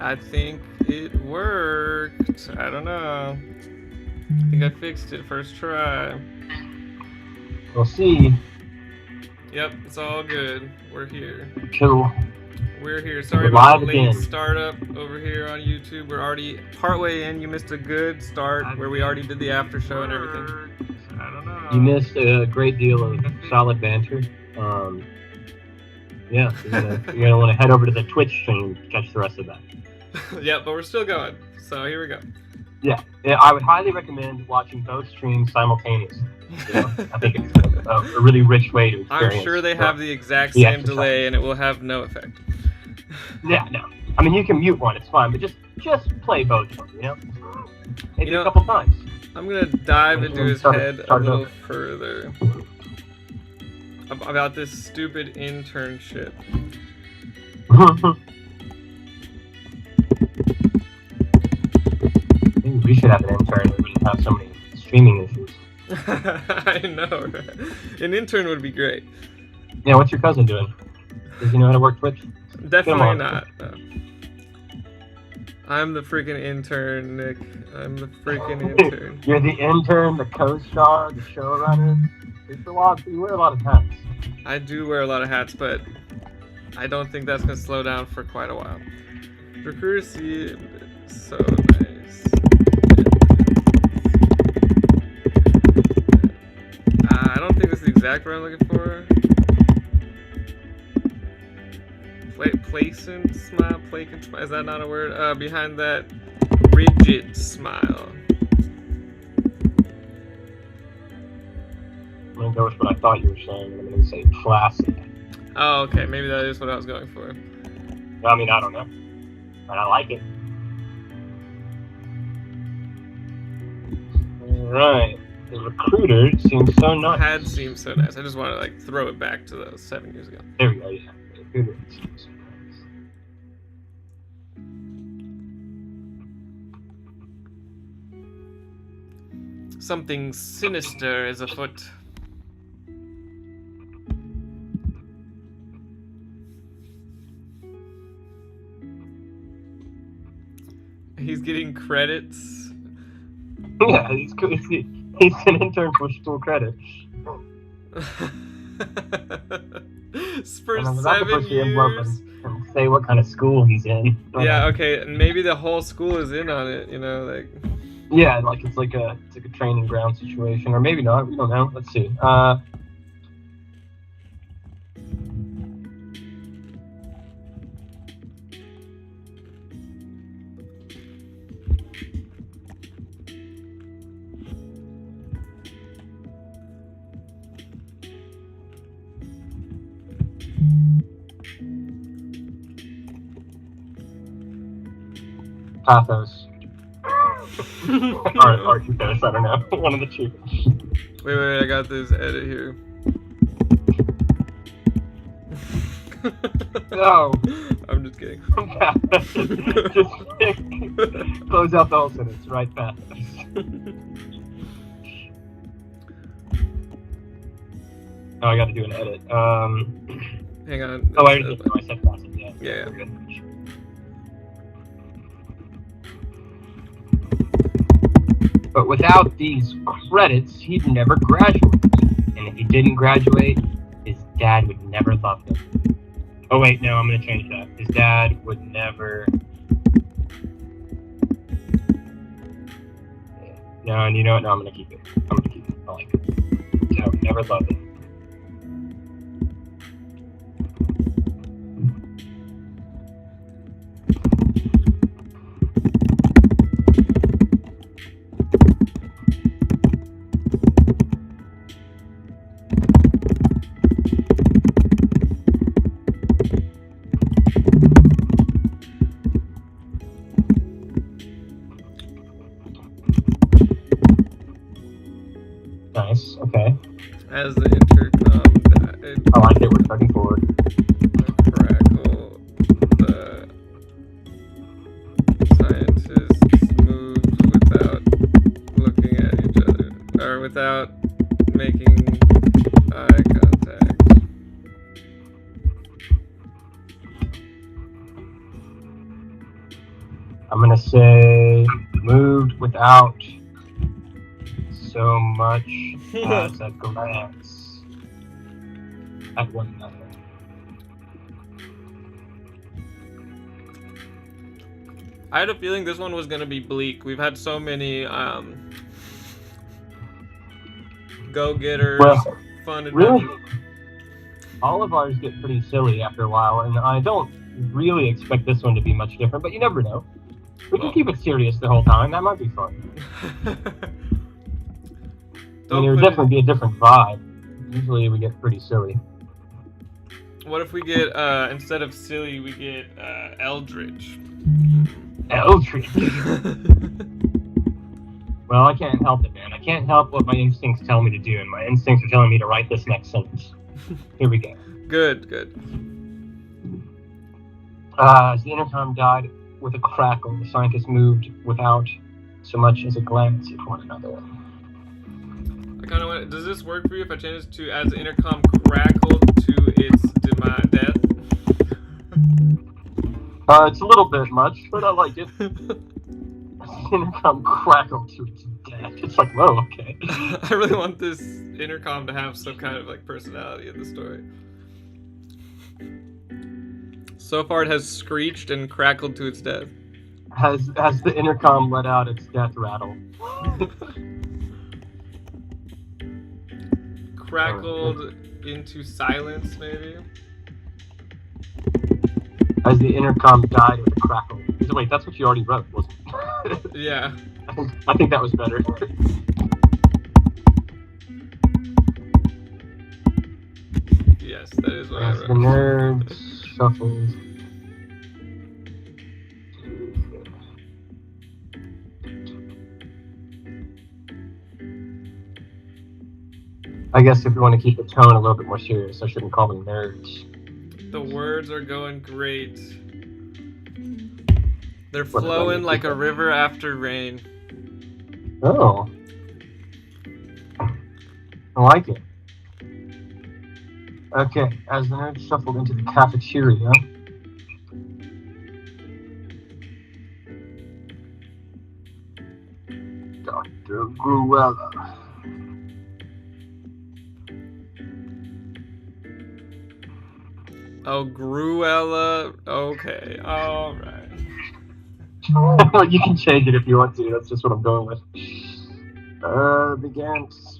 I think it worked. I don't know. I think I fixed it first try. We'll see. Yep, it's all good. We're here. Cool. We're here. Sorry We're about live the late again. startup over here on YouTube. We're already partway in. You missed a good start where we already did the after show and everything. I don't know. You missed a great deal of solid banter. Yeah, you're gonna want to head over to the Twitch stream to catch the rest of that. Yep, but we're still going. So here we go. Yeah, I would highly recommend watching both streams simultaneously. You know, I think it's a really rich way to experience. I'm sure they have the exact same delay and it will have no effect. Yeah, no. I mean, you can mute one, it's fine, but just play both of them, you know? Maybe a couple times. I'm gonna dive into his head a little further about this stupid internship. Maybe we should have an intern. We wouldn't have so many streaming issues. I know, right? An intern would be great. Yeah, what's your cousin doing? Does he know how to work Twitch? Definitely not. No. I'm the freaking intern, Nick. I'm the freaking intern. You're the intern, the co-star, the showrunner. You wear a lot of hats. I do wear a lot of hats, but I don't think that's going to slow down for quite a while. Recruiters see so nice. I don't think this is the exact word I'm looking for. Placent smile? Placent smile? Is that not a word? Behind that rigid smile. I'm going to go with what I thought you were saying. I'm going to say classic. Oh, okay. Maybe that is what I was going for. I mean, I don't know. But I like it. Alright. The recruiter seems so nice. Had seemed so nice. I just want to like throw it back to those 7 years ago. There we go, yeah. The recruiter seems so nice. Something sinister is afoot. He's getting credits. Yeah, he's an intern for school credits. For 7 years. And say what kind of school he's in. Yeah, okay, and maybe the whole school is in on it. You know, like. Yeah, like it's like a training ground situation, or maybe not. We don't know. Let's see. Pathos. or Ethos, I don't know. One of the two. Wait, I got this edit here. No. I'm just kidding. Just close out the whole sentence, right? Pathos. Oh, I got to do an edit. Hang on. Oh, I already did. I said pathos. Yeah. But without these credits, he'd never graduate. And if he didn't graduate, his dad would never love him. Oh wait, no, I'm gonna change that. His dad would never... No, and you know what? No, I'm gonna keep it. I like it. His dad would never love him. Nice, okay. As the intercom died, I like it, we're starting forward. Crackle, the scientists moved without looking at each other, or without making eye contact. gonna say moved without so much as a glance at one another. I had a feeling this one was gonna be bleak. We've had so many go-getters, Well, fun adventures. really, all of ours get pretty silly after a while, and I don't really expect this one to be much different, but you never know. We can keep it serious the whole time. That might be fun. I mean, there would definitely be a different vibe. Usually we get pretty silly. What if we get, instead of silly, we get eldritch? Eldritch? Well, I can't help it, man. I can't help what my instincts tell me to do, and my instincts are telling me to write this next sentence. Here we go. Good, good. As the intercom died with a crackle, the scientists moved without so much as a glance at one another. I kind of want. Does this work for you if I change it to as the intercom crackled to its death? It's a little bit much, but I like it. Intercom crackled to its death. It's like, whoa, okay. I really want this intercom to have some kind of like personality in the story. So far, it has screeched and crackled to its death. Has the intercom let out its death rattle? Crackled into silence, maybe. As the intercom died with a crackle. Wait, that's what you already wrote, wasn't it? Yeah. I think that was better. Yes, that is what I wrote. The nerds shuffled. I guess if you want to keep the tone a little bit more serious, I shouldn't call them nerds. The words are going great. They're flowing like a river after rain. Oh. I like it. Okay, as the nerds shuffled into the cafeteria, Dr. Gruella. Oh, Gruella. Okay, alright. You can change it if you want to. That's just what I'm going with. Began to speak.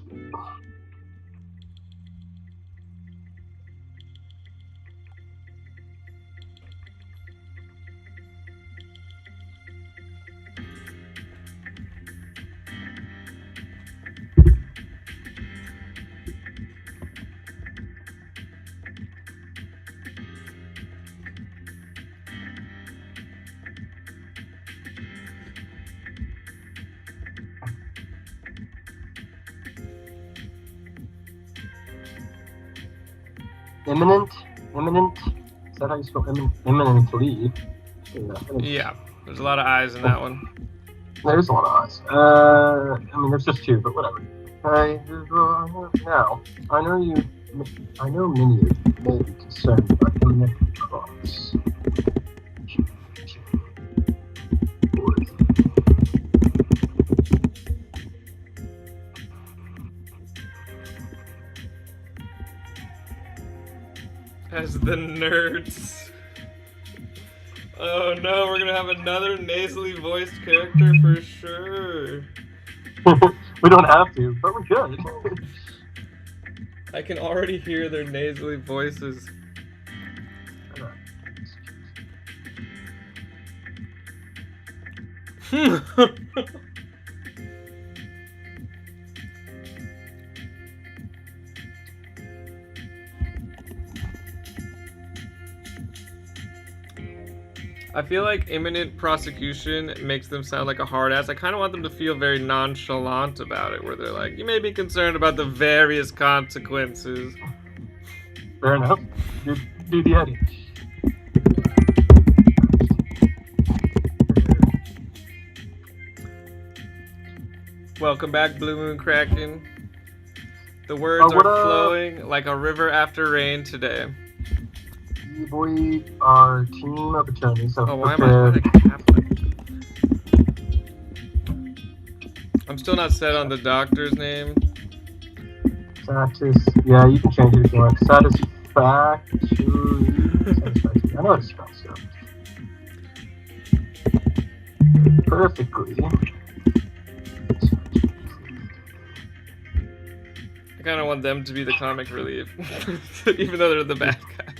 Imminent? Is that how you spell imminently? Yeah, there's a lot of eyes in that one. There's a lot of eyes. I mean, there's just two, but whatever. Now, I know many of you may be concerned about imminent cross. As the nerds. Oh no, we're gonna have another nasally voiced character for sure. We don't have to, but we could. I can already hear their nasally voices. I feel like imminent prosecution makes them sound like a hard ass. I kind of want them to feel very nonchalant about it, where they're like, you may be concerned about the various consequences. Fair enough. Do the edit. Welcome back, Blue Moon Kraken. The words are flowing like a river after rain today. We, our team of attorneys have why am I Catholic? I'm still not set on the doctor's name. Yeah, you can change it if you want. Satisfactory. I know it's spelled so. Perfectly. I kind of want them to be the comic relief, even though they're the bad guy.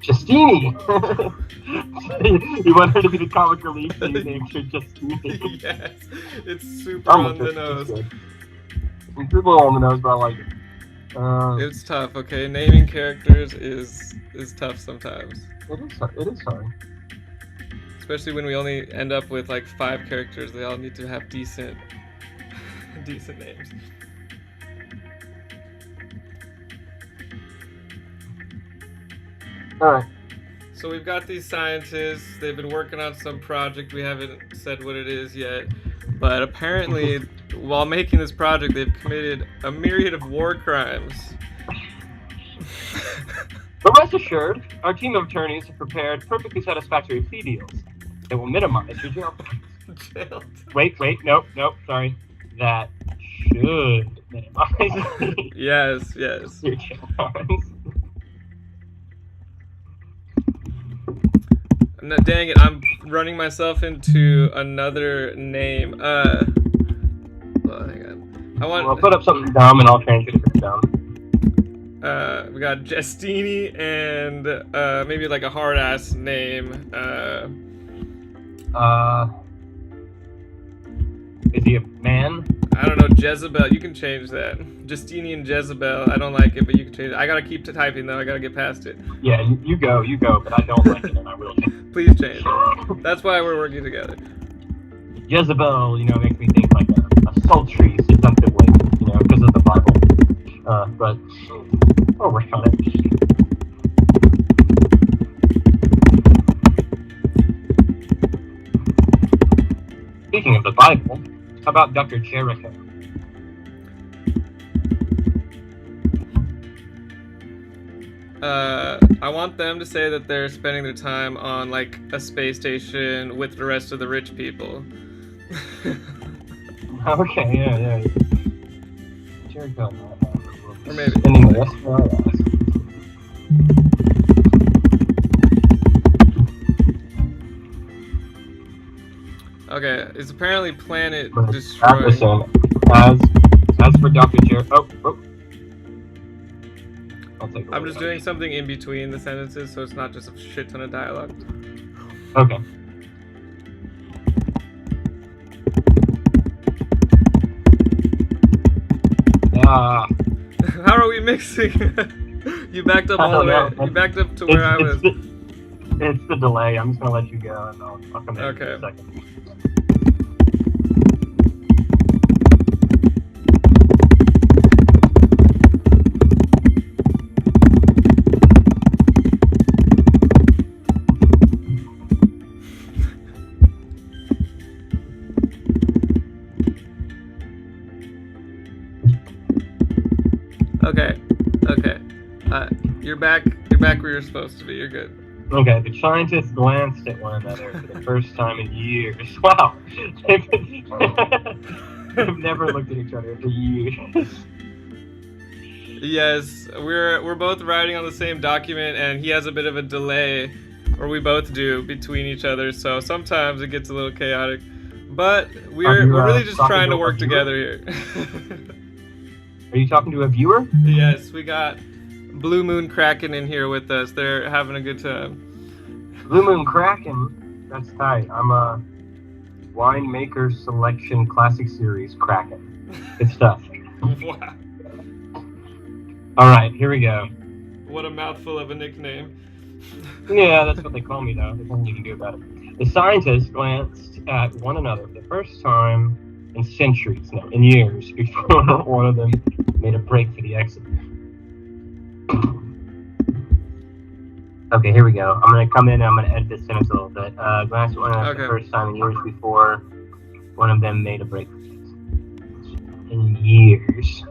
Justini! You want her to be the comic relief, so you named her Justini. Yes, it's super on the nose. It's super on the nose, but I like it. It's tough, okay? Naming characters is tough sometimes. It is hard. Especially when we only end up with like 5 characters, they all need to have decent names. Alright. So we've got these scientists, they've been working on some project, we haven't said what it is yet, but apparently while making this project they've committed a myriad of war crimes. But rest assured, our team of attorneys have prepared perfectly satisfactory plea deals that will minimize your jail time. Wait, nope, sorry. That should minimize yes. your jail times. No, dang it, I'm running myself into another name. Well, hang on. I'll put up something dumb and I'll change it if it's dumb. We got Justini and maybe like a hard ass name. Is he a man? I don't know, Jezebel. You can change that. Justini and Jezebel. I don't like it, but you can change it. I gotta keep typing though. I gotta get past it. Yeah, you go, but I don't like it and I will change it. Please change it. That's why we're working together. Jezebel, makes me think like a sultry, seductive lady, because of the Bible. But we'll work on it. Speaking of the Bible, how about Dr. Jericho? I want them to say that they're spending their time on like a space station with the rest of the rich people. Okay, yeah. Jericho. Or maybe. Spending the rest of our lives. Okay, it's apparently planet But destroyed. as for Dr. Jericho, I'll take I'm just doing something in between the sentences, so it's not just a shit ton of dialogue. Okay. How are we mixing? You backed up all the way. You backed up to where I was. It's the delay. I'm just gonna let you go, and I'll come back in a second. Okay. You're back. You're back where you're supposed to be. You're good. Okay, the scientists glanced at one another for the first time in years. Wow. They've never looked at each other for years. Yes, we're both writing on the same document, and he has a bit of a delay, or we both do, between each other. So sometimes it gets a little chaotic, but we're really just trying to work together here. Are you talking to a viewer? Yes, we got Blue Moon Kraken in here with us. They're having a good time. Blue Moon Kraken? That's tight. I'm a winemaker selection classic series Kraken. Good stuff. Wow. Alright, here we go. What a mouthful of a nickname. Yeah, that's what they call me though. There's nothing you can do about it. The scientists glanced at one another for the first time in centuries, no, in years, before one of them made a break for the exit. Okay, here we go. I'm going to come in and I'm going to edit this sentence a little bit. Glanced at one another for the first time in years before one of them made a break for the exit. In years.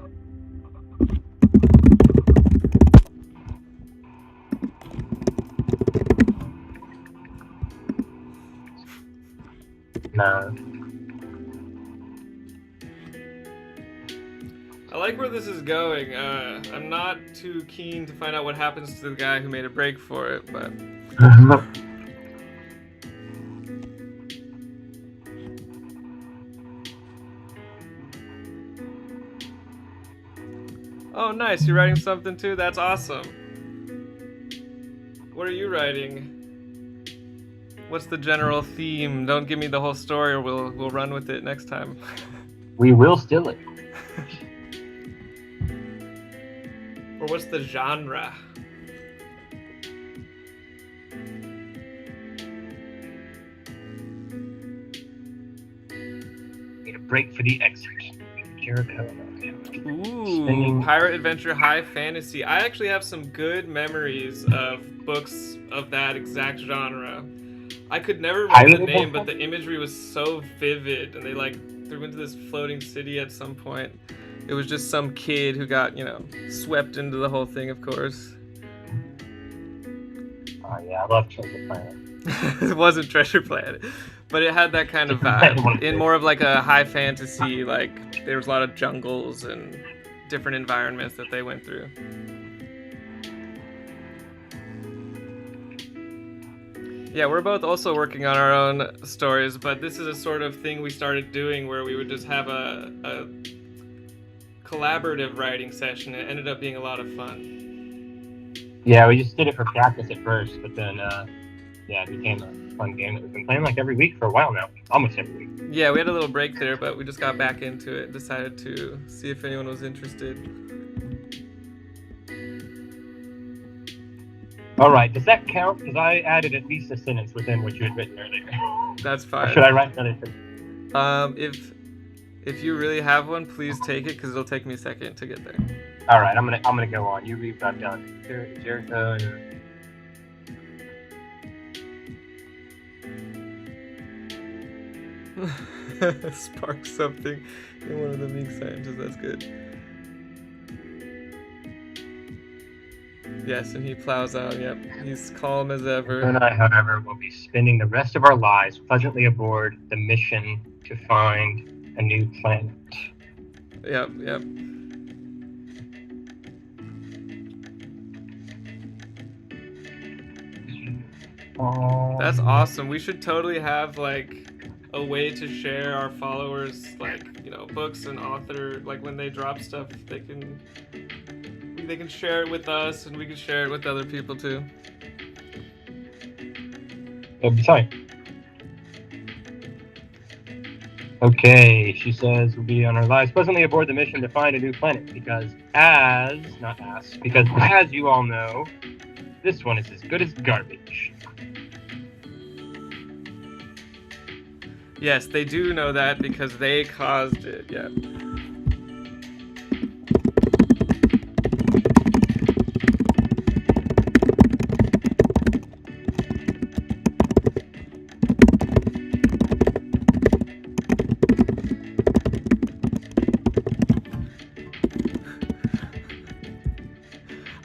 No. like where this is going. I'm not too keen to find out what happens to the guy who made a break for it, but... Oh, nice. You're writing something too? That's awesome. What are you writing? What's the general theme? Don't give me the whole story or we'll run with it next time. We will steal it. Or what's the genre? Need a break for the exit. Jericho. Ooh, pirate adventure, high fantasy. I actually have some good memories of books of that exact genre. I could never remember the name, but the imagery was so vivid, and they like threw into this floating city at some point. It was just some kid who got, you know, swept into the whole thing, of course. Oh yeah, I love Treasure Planet. It wasn't Treasure Planet, but it had that kind of vibe. In more of like a high fantasy, like there was a lot of jungles and different environments that they went through. Yeah, we're both also working on our own stories, but this is a sort of thing we started doing where we would just have a collaborative writing session. It ended up being a lot of fun. Yeah, we just did it for practice at first, but then yeah, it became a fun game that we've been playing like every week for a while now. Almost every week. Yeah, we had a little break there, but we just got back into it. Decided to see if anyone was interested. Alright, does that count? Because I added at least a sentence within what you had written earlier. That's fine. Or should I write another thing? If you really have one, please take it, because it'll take me a second to get there. Alright, I'm gonna go on. You read what I've done. Jericho. Spark something in one of the Meek scientists. That's good. Yes, and he plows on. Yep, he's calm as ever. And I, however, will be spending the rest of our lives pleasantly aboard the mission to find a new planet. Yep. That's awesome. We should totally have like a way to share our followers, like, you know, books and author, like when they drop stuff, they can share it with us and we can share it with other people too. Sorry. Okay, she says we'll be on our lives pleasantly aboard the mission to find a new planet because as you all know, this one is as good as garbage. Yes, they do know that because they caused it, yeah.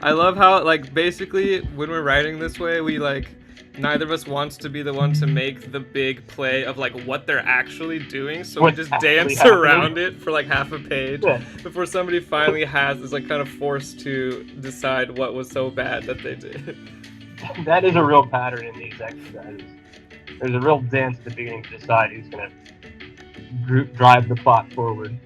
I love how, like, basically, when we're writing this way, we, like, neither of us wants to be the one to make the big play of, like, what they're actually doing, so we just dance around it for, like, half a page before somebody finally is, like, kind of forced to decide what was so bad that they did. That is a real pattern in these exercises. There's a real dance at the beginning to decide who's going to drive the plot forward.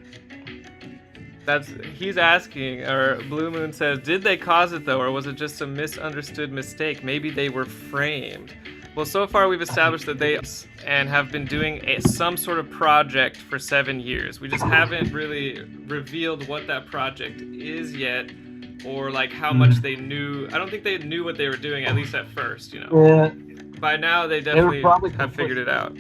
He's asking, or Blue Moon says, did they cause it though, or was it just a misunderstood mistake? Maybe they were framed. Well, so far we've established that they and have been doing some sort of project for 7 years. We just haven't really revealed what that project is yet, or like how much they knew. I don't think they knew what they were doing, at least at first, you know. Yeah. By now they definitely have figured it out.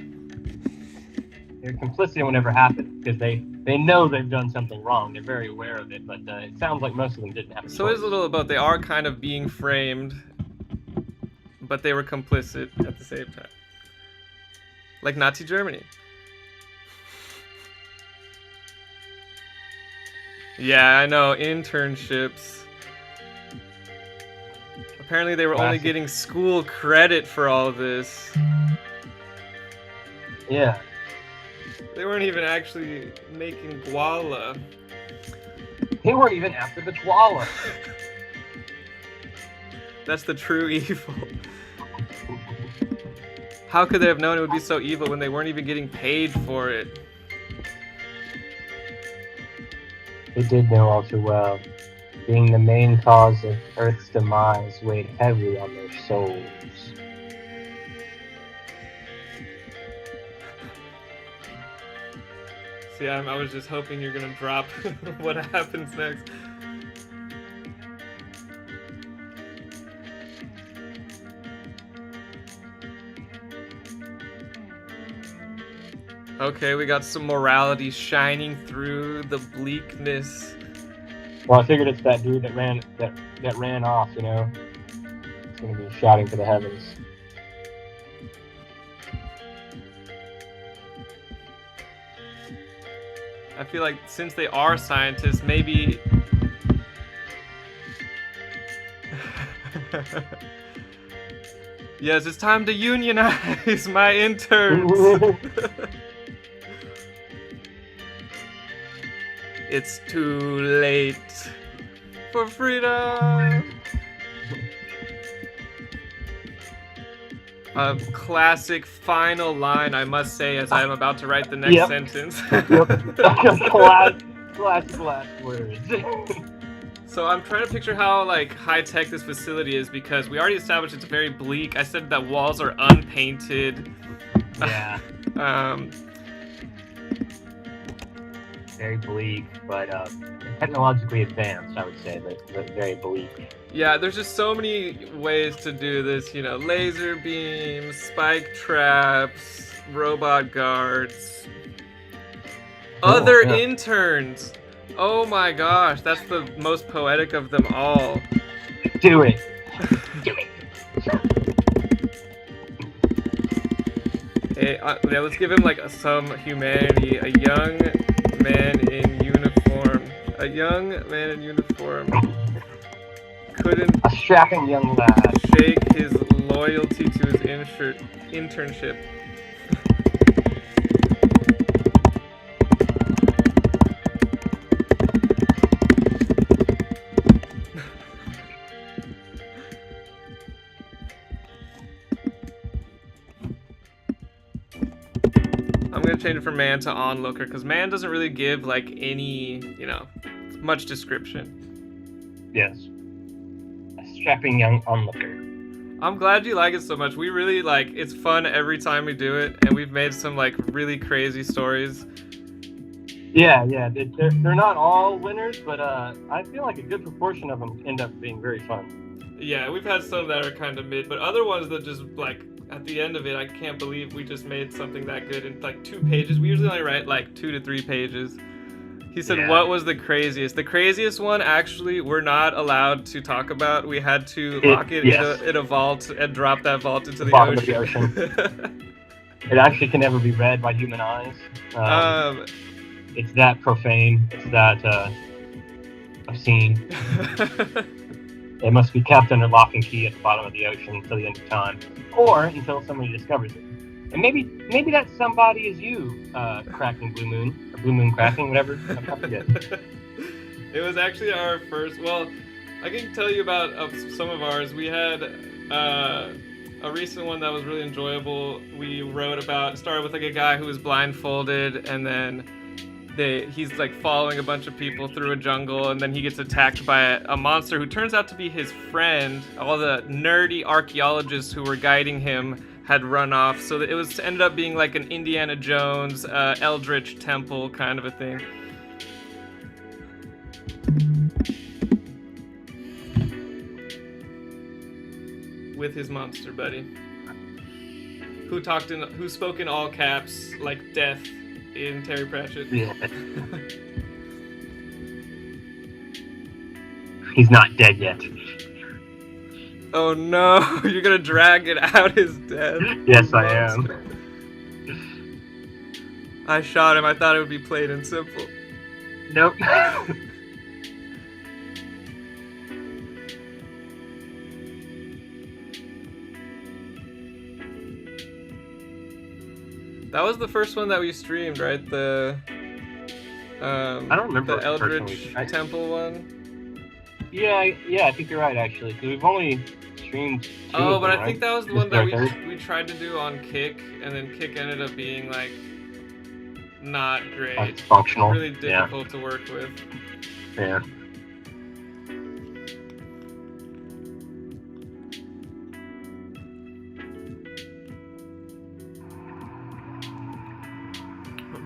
They're complicit in whatever happened because they know they've done something wrong. They're very aware of it, but it sounds like most of them didn't have a choice. So it is a little about they are kind of being framed, but they were complicit at the same time. Like Nazi Germany. Yeah, I know, internships. Apparently they were only getting school credit for all of this. Yeah. They weren't even actually making guala. They weren't even after the koala. That's the true evil. How could they have known it would be so evil when they weren't even getting paid for it? They did know all too well. Being the main cause of Earth's demise weighed heavily on their souls. See, I was just hoping you're gonna drop what happens next. Okay, we got some morality shining through the bleakness. Well, I figured it's that dude that ran off, you know? It's gonna be shouting to the heavens. I feel like since they are scientists, maybe... Yes, it's time to unionize my interns! It's too late for freedom! A classic final line, I must say, as I am about to write the next sentence. Classic last words. So I'm trying to picture how like high-tech this facility is, because we already established it's very bleak. I said that walls are unpainted. Yeah. Very bleak, but technologically advanced, I would say, but very bleak. Yeah, there's just so many ways to do this, you know, laser beams, spike traps, robot guards, other interns. Oh my gosh, that's the most poetic of them all. Do it. Do it. Hey, yeah, let's give him like some humanity. A young man in uniform. A young man in uniform couldn't a strapping young lad shake his loyalty to his internship. I'm gonna change it from man to onlooker, because man doesn't really give like any, you know, much description. Yes. A strapping young onlooker. I'm glad you like it so much. We really like, it's fun every time we do it, and we've made some like really crazy stories. Yeah, they're not all winners, but I feel like a good proportion of them end up being very fun. Yeah, we've had some that are kind of mid, but other ones that just like, at the end of it, I can't believe we just made something that good in like 2 pages. We usually only write like 2 to 3 pages. He said, What was the craziest? The craziest one, actually, we're not allowed to talk about. We had to lock it in a vault and drop that vault into the bottom ocean. Of the ocean. It actually can never be read by human eyes. It's that profane. It's that obscene. It must be kept under lock and key at the bottom of the ocean until the end of time, or until somebody discovers it. And maybe that somebody is you, cracking Blue Moon, or Blue Moon cracking, whatever. I forget. It was actually our first. Well, I can tell you about some of ours. We had a recent one that was really enjoyable. We wrote about. Started with like a guy who was blindfolded, and then he's like following a bunch of people through a jungle, and then he gets attacked by a monster who turns out to be his friend. All the nerdy archaeologists who were guiding him had run off, so it ended up being like an Indiana Jones, Eldritch Temple kind of a thing. With his monster buddy, who spoke in all caps like death in Terry Pratchett. Yeah. He's not dead yet. Oh no, you're gonna drag it out his death. Yes, I am. I shot him, I thought it would be plain and simple. Nope. That was the first one that we streamed, right? I don't remember the Eldritch personally. Temple one. Yeah, I think you're right actually, because we've only streamed 2 Oh, of but them, I think right? that was the This one is that our third? we tried to do on Kick, and then Kick ended up being like not great. Functional. Really difficult to work with. Yeah.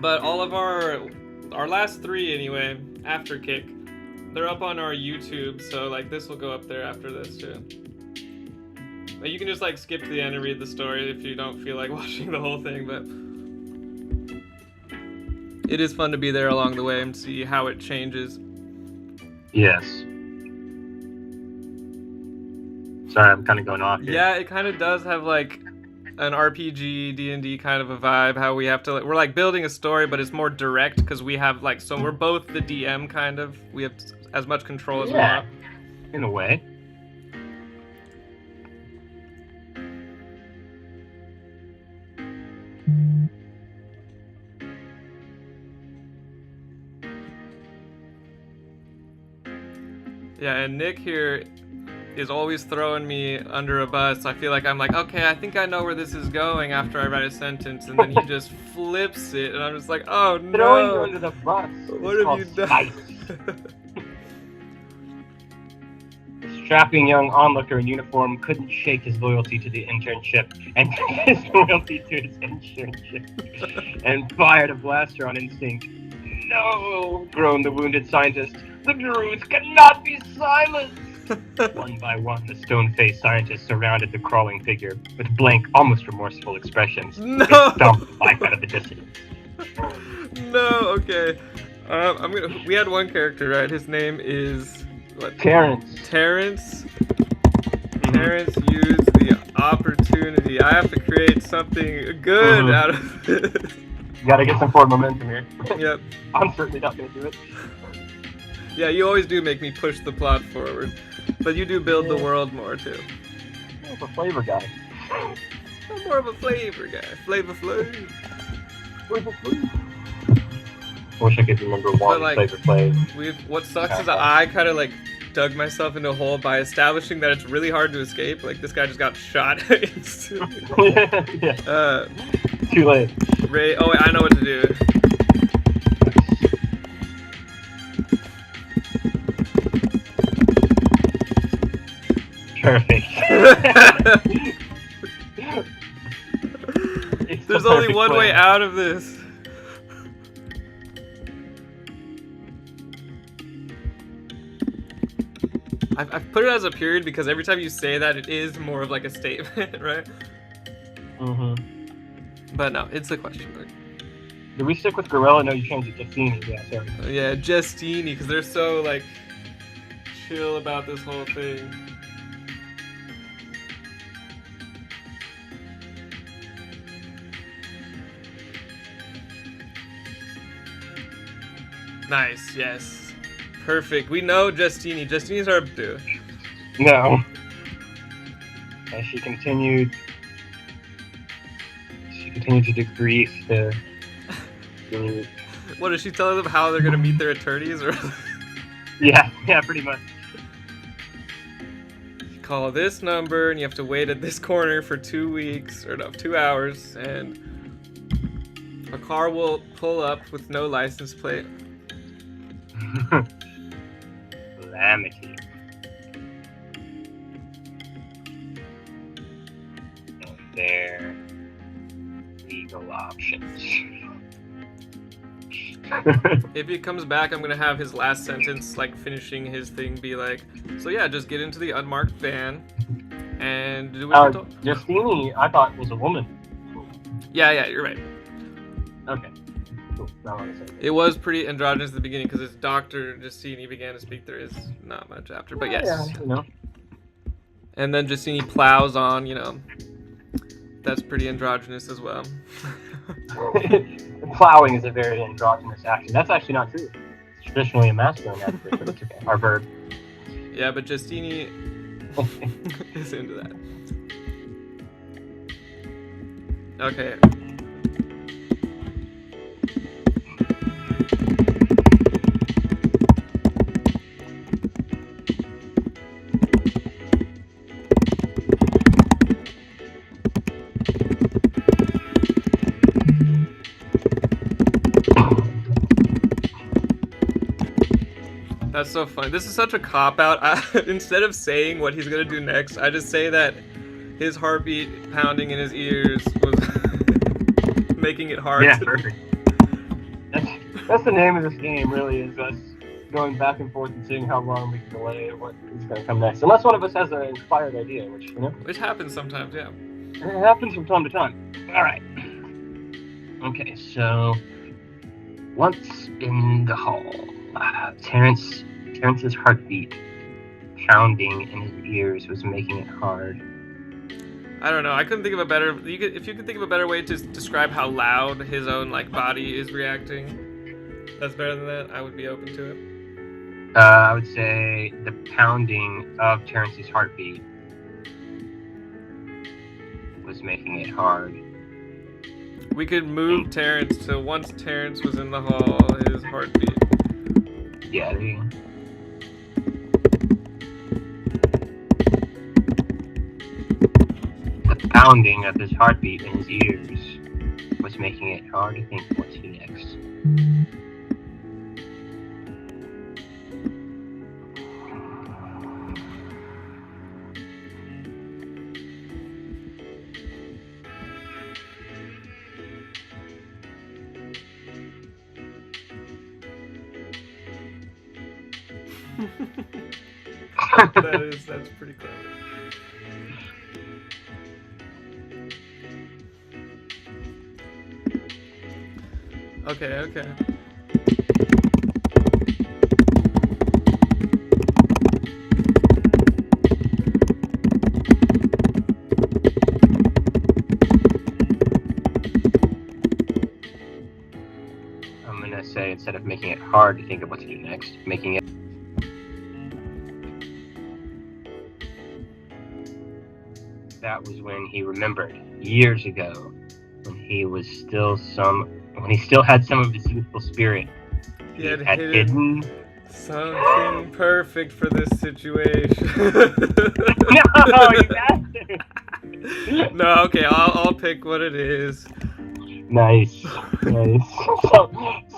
But all of our last 3 anyway, after Kick, they're up on our YouTube, so like this will go up there after this too. Like, you can just like skip to the end and read the story if you don't feel like watching the whole thing, but it is fun to be there along the way and see how it changes. Yes. Sorry, I'm kind of going off here. Yeah, it kind of does have like an RPG, D&D kind of a vibe, how we have to, we're like building a story, but it's more direct because we have like, so we're both the DM kind of. We have as much control as we want. In a way. Yeah, and Nick here is always throwing me under a bus. I feel like I'm like, okay, I think I know where this is going after I write a sentence, and then he just flips it, and I'm just like, oh no. Throwing you under the bus. What have you done? The strapping young onlooker in uniform couldn't shake his loyalty to the internship and his loyalty to his internship and fired a blaster on instinct. No, groaned the wounded scientist. The Druids cannot be silenced! One by one, the stone-faced scientists surrounded the crawling figure with blank, almost remorseful expressions. No! And stomped the life out of the dissident. No, okay. We had one character, right? His name is what? Terrence. Terrence. Terrence used the opportunity. I have to create something good out of this. You gotta get some forward momentum here. Yep. I'm certainly not gonna do it. Yeah, you always do make me push the plot forward. But you do build the world more, too. I'm a flavor guy. I'm more of a flavor guy. Flavor Flav. Flavor Flav. Wish I could remember one like, Flavor Flav. What sucks is that I kind of like dug myself into a hole by establishing that it's really hard to escape. Like, this guy just got shot instantly. Yeah. Too late. Ray, oh, wait, I know what to do. Perfect. There's only one way out of this. I've put it as a period because every time you say that, it is more of like a statement, right? But no, it's a question mark. Did we stick with Gorilla? No, you changed it to Justini. Yeah, sorry. Yeah, Justini, because they're so like chill about this whole thing. Nice, yes. Perfect. We know Justini. Justini's our Abdu. No. As she continued to decrease the What, is she telling them how they're gonna meet their attorneys, or? Yeah, pretty much. Call this number, and you have to wait at this corner for 2 weeks, or no, 2 hours, and a car will pull up with no license plate. Calamity. And their legal options. If he comes back, I'm gonna have his last sentence, like finishing his thing, be like, so yeah, just get into the unmarked van and do what you're told. Justini, I thought was a woman. Yeah, you're right. Okay. Cool. It was pretty androgynous at the beginning because it's Dr. Justini began to speak. There is not much after, but yes. Yeah, you know. And then Justini plows on, you know. That's pretty androgynous as well. Plowing is a very androgynous action. That's actually not true. It's traditionally a masculine action, but it's okay. Our verb. Yeah, but Justini is into that. Okay. That's so funny. This is such a cop-out. Instead of saying what he's gonna do next, I just say that his heartbeat pounding in his ears was making it hard. Yeah, perfect. That's the name of this game, really, is us going back and forth and seeing how long we can delay what is going to come next. Unless one of us has an inspired idea, Which happens sometimes, yeah. It happens from time to time. All right. Okay, so once in the hall, Terrence's heartbeat pounding in his ears was making it hard. I don't know. I couldn't think of a better. If you could think of a better way to describe how loud his own body is reacting, that's better than that. I would be open to it. I would say the pounding of Terrence's heartbeat was making it hard. We could move Terrence to once Terrence was in the hall, his heartbeat. Yeah, there you go. The pounding of his heartbeat in his ears was making it hard to think what to do next. That's pretty clever. Okay. I'm gonna say, instead of making it hard to think of what to do next, making it that was when he remembered years ago when he still had some of his youthful spirit. He had hidden something perfect for this situation. No, you bastard! No, okay, I'll pick what it is. Nice. So,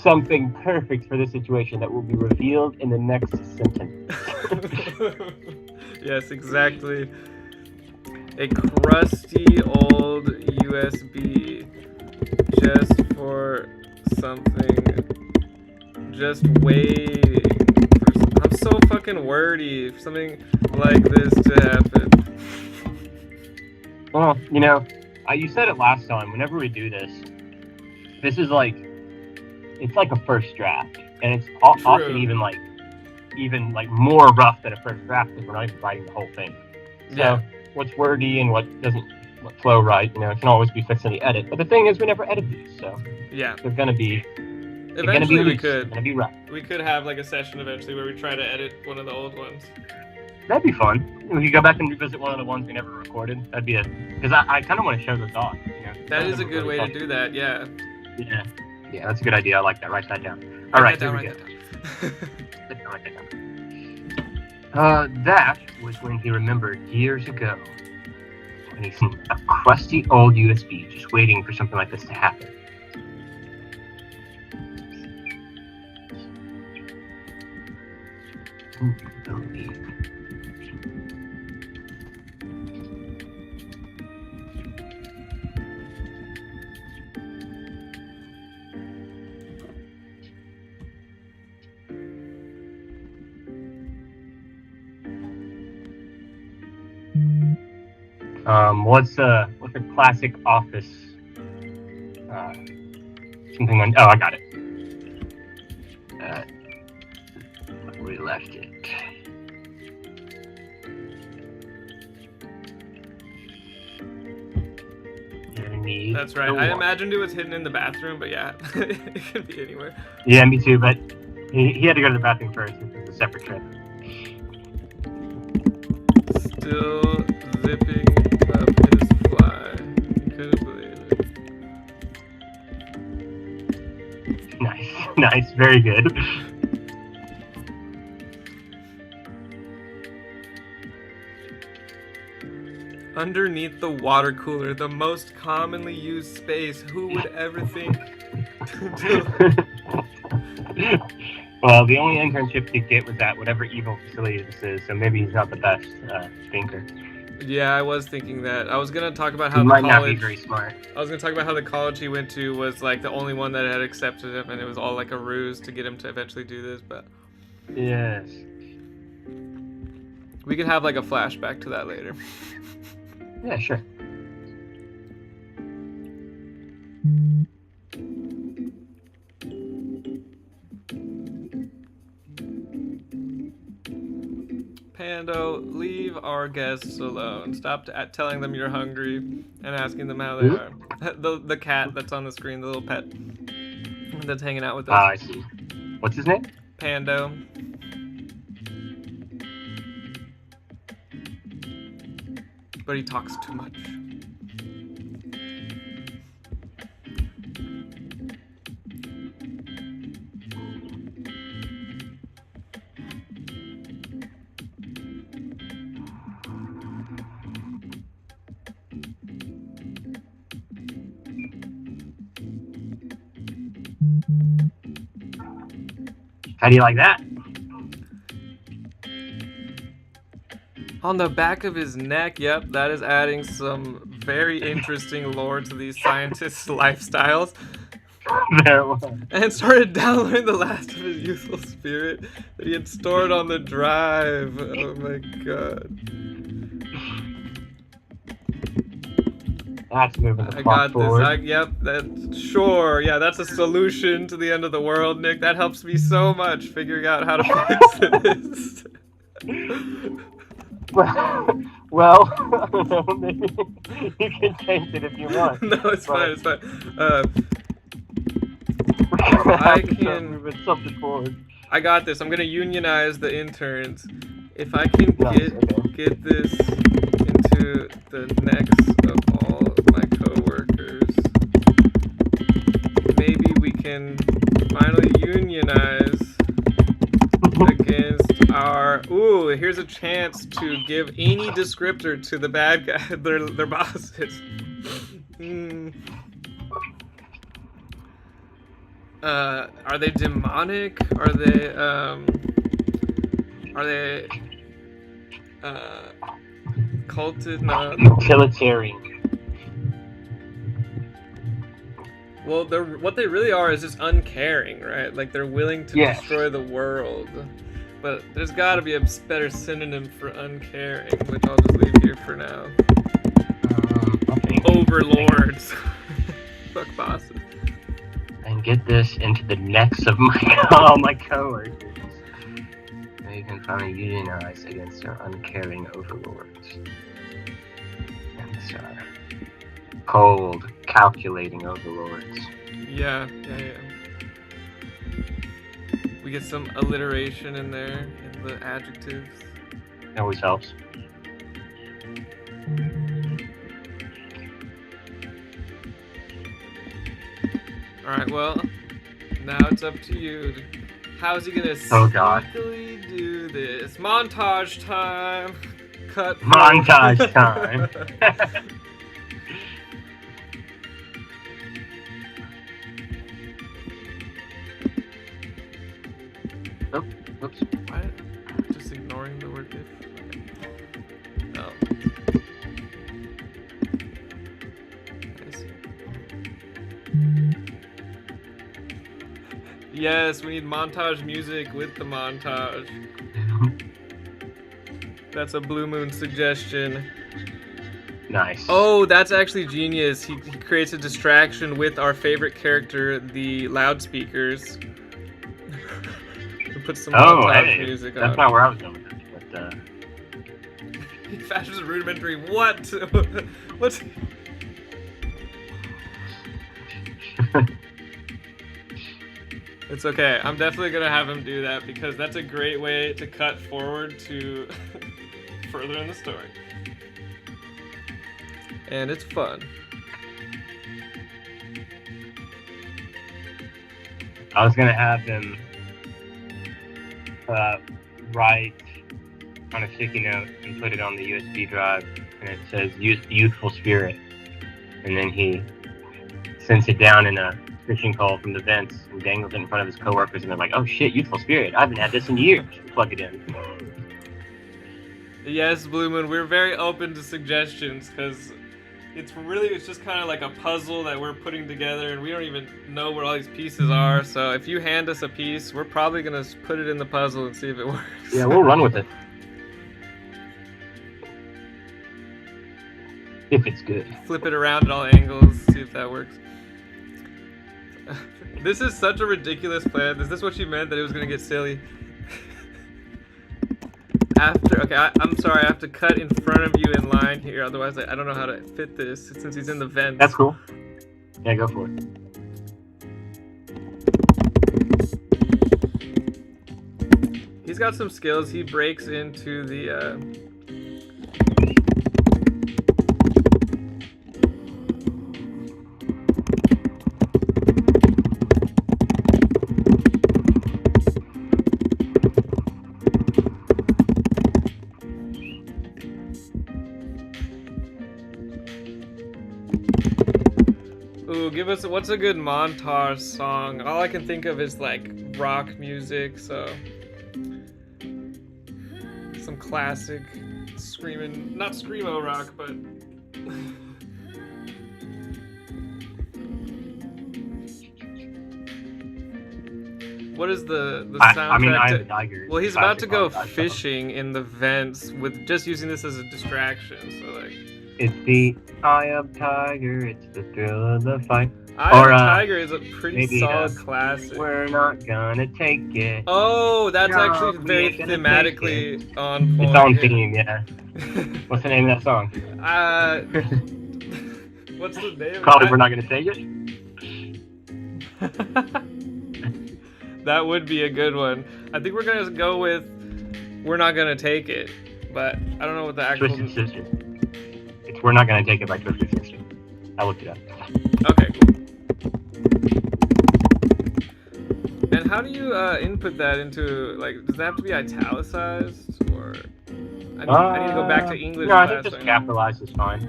something perfect for this situation that will be revealed in the next sentence. Yes, exactly. A crusty old USB just for something, just waiting for I'm so fucking wordy for something like this to happen. Well, you said it last time, whenever we do this is it's like a first draft, and it's often even more rough than a first draft because we're not even writing the whole thing. So, yeah. What's wordy and what doesn't flow right, it can always be fixed in the edit. But the thing is, we never edit these, so yeah, they're gonna be. Eventually, we could. Gonna be rough. We could have a session eventually where we try to edit one of the old ones. That'd be fun. We could go back and revisit one of the ones we never recorded. That'd be because I kind of want to show those off. That is a good way to do that. Yeah. Yeah, that's a good idea. I like that. Write that down. All right, here we go. Write that down. That was when he remembered years ago when he's seen a crusty old USB just waiting for something like this to happen. What's a classic office? Something on. Oh, I got it. We left it. That's right. I imagined it was hidden in the bathroom, but yeah, it could be anywhere. Yeah, me too. But he had to go to the bathroom first. It's a separate trip. Still zipping up his fly. He couldn't believe it. Nice, very good. Underneath the water cooler, the most commonly used space. Who would ever think? Well, the only internship he could get was at whatever evil facility this is, so maybe he's not the best thinker. Yeah, I was thinking that. I was gonna talk about how He the might college. not be very smart. I was gonna talk about how the college he went to was like the only one that had accepted him, and it was all like a ruse to get him to eventually do this. But Yes. we could have like a flashback to that later. Yeah, sure. Pando, leave our guests alone. Stop telling them you're hungry and asking them how they are. The cat that's on the screen, the little pet that's hanging out with us. I see. What's his name? Pando. But he talks too much. How do you like that? On the back of his neck, yep, that is adding some very interesting lore to these scientists' lifestyles. There it was. And started downloading the last of his youthful spirit that he had stored on the drive. Oh my god. That's moving the I plot got forward. this. Yep, that's sure. Yeah, that's a solution to the end of the world, Nick. That helps me so much figuring out how to fix this. Well, maybe you can change it if you want. No, it's fine. It's fine. I can- moving something forward. I got this. I'm gonna unionize the interns. If I can Nice, okay. get this into the necks of all of my coworkers, maybe we can finally unionize against our. Ooh, here's a chance to give any descriptor to the bad guy, their bosses. Are they demonic? Are they culted? No. Utilitarian. Well, what they really are is just uncaring, right? Like they're willing to Yes. destroy the world. But there's got to be a better synonym for uncaring, which I'll just leave here for now. Okay. Overlords. Fuck bosses. And get this into the necks of all my coworkers. They can finally unionize against their uncaring overlords. And cold, calculating overlords. Yeah. We get some alliteration in there, in the adjectives. That always helps. Alright, well, now it's up to you. How's he gonna sneakily do this? Montage time! Cut. Montage time. Oh, whoops. What? Just ignoring the word if? Okay. Oh. I see. Yes, we need montage music with the montage. That's a Blue Moon suggestion. Nice. Oh, that's actually genius. He creates a distraction with our favorite character, the loudspeakers. Put some montage music on. That's not where I was going with that, but Fashion is rudimentary. What? What's? It's okay. I'm definitely gonna have him do that because that's a great way to cut forward to further in the story. And it's fun. I was gonna have him write on a sticky note and put it on the USB drive, and it says "Youthful Spirit," and then he sends it down in a fishing pole from the vents and dangles it in front of his coworkers, and they're like, "Oh shit, Youthful Spirit! I haven't had this in years." Plug it in. Yes, Blue Moon, we're very open to suggestions because it's just kind of like a puzzle that we're putting together, and we don't even know where all these pieces are. So if you hand us a piece, we're probably gonna put it in the puzzle and see if it works. Yeah, we'll run with it. If it's good. Flip it around at all angles, see if that works. This is such a ridiculous plan. Is this what you meant, that it was gonna get silly? I'm sorry, I have to cut in front of you in line here, otherwise I don't know how to fit this since he's in the vent. That's cool. Yeah, go for it. He's got some skills. He breaks into the Ooh, give us, what's a good montage song? All I can think of is like rock music, so some classic screaming, not screamo rock, but what is the soundtrack? I mean, I have a tiger. Well, he's about to go fishing in the vents with just using this as a distraction, so like. It's the Eye of Tiger, it's the thrill of the fight. Eye of Tiger is a pretty solid classic. We're not gonna take it. Oh, that's actually very thematically on point. It's on theme, yeah. What's the name of that song? What's the name? Probably We're Not Gonna Take It. That would be a good one. I think we're gonna go with We're Not Gonna Take It, but I don't know what the actual. Twisted Sister. It's We're Not Gonna Take It by Twisted Sister. I looked it up. Okay, cool. And how do you input that into, like, does that have to be italicized, or I need to go back to English. No, I think just capitalized is fine.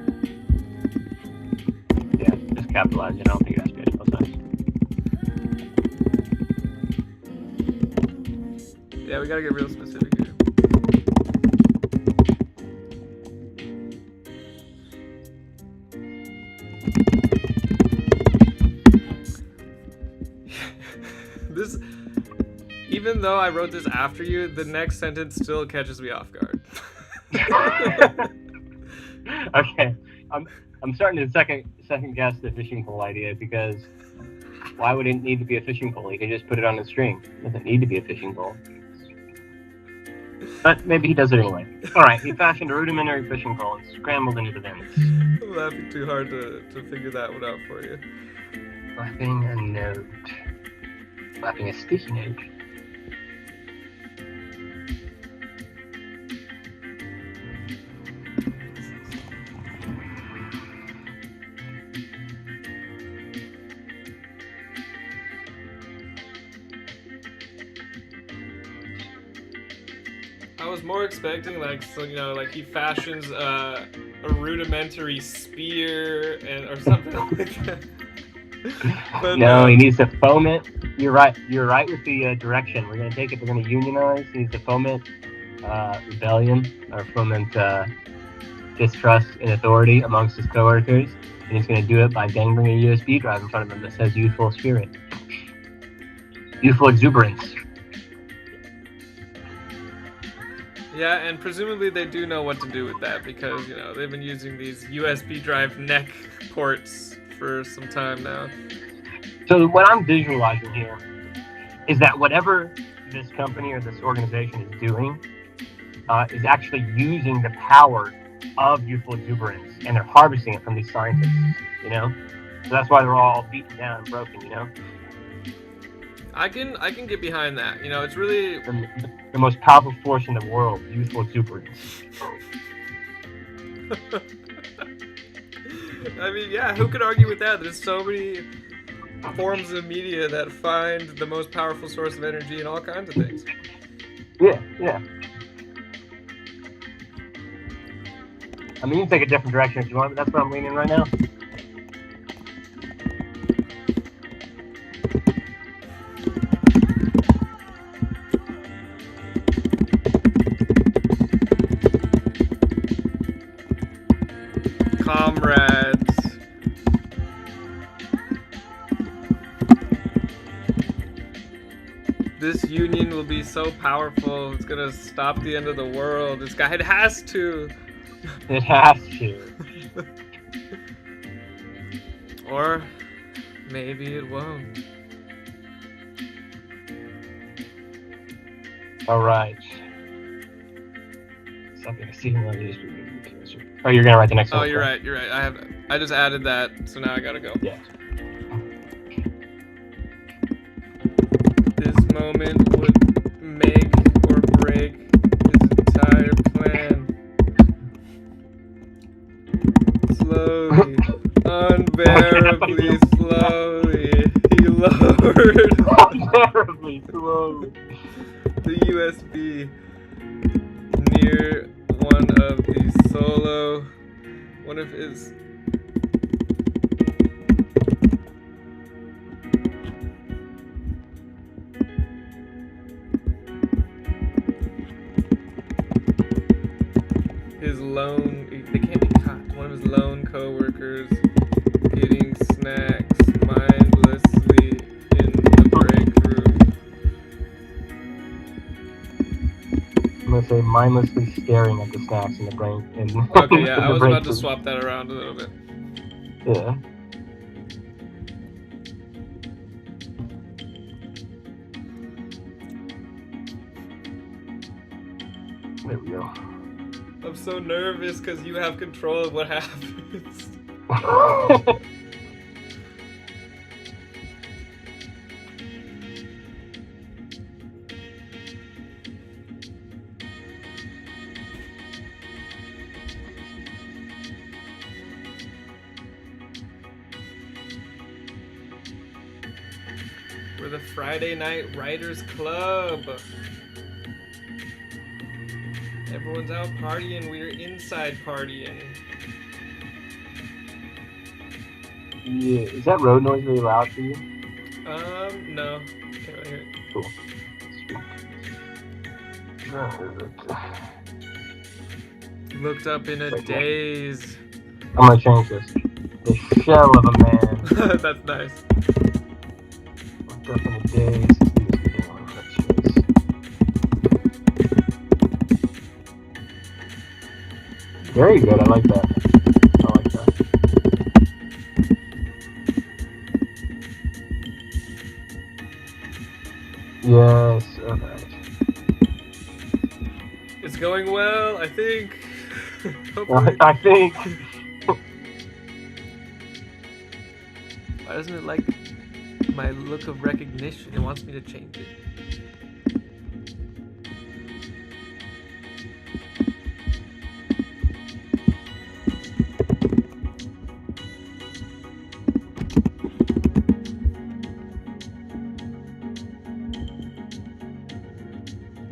Yeah, just capitalized. I don't think it has to be italicized. Yeah, we gotta get real specific here. This, even though I wrote this after you, the next sentence still catches me off guard. Okay, I'm starting to second guess the fishing pole idea, because why would it need to be a fishing pole? You can just put it on a string. It doesn't need to be a fishing pole. But maybe he does it anyway. Alright, he fashioned a rudimentary fishing pole and scrambled into the vents. I'm laughing too hard to figure that one out for you. Flapping a note. Flapping a sticky note. I was more expecting, like, so, you know, like he fashions a rudimentary spear or something like that. But, no, he needs to foment. You're right with the direction. We're going to take it, we're going to unionize. He needs to foment rebellion, or foment distrust in authority amongst his coworkers. And he's going to do it by dangling a USB drive in front of him that says Youthful Spirit. Youthful Exuberance. Yeah, and presumably they do know what to do with that, because, you know, they've been using these USB drive neck ports for some time now. So what I'm visualizing here is that whatever this company or this organization is doing is actually using the power of Youthful Exuberance, and they're harvesting it from these scientists, you know? So that's why they're all beaten down and broken, you know? I can get behind that. You know, it's really the most powerful force in the world, Youthful Exuberance. I mean, yeah, who could argue with that? There's so many forms of media that find the most powerful source of energy in all kinds of things. Yeah. I mean, you can take a different direction if you want, but that's where I'm leaning right now. This union will be so powerful. It's gonna stop the end of the world. It has to. It has to. Or maybe it won't. All right. Oh, you're gonna write the next one. Oh, you're right. You're right. I just added that, so now I gotta go. Yeah. This moment would make or break his entire plan. Slowly, unbearably slowly, he lowered Unbearably slowly the USB near one of his they can't be caught. One of his lone co-workers getting snacks mindlessly in the break room. I'm gonna say mindlessly staring at the snacks in the brain. Okay, yeah, I was about to swap that around a little bit. Yeah. There we go. I'm so nervous because you have control of what happens. We're the Friday Night Writers Club. Everyone's out partying, we're inside partying. Yeah, is that road noise really loud for you? No. Can't really hear it. Cool. Looked up in a daze. I'm gonna change this. The shell of a man. That's nice. Looked up in a daze. Very good, I like that. I like that. Yes, alright. It's going well, I think. Hopefully. I think. Why doesn't it like my look of recognition? It wants me to change it.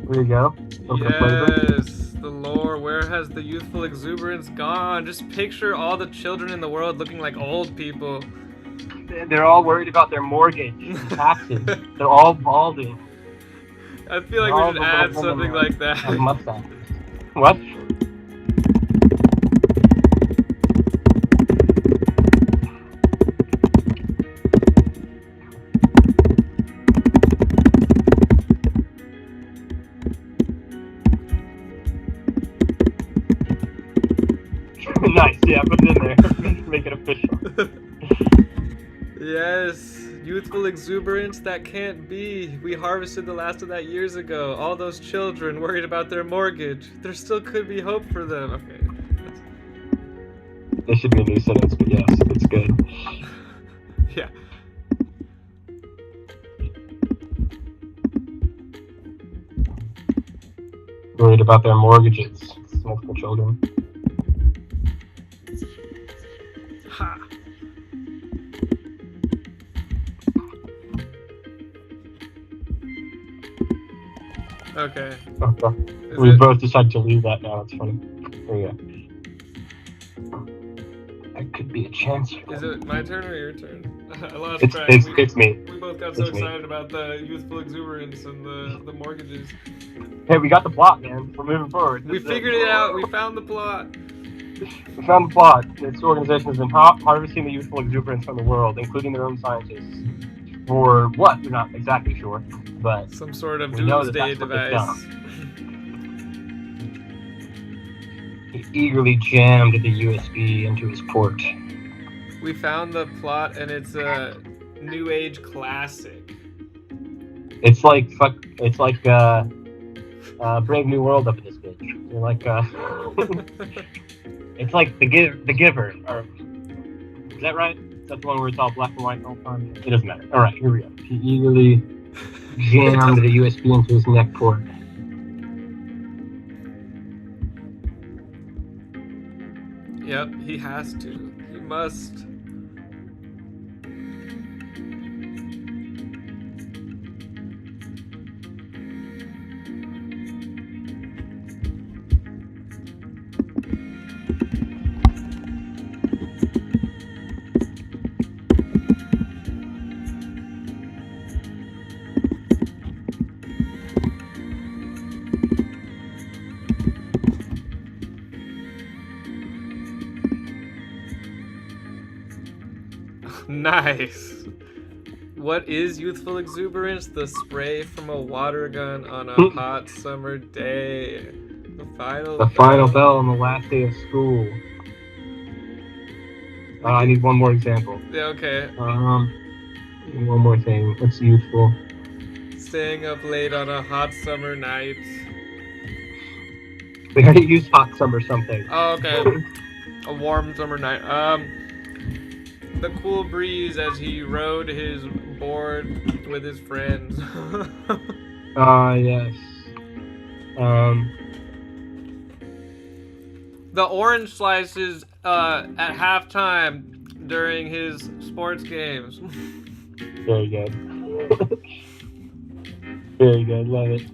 There you go. Yes, the lore. Where has the youthful exuberance gone? Just picture all the children in the world looking like old people. They're all worried about their mortgage and taxes. They're all balding. I feel like we should add something like that. Have mustaches. What? Nice, yeah, put it in there. Make it official. Yes, youthful exuberance, that can't be. We harvested the last of that years ago. All those children worried about their mortgage. There still could be hope for them. Okay. This should be a new sentence, but yes, it's good. Yeah. Worried about their mortgages. It's multiple children. Ha. Okay. We both decided to leave that now. That's funny. There we go. That could be a chance. Is it my turn or your turn? I lost track. It's me. We both got so excited about the youthful exuberance and the mortgages. Hey, we got the plot, man. We're moving forward. We figured it out. We found the plot. We found the plot. This organization has been harvesting the youthful exuberance from the world, including their own scientists. For what? We're not exactly sure. but some sort of we know that doomsday that's what they've device. He eagerly jammed the USB into his port. We found the plot, and it's a new age classic. It's like Brave New World up in this bitch. You're like it's like the Giver. Or, is that right? Is that the one where it's all black and white all the time? It doesn't matter. All right, here we go. He eagerly jammed the USB into his neck port. Yep, he has to. He must. Nice. What is youthful exuberance? The spray from a water gun on a hot summer day. The final bell on the last day of school. I need one more example. Yeah, okay. One more thing. What's youthful? Staying up late on a hot summer night. We already used hot summer something. Oh, okay. A warm summer night. The cool breeze as he rode his board with his friends. Yes. The orange slices at halftime during his sports games. Very good. Very good. Love it.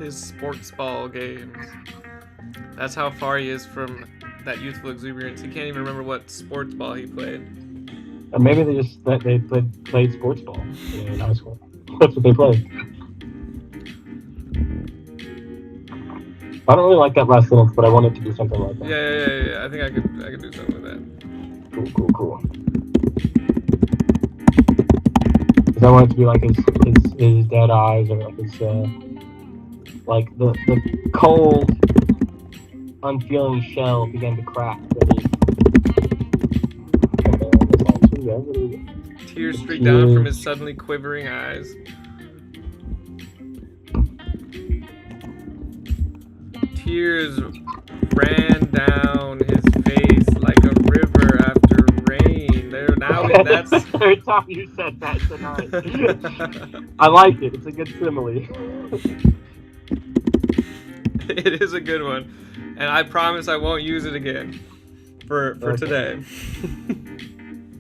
His sports ball games. That's how far he is from that youthful exuberance. He can't even remember what sports ball he played. Or maybe they played sports ball in high school. That's what they played. I don't really like that last sentence, but I want it to be something like that. Yeah. I think I could do something with that. Cool. Because I want it to be like his dead eyes, or like his like the cold, unfeeling shell began to crack. Tears streaked down from his suddenly quivering eyes. Tears ran down his face like a river after rain. That's the third time you said that tonight. I like it. It's a good simile. It is a good one, and I promise I won't use it again for today.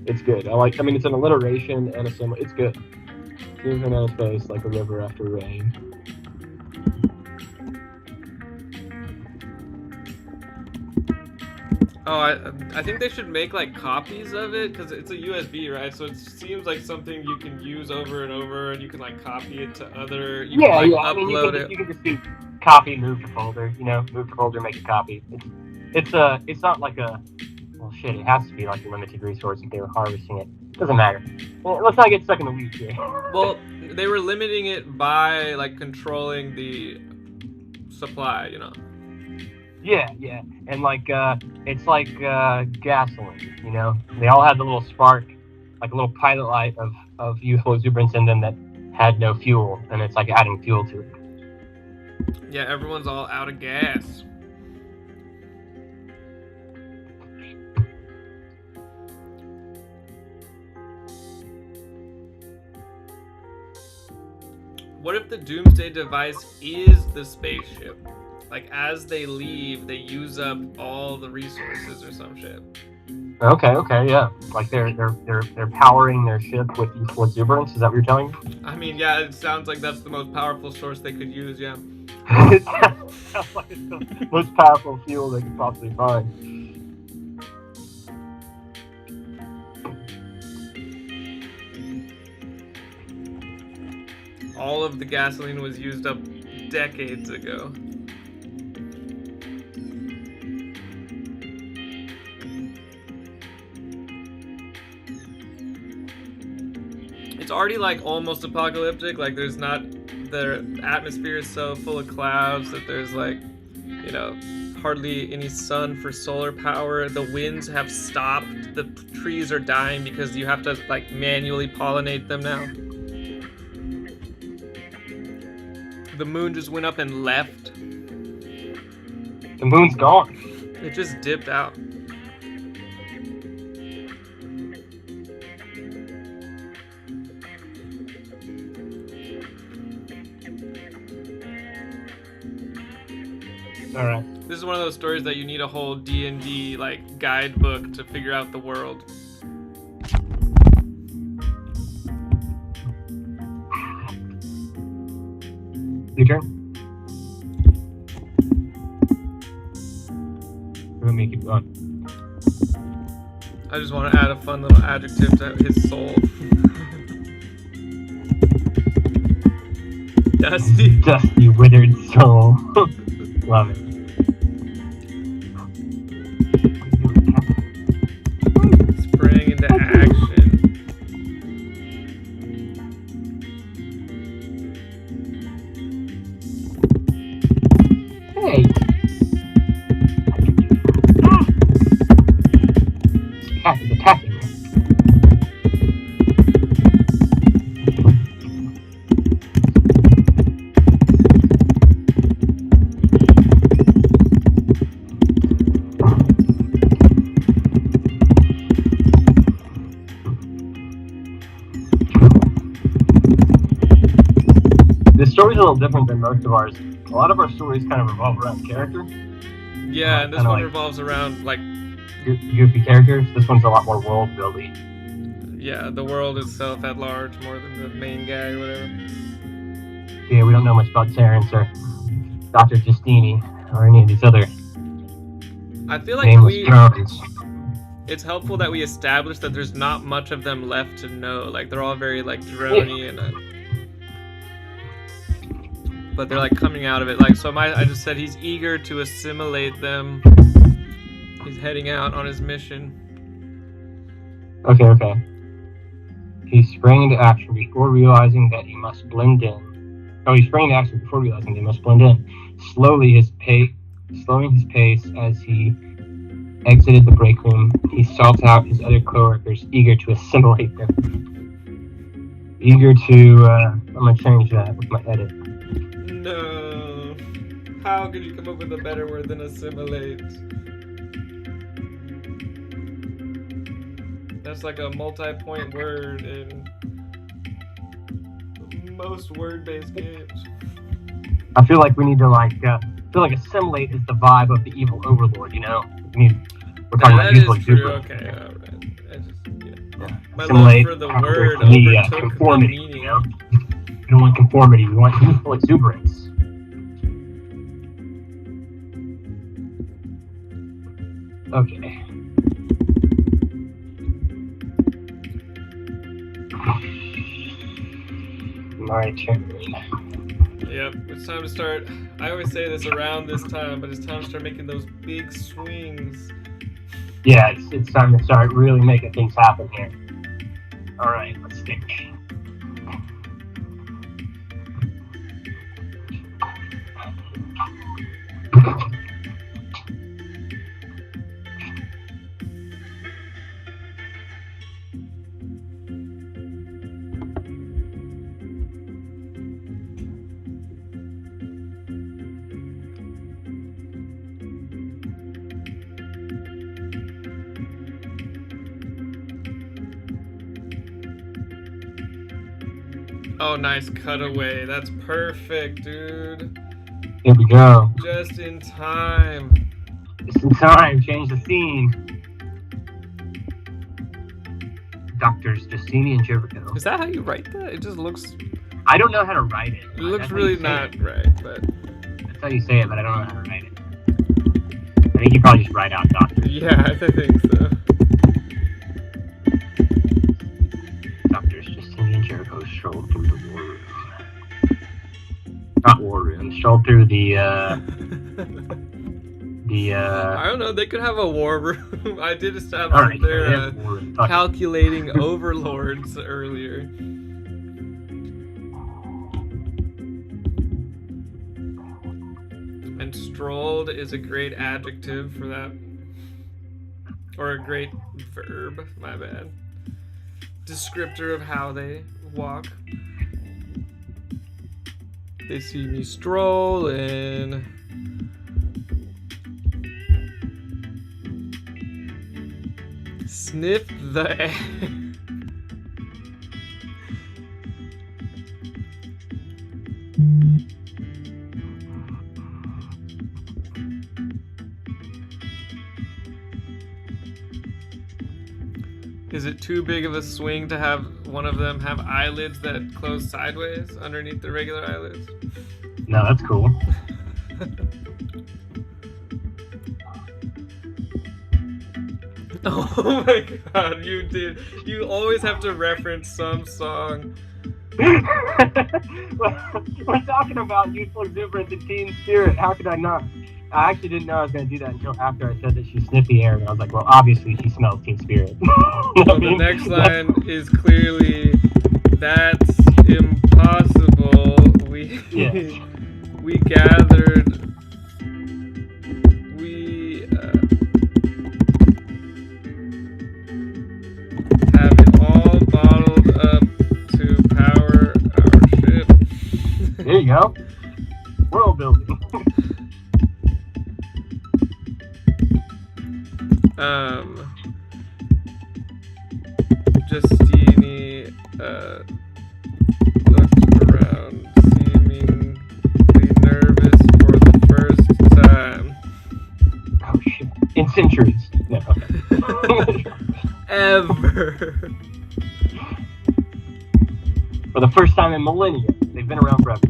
It's good. I mean, it's an alliteration and a simile. It's good. Tears ran down his face like a river after rain. Oh, I think they should make like copies of it, because it's a USB, right? So it seems like something you can use over and over, and you can like copy it to other. You can upload it. You can just do copy, move to folder. Move to folder, make a copy. It's not like a. Well, shit. It has to be like a limited resource if they were harvesting it. Doesn't matter. Well, let's not get stuck in the weeds here. Well, they were limiting it by like controlling the supply, Yeah, and it's like gasoline, They all had the little spark, like a little pilot light of youthful exuberance in them that had no fuel, and it's like adding fuel to it. Yeah, everyone's all out of gas. What if the doomsday device is the spaceship? Like, as they leave, they use up all the resources or some shit. Okay, yeah. Like they're powering their ship with youthful exuberance. Is that what you're telling me? I mean, yeah, it sounds like that's the most powerful source they could use. Yeah. It sounds like it's the most powerful fuel they could possibly find. All of the gasoline was used up decades ago. It's already like almost apocalyptic. Like there's not, the atmosphere is so full of clouds that there's like, you know, hardly any sun for solar power. The winds have stopped. The trees are dying because you have to like manually pollinate them now. The moon just went up and left. The moon's gone. It just dipped out. All right. This is one of those stories that you need a whole D&D like guidebook to figure out the world. Your turn. Let me keep going. I just want to add a fun little adjective to his soul. Dusty. Dusty, withered soul. Love it. Spring into action. Hey. This cat is attacking me. This story's a little different than most of ours. A lot of our stories kind of revolve around character. Yeah, and this Kinda one like revolves around like, goofy characters. This one's a lot more world building. yeah, the world itself at large more than the main guy or whatever. Yeah, we don't know much about Terrence or Dr. Justini or any of these other I feel like nameless drones. it's helpful that we establish that there's not much of them left to know. Like they're all very like droney and but they're like coming out of it. Like so I just said he's eager to assimilate them. He's heading out on his mission. Okay. He sprang into action before realizing that he must blend in. Oh, he sprang into action before realizing that he must blend in. Slowing his pace as he exited the break room, he sought out his other coworkers, eager to assimilate them. Eager to, I'm gonna change that with my edit. No. How could you come up with a better word than assimilate? That's like a multi-point word in most word-based games. I feel like we need to assimilate is the vibe of the evil overlord, you know? We're talking about youthful exuberance. Okay, alright. Yeah. My Assimilate love for the word the overtook conformity, the meaning. you know? We don't want conformity, we want youthful exuberance. Okay. My turn. Yep, it's time to start. I always say this around this time, but it's time to start making those big swings. Yeah, it's time to start really making things happen here. Alright, let's think. Oh, nice cutaway. That's perfect, dude. Here we go. Just in time. Just in time, change the scene. Doctors Justini and Jericho. Is that how you write that? It just looks... I don't know how to write it. It looks That's really how you say not it. right, but... how you say it, but I don't know how to write it. I think you probably just write out doctor. Yeah, I think so. Doctors Justinian and Jericho strolled through the war room. Not war room. Strolled through the I don't know. They could have a war room. I did establish Alright, that they're war room. calculating overlords earlier. And strolled is a great adjective for that. Or a great verb, my bad. Descriptor of how they walk. They see me strolling. Sniff the air. Is it too big of a swing to have one of them have eyelids that close sideways underneath the regular eyelids? No, that's cool. Oh my god, you did. You always have to reference some song. We're talking about Youthful, Exuberance, and Teen Spirit. How could I not? I actually didn't know I was going to do that until after I said that she sniffed the air, and I was like, well, obviously she smells Teen Spirit. Well, the next line is clearly, that's impossible. Yes. We gathered. We have it all bottled up to power our ship. There you go. World building. Justini looked around, seemingly nervous for the first time. Oh shit. In centuries. No, okay. Ever. For the first time in millennia. They've been around forever.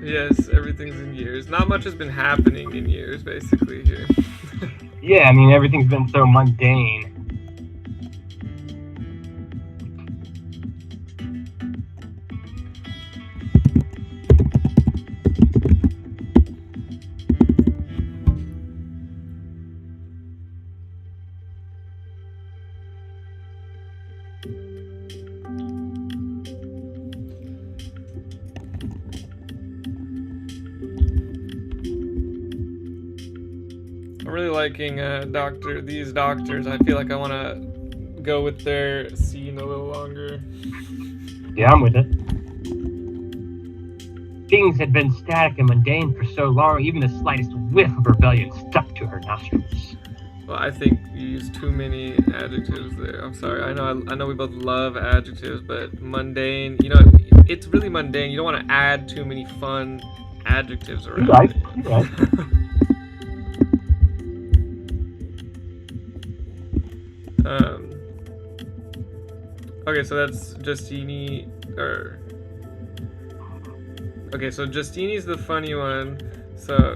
Yes, everything's in years. Not much has been happening in years, basically, here. Yeah, I mean, everything's been so mundane. I'm really liking these doctors. I feel like I want to go with their scene a little longer. Yeah, I'm with it. Things had been static and mundane for so long, even the slightest whiff of rebellion stuck to her nostrils. Well, I think you used too many adjectives there. I'm sorry. I know we both love adjectives, but mundane, it's really mundane. You don't want to add too many fun adjectives around it. You're right. Okay, so that's Justini, okay, so Justini's the funny one, so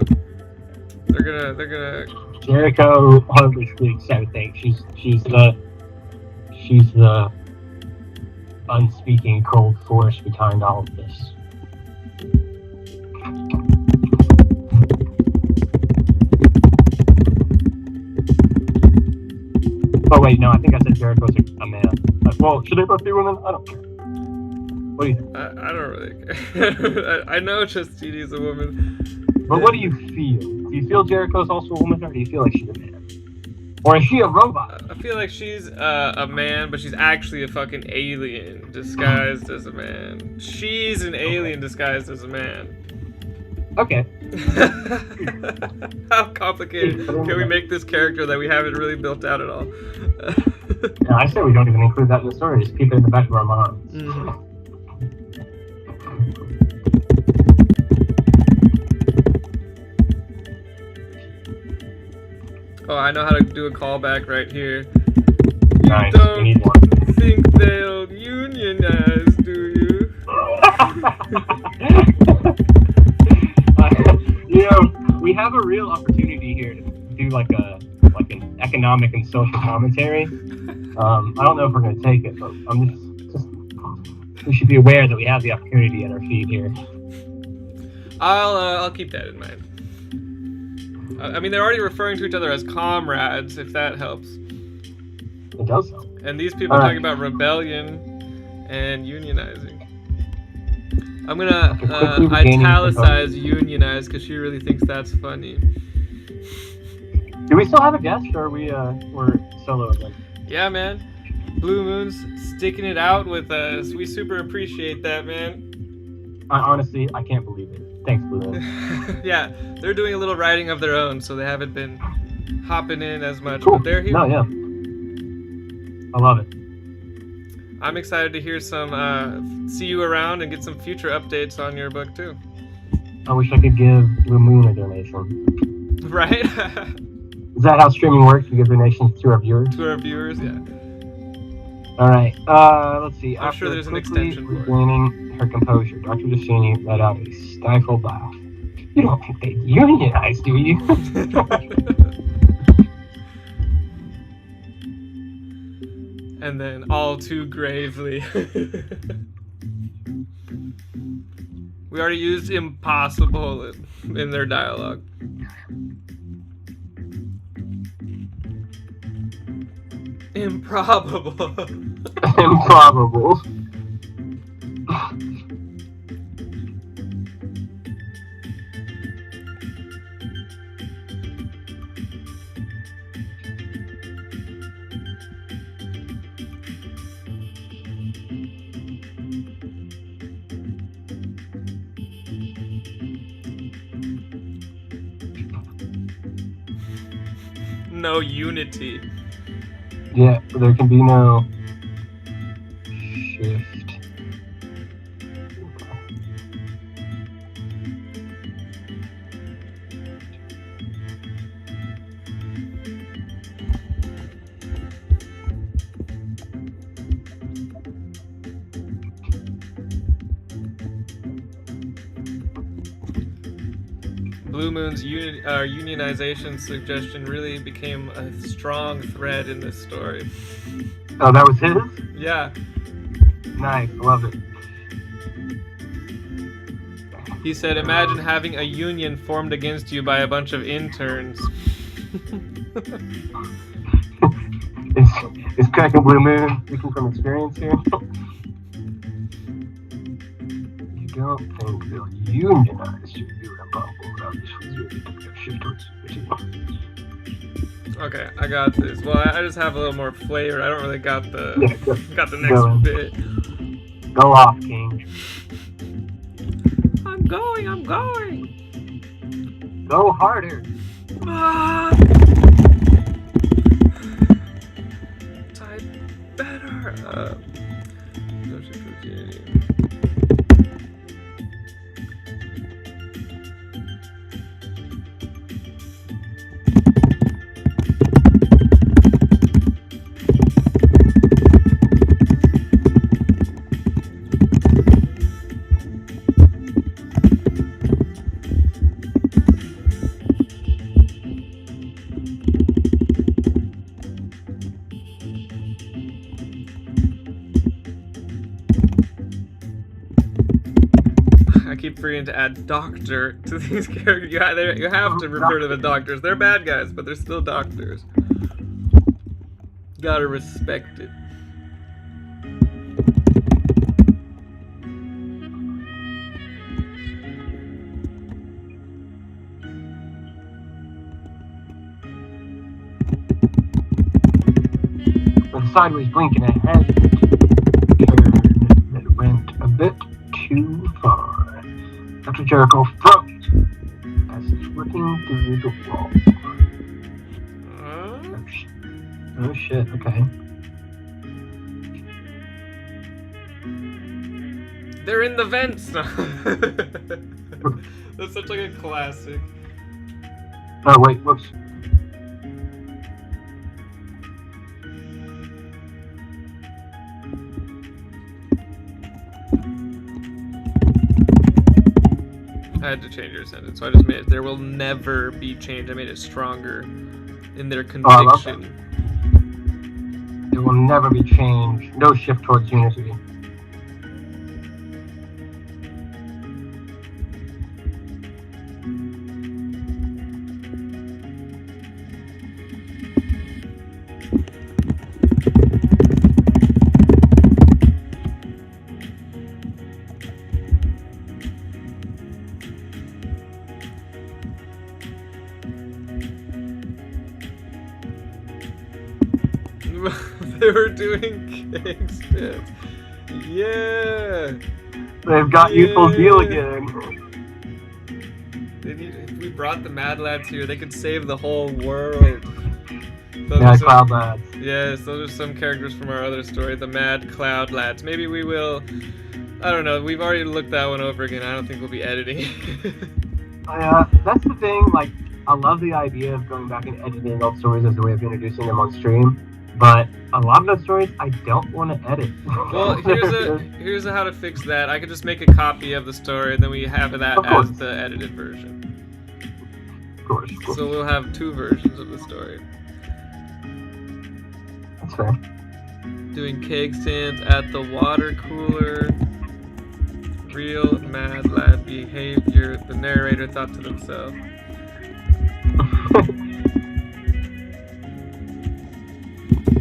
they're gonna Jericho hardly speaks everything. She's the unspeaking cold force behind all of this. Oh wait, no, I think I said Jericho's a man. Well, should they both be women? I don't care. What do you think? I don't really care. I know Justini's a woman. But what do you feel? Do you feel Jericho's also a woman, or do you feel like she's a man? Or is she a robot? I feel like she's a man, but she's actually a fucking alien disguised as a man. She's an alien disguised as a man. Okay. How complicated can we make this character that we haven't really built out at all? Yeah, I say we don't even include that in the story. Just keep it in the back of our minds. Mm-hmm. Oh, I know how to do a callback right here. You Nice. don't We need one. think they'll unionize, do you? We have a real opportunity here to do like an economic and social commentary. I don't know if we're going to take it, but we should be aware that we have the opportunity at our feet here. I'll keep that in mind. I mean, they're already referring to each other as comrades, if that helps. It does help. And these people talking about rebellion and unionizing. I'm gonna italicize unionize because she really thinks that's funny. Do we still have a guest, or are we're solo again? Yeah, man. Blue Moon's sticking it out with us. We super appreciate that, man. Honestly, I can't believe it. Thanks, Blue Moon. Yeah, they're doing a little writing of their own, so they haven't been hopping in as much, Cool. but they're here. No, yeah. I love it. I'm excited to hear see you around and get some future updates on your book, too. I wish I could give Blue Moon a donation. Right? Is that how streaming works? We give donations to our viewers? To our viewers, yeah. All right. Let's see. I'm sure there's an extension for it. Regaining her composure, Dr. Justini let out a stifled laugh. You don't think they unionize, do you? And then all too gravely. We already used impossible in their dialogue. Improbable. Improbable. No unity. Yeah, there can be no shift. Blue Moon's unionization suggestion really became a strong thread in this story. Oh, that was his? Yeah. Nice, love it. He said, imagine having a union formed against you by a bunch of interns. Is Cracking Blue Moon speaking from experience here? You don't think they'll unionize you? Okay, I got this. Well, I just have a little more flavor. I don't really got the next bit. Go off, King. I'm going. Go harder. Ah! Type better. I keep forgetting to add doctor to these characters. You have to refer to the doctors. They're bad guys, but they're still doctors. Gotta respect it. With a sideways blinking ahead, it went a bit too far. Dr. Jericho froze as he's looking through the wall. Oh shit, okay. They're in the vents now. That's such like a classic. Oh wait, whoops. I had to change your sentence, so I just made it. There will never be change. I made it stronger in their conviction. It will never be changed. No shift towards unity. They were doing cake stands. Yeah. They've got Youthful deal again. If we brought the Mad Lads here, they could save the whole world. Cloud Lads. Yes, those are some characters from our other story, the Mad Cloud Lads. Maybe we will. I don't know. We've already looked that one over again. I don't think we'll be editing. That's the thing. Like, I love the idea of going back and editing old stories as a way of introducing them on stream. But a lot of those stories I don't want to edit. Well, here's how to fix that. I could just make a copy of the story, and then we have that as the edited version. Of course. So we'll have 2 versions of the story. That's fair. Doing keg stands at the water cooler. Real Mad Lad behavior. The narrator thought to themselves.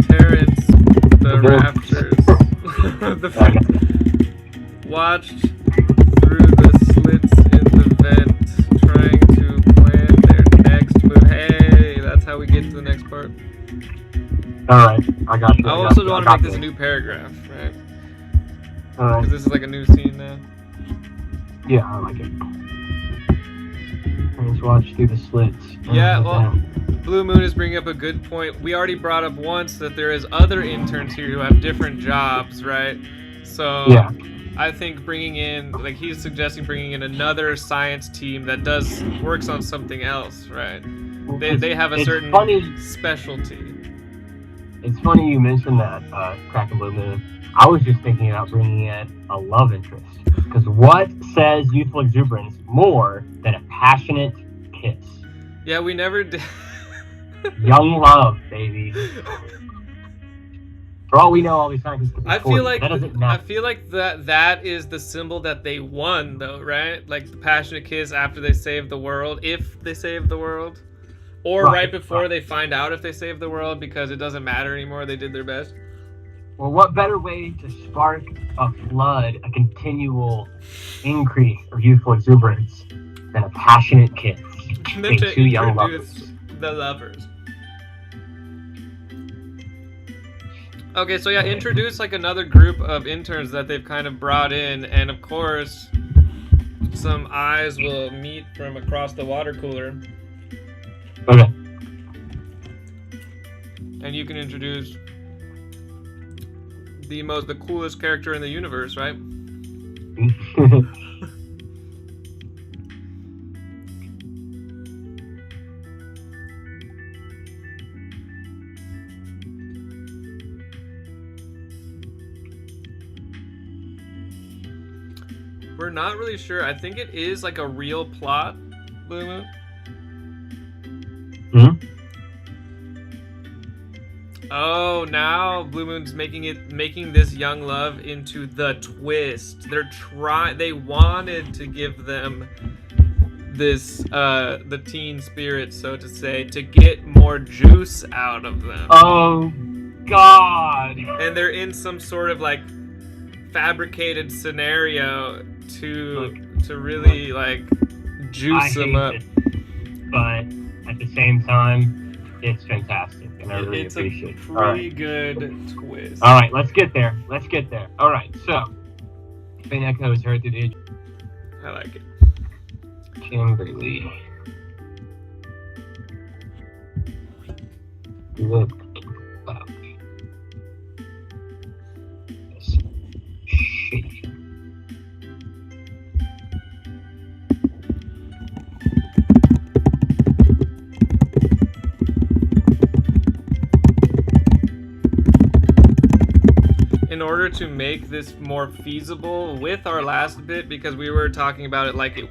Terrence, the rafters, watched through the slits in the vent, trying to plan their next move. Hey, that's how we get to the next part. Alright, I got you. I also want to make this a new paragraph, right? Alright. Because this is like a new scene now. Yeah, I like it. Let's watch through the slits. Yeah, well, Blue Moon is bringing up a good point. We already brought up once that there is other interns here who have different jobs, right? So yeah. I think bringing in, like he's suggesting bringing in another science team that works on something else, right? They have a certain specialty. It's funny you mentioned that, Crack and Blue Moon. I was just thinking about bringing in a love interest. Because what says Youthful Exuberance more than a passionate kiss? Yeah, we never did. Young love, baby. For all we know, all these scientists could be I feel like that doesn't matter. I feel like that is the symbol that they won, though, right? Like the passionate kiss after they save the world, if they save the world, or right before they find out if they save the world, because it doesn't matter anymore. They did their best. Well, what better way to spark a flood, a continual increase of youthful exuberance than a passionate kiss between 2 young lovers? The lovers. Okay, so yeah, introduce like another group of interns that they've kind of brought in, and of course, some eyes will meet from across the water cooler. Okay. And you can introduce the coolest character in the universe, right? We're not really sure. I think it is like a real plot, Blue Moon. Oh, now Blue Moon's making this young love into the twist. They wanted to give them this the teen spirit, so to say, to get more juice out of them. Oh God. And they're in some sort of like fabricated scenario to really like juice them up. But at the same time, it's fantastic. And I really appreciate it. It's a pretty good twist. All right, let's get there. All right, so Fane Echoes heard through the. I like it. Kimberly. Look up. This shit. In order to make this more feasible with our last bit, because we were talking about it like it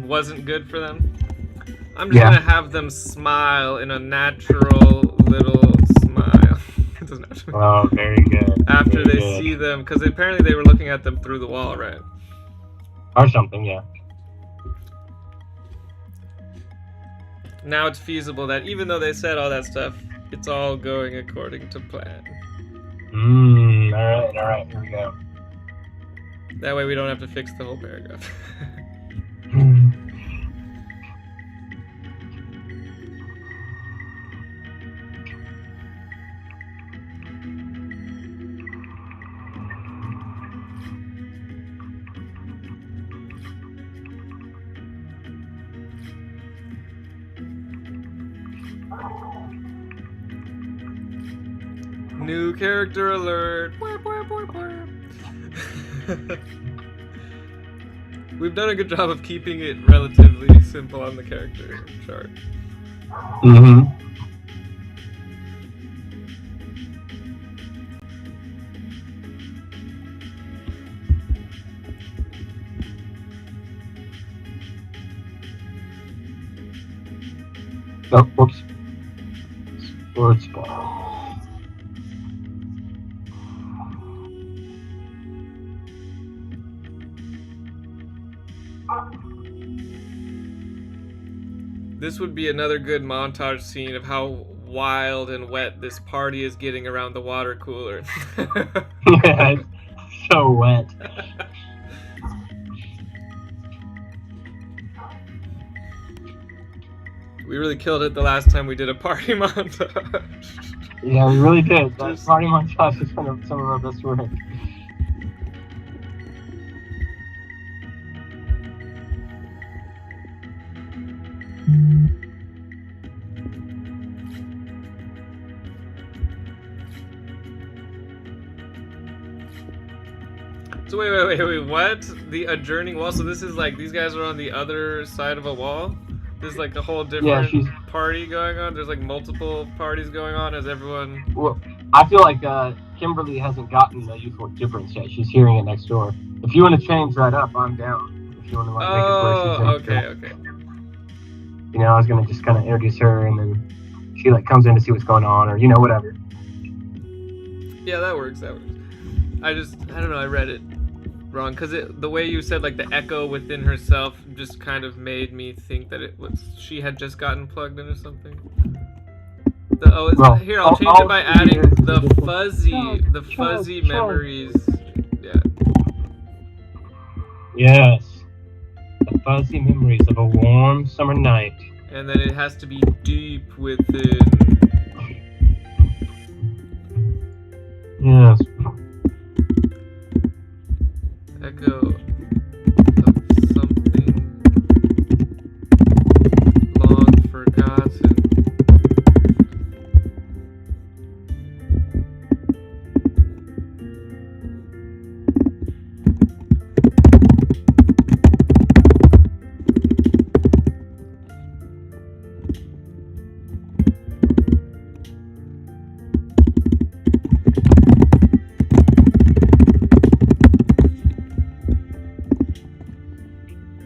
wasn't good for them, I'm just gonna have them smile in a natural little smile. It doesn't have to be. Oh, very good. After very they good. see them, because apparently they were looking at them through the wall, right? Or something, yeah. Now it's feasible that even though they said all that stuff, it's all going according to plan. Alright, here we go. That way we don't have to fix the whole paragraph. New character alert! We've done a good job of keeping it relatively simple on the character chart. Oh, whoops. Sports ball. This would be another good montage scene of how wild and wet this party is getting around the water cooler. Yeah, it's so wet. We really killed it the last time we did a party montage. Yeah, we really did. That party montage is some of our best work. So wait, what? The adjourning wall? So this is like, these guys are on the other side of a wall? There's like a whole different party going on? There's like multiple parties going on as everyone... Well, I feel like Kimberly hasn't gotten the Youthful Exuberance yet. She's hearing it next door. If you want to change that up, I'm down. If you want to like, make it where she's okay. You know, I was going to just kind of introduce her and then she like comes in to see what's going on or, you know, whatever. Yeah, that works. I don't know, I read it wrong, because the way you said like the echo within herself just kind of made me think that it was she had just gotten plugged in or something. Here, I'll change it by adding the fuzzy memories. Yeah. Yes. The fuzzy memories of a warm summer night. And then it has to be deep within. Yes. Echo of something long forgotten.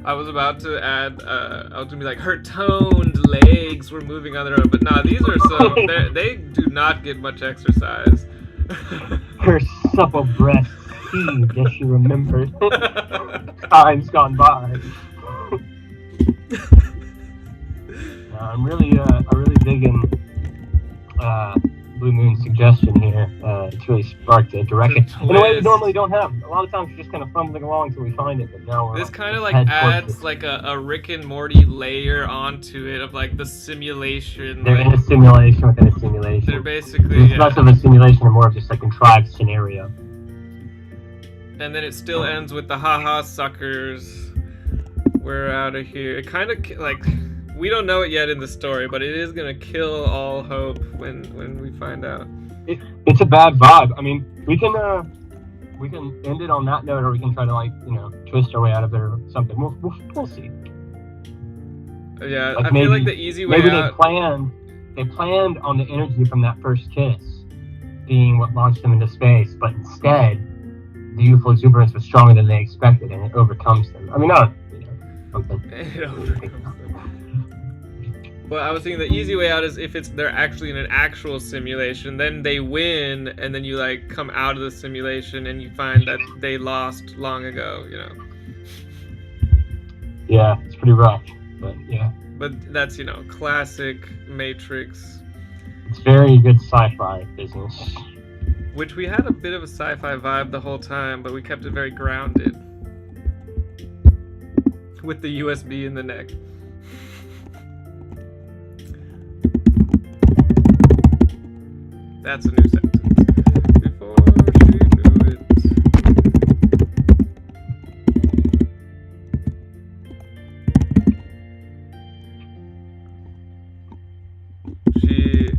I was about to add, I was gonna be like, her toned legs were moving on their own, but nah, these are they do not get much exercise. Her supple breasts heaved as she remembered times gone by. I'm really digging Blue Moon's suggestion here. It's really sparked a direction in a way we normally don't have. A lot of times we're just kind of fumbling along until we find it, but now we're this kind of like adds like a Rick and Morty layer onto it of like the simulation. They're in a simulation within a simulation. They're basically it's less of a simulation and more of just a contrived scenario. And then it still ends with the haha suckers. We're out of here. It kind of like. We don't know it yet in the story, but it is gonna kill all hope when we find out. It's a bad vibe. I mean, we can end it on that note, or we can try to like twist our way out of there or something. We'll see. Yeah, like I feel like the easy way out. They planned on the energy from that first kiss being what launched them into space, but instead the youthful exuberance was stronger than they expected, and it overcomes them. I mean, not something. It overcomes them. Well, I was thinking the easy way out is if they're actually in an actual simulation, then they win, and then you like come out of the simulation and you find that they lost long ago, you know. Yeah, it's pretty rough, but yeah. But that's, you know, classic Matrix. It's very good sci-fi business. Which we had a bit of a sci-fi vibe the whole time, but we kept it very grounded. With the USB in the neck. That's a new sentence. Before she knew it. She,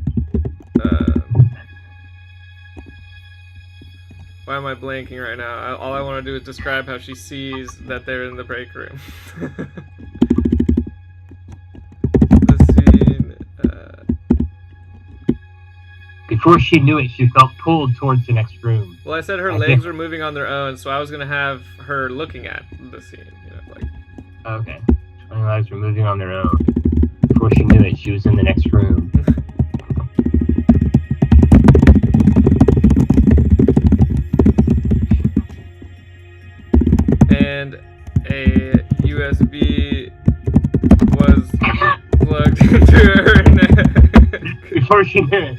why am I blanking right now? All I want to do is describe how she sees that they're in the break room. Before she knew it, she felt pulled towards the next room. Well, I said her legs were moving on their own, so I was gonna have her looking at the scene, you know, like. Okay. Her legs were moving on their own. Before she knew it, she was in the next room. And a USB was plugged into her neck. Before she knew it,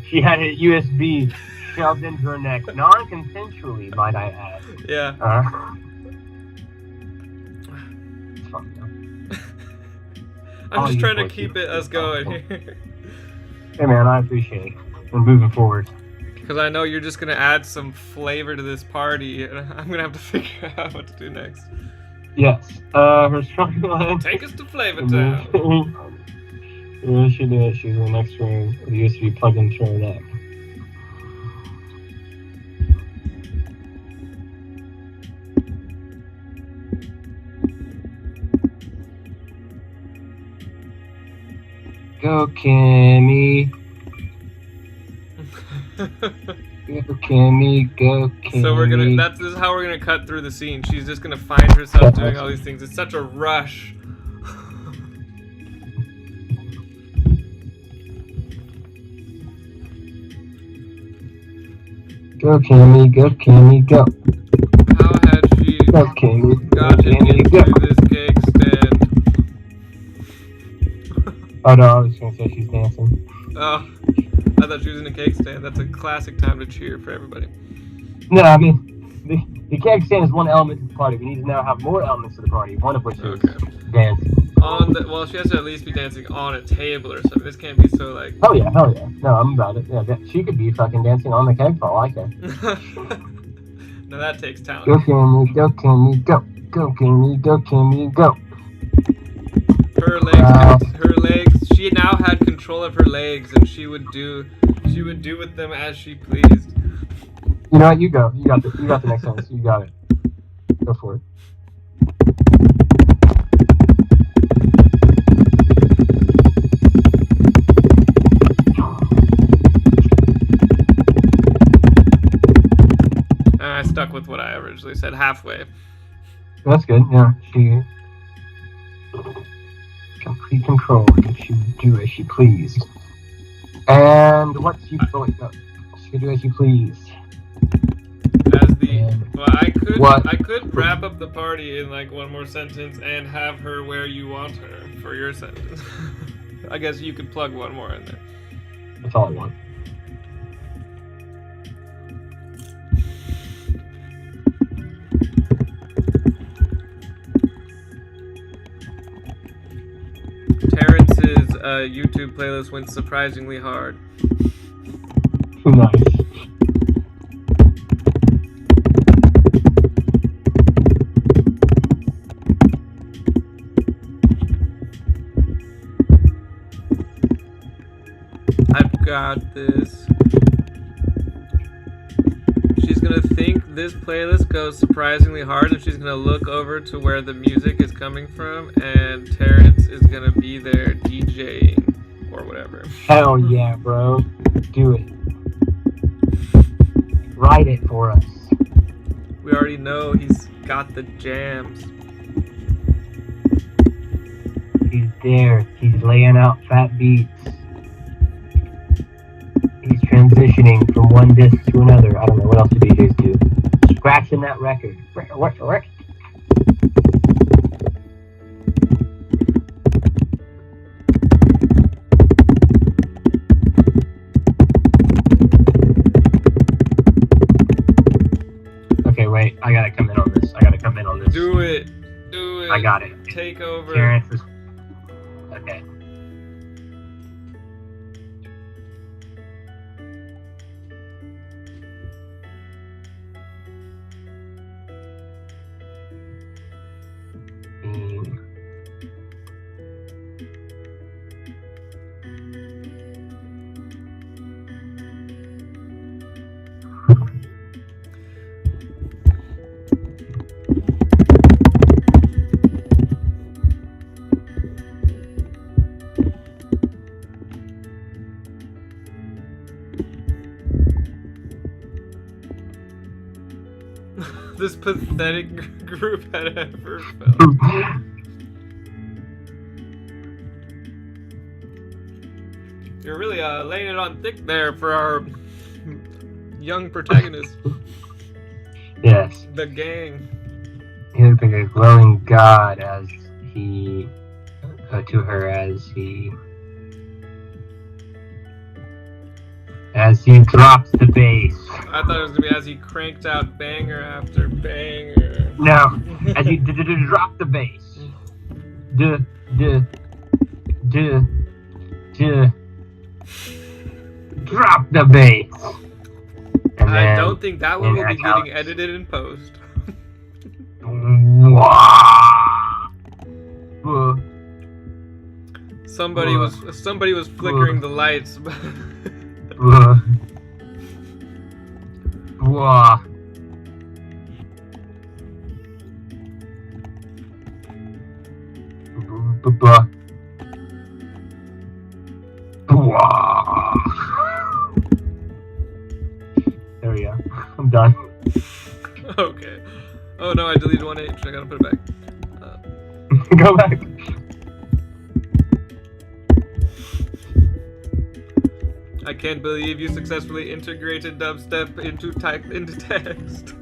she had a USB shoved into her neck, non-consensually, might I add. Yeah. It's fun, though. I'm just trying to keep us going here. Hey man, I appreciate it. We're moving forward. Because I know you're just going to add some flavor to this party, and I'm going to have to figure out what to do next. Yes. Her strong line. Take us to Flavor Town. When she knew it, she was in the next room with the USB plugged into her neck. Go, Kimmy. Go, Kimmy. Go, Kimmy. So this is how we're gonna cut through the scene. She's just gonna find herself doing all these things. It's such a rush. Go, Kimmy. Go, Kimmy. Go. How had she gotten into this cake stand? Oh no, I was gonna say she's dancing. Oh, I thought she was in a cake stand. That's a classic time to cheer for everybody. No, I mean, the cake stand is one element of the party. We need to now have more elements of the party, one of which is dancing. Well, she has to at least be dancing on a table or something. This can't be so like... Oh yeah, hell yeah. No, I'm about it. Yeah, she could be fucking dancing on the cake for all I care. No, that takes talent. Go, Kimmy, go, Kimmy, go. Go, Kimmy, go, Kimmy, go. Her legs, she now had control of her legs, and she would do with them as she pleased. You know what? You go. You got the next sentence. You got it. Go for it. I stuck with what I originally said, halfway. That's good. Yeah, she complete control. She would do as she pleased. And what she she could do as she pleased. I could wrap up the party in like one more sentence and have her where you want her for your sentence. I guess you could plug one more in there. That's all I want. Terrence's YouTube playlist went surprisingly hard. Nice. I've got this. She's gonna think this playlist goes surprisingly hard, and she's gonna look over to where the music is coming from, and Terrence is gonna be there DJing or whatever. Hell yeah, bro. Do it. Write it for us. We already know he's got the jams. He's there. He's laying out fat beats. He's transitioning from one disc to another. I don't know what else do DJs do. Scratching that record. Okay, wait. I gotta come in on this. Do it. Do it. I got it. Take over. Terrence is... Okay. This pathetic group had ever felt. You're really laying it on thick there for our young protagonist. Yes. The gang. He looked like a glowing god as he... to her as he drops the bass. I thought it was gonna be as he cranked out banger after banger. No, as he dropped the bass. Drop the bass. And I then, don't think that one will be getting edited in post. Somebody was flickering the lights. There we go. I'm done. Okay. Oh no, I deleted 1H. I gotta put it back. Go back. I can't believe you successfully integrated dubstep into text.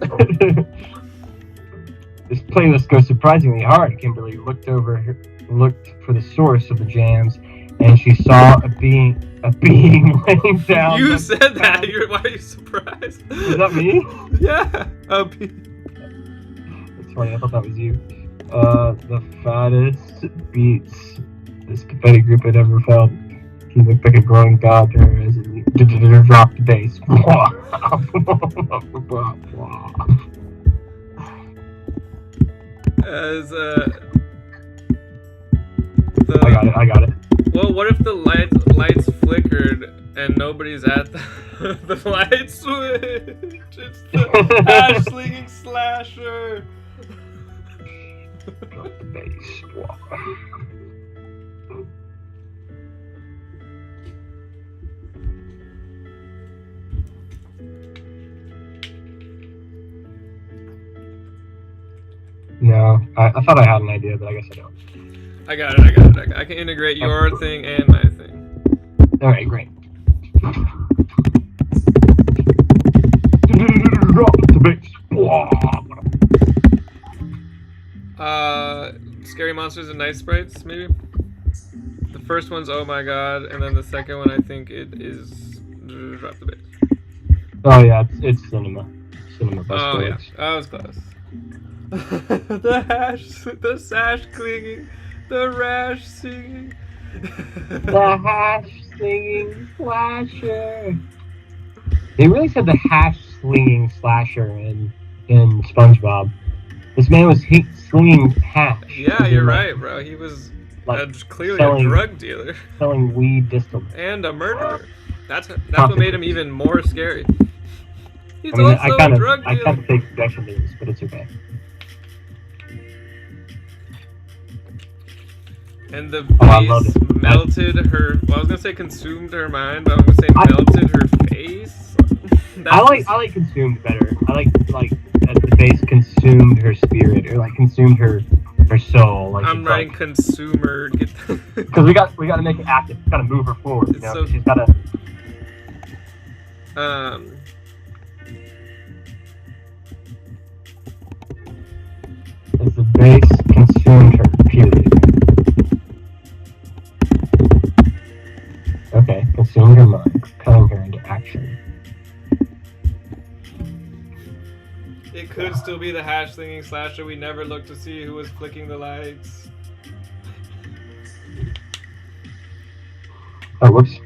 This playlist goes surprisingly hard. Kimberly looked for the source of the jams, and she saw a being laying down. You said that. Why are you surprised? Is that me? Yeah, a being. That's funny. I thought that was you. The fattest beats this pathetic group had ever felt. He looked like a glowing god to her as he dropped the bass. As I got it. Well, what if the lights flickered and nobody's at the light switch? It's the hash slinging slasher. Drop the bass. No, I thought I had an idea, but I guess I don't. I got it. I can integrate your thing and my thing. Alright, great. Scary Monsters and Night Sprites, maybe? The first one's Oh My God, and then the second one I think it is Drop the Bass. Oh yeah, it's cinema. Cinema bus Oh works. yeah, that was close. The sash clinging, the rash singing. The hash slinging slasher. They really said the hash slinging slasher in SpongeBob. This man was slinging hash. Yeah, you're right, bro. He was clearly a drug dealer. Selling weed distillate. And a murderer. That's what made him even more scary. He's also a drug dealer. I kind of take objection to this, but it's okay. And the bass melted her. Well, I was gonna say consumed her mind, but I'm gonna say melted her face. I like consumed better. I like at the face consumed her spirit, or like consumed her soul. Like I'm writing like, consumer. because we got to make it active. Got to move her forward. You know, so, she's got to. As the base consumed her, period. Okay, consumed her mind, propelling her into action. It could still be the hash slinging slasher. We never looked to see who was flicking the lights. Oh, whoops.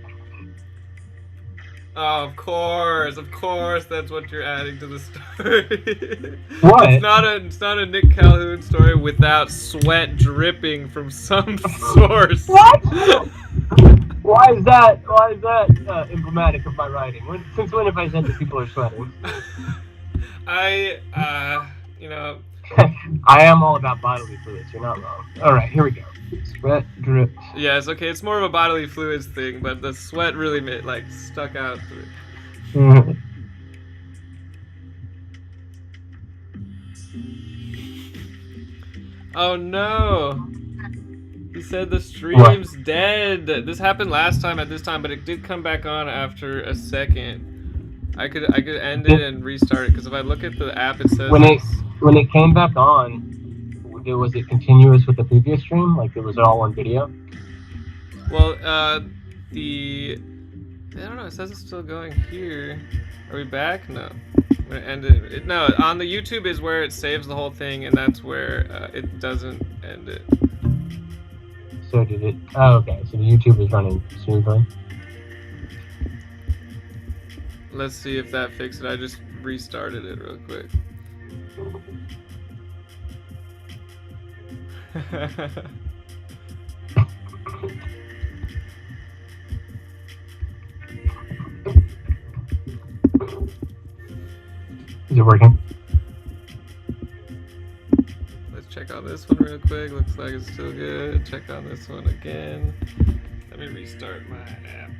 Oh, of course, that's what you're adding to the story. What? It's not a Nick Calhoun story without sweat dripping from some source. What? Why is that emblematic of my writing? Since when have I said that people are sweating? You know. I am all about bodily fluids. You're not wrong. All right, here we go. Sweat drips. Yeah, it's okay. It's more of a bodily fluids thing, but the sweat really stuck out through. Oh no! He said the stream's dead. This happened last time at this time, but it did come back on after a second. I could end it and restart it, because if I look at the app, it says when it came back on, was it continuous with the previous stream? Like it was all on video? Well, I don't know. It says it's still going here. Are we back? No. I'm gonna end it. No, on the YouTube is where it saves the whole thing, and that's where it doesn't end it. So did it? Oh, okay. So the YouTube is running smoothly. Let's see if that fixed it. I just restarted it real quick. Is it working? Let's check on this one real quick. Looks like it's still good. Check on this one again. Let me restart my app.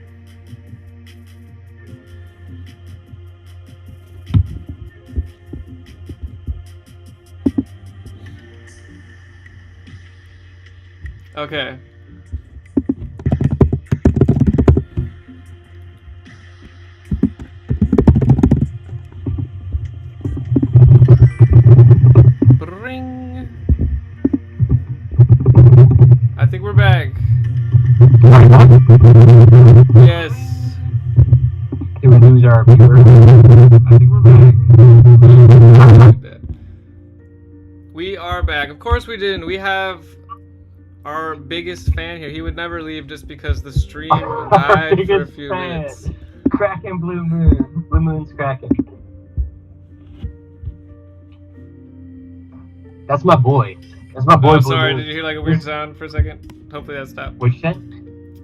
Okay. Bring. I think we're back. Yes. Did we lose our viewer? I think we're back. We are back. Of course we didn't. We have our biggest fan here. He would never leave just because the stream died for a few minutes. Cracking Blue Moon. Blue Moon's cracking. That's my boy. That's my boy. Oh, sorry. Did you hear like a weird sound for a second? Hopefully that stopped. What you said?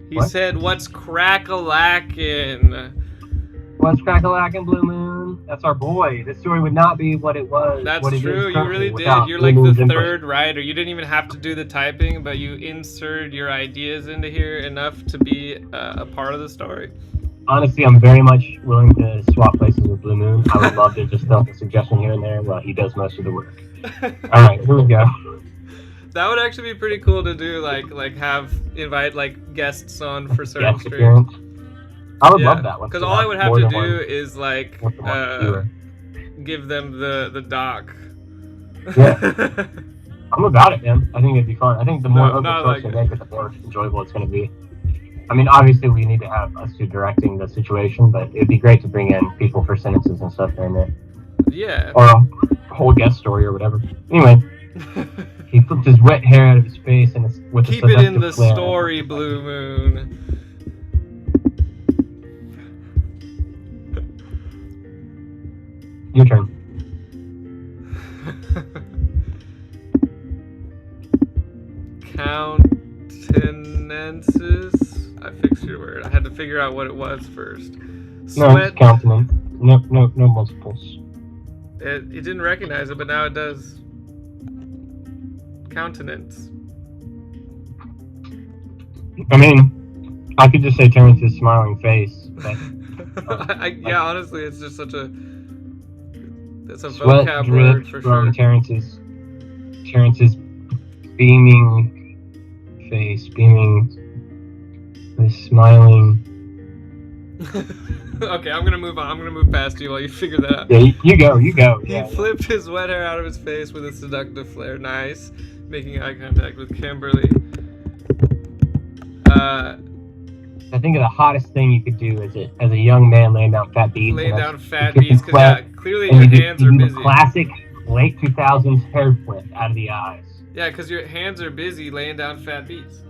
He said, "What's crack-a-lackin'?" What's crack-a-lackin', Blue Moon? That's our boy. This story would not be what it was. That's what true. You really did. You're like the third writer. You didn't even have to do the typing, but you inserted your ideas into here enough to be a part of the story. Honestly, I'm very much willing to swap places with Blue Moon. I would love to just throw a suggestion here and there while he does most of the work. All right, here we go. That would actually be pretty cool to do, like invite like guests on for certain streams. I would love that one. Because all I would have to do is like give them the doc. Yeah, I'm about it, man. I think it'd be fun. I think the more open source you make it, the more enjoyable it's going to be. I mean, obviously we need to have us two directing the situation, but it'd be great to bring in people for sentences and stuff in there. Yeah. Or a whole guest story or whatever. Anyway, he flipped his wet hair out of his face and with keep it in the story, Blue Moon. Your turn. Countenances. I fixed your word. I had to figure out what it was first. Sweat. No, it's countenance. No multiples. It didn't recognize it, but now it does. Countenance. I mean, I could just say Terrence's smiling face, but yeah, honestly, it's just such a That's a Sweat vocab drip word for from sure. Terrence's beaming face, beaming, smiling. Okay, I'm gonna move on. I'm gonna move past you while you figure that out. Yeah, you go. He flipped his wet hair out of his face with a seductive flare. Nice. Making eye contact with Kimberly. I think the hottest thing you could do as a young man laying down fat beats. Laying down fat beats, because yeah, clearly and your you hands are do busy. the classic late 2000s hair flip out of the eyes. Yeah, because your hands are busy laying down fat beats.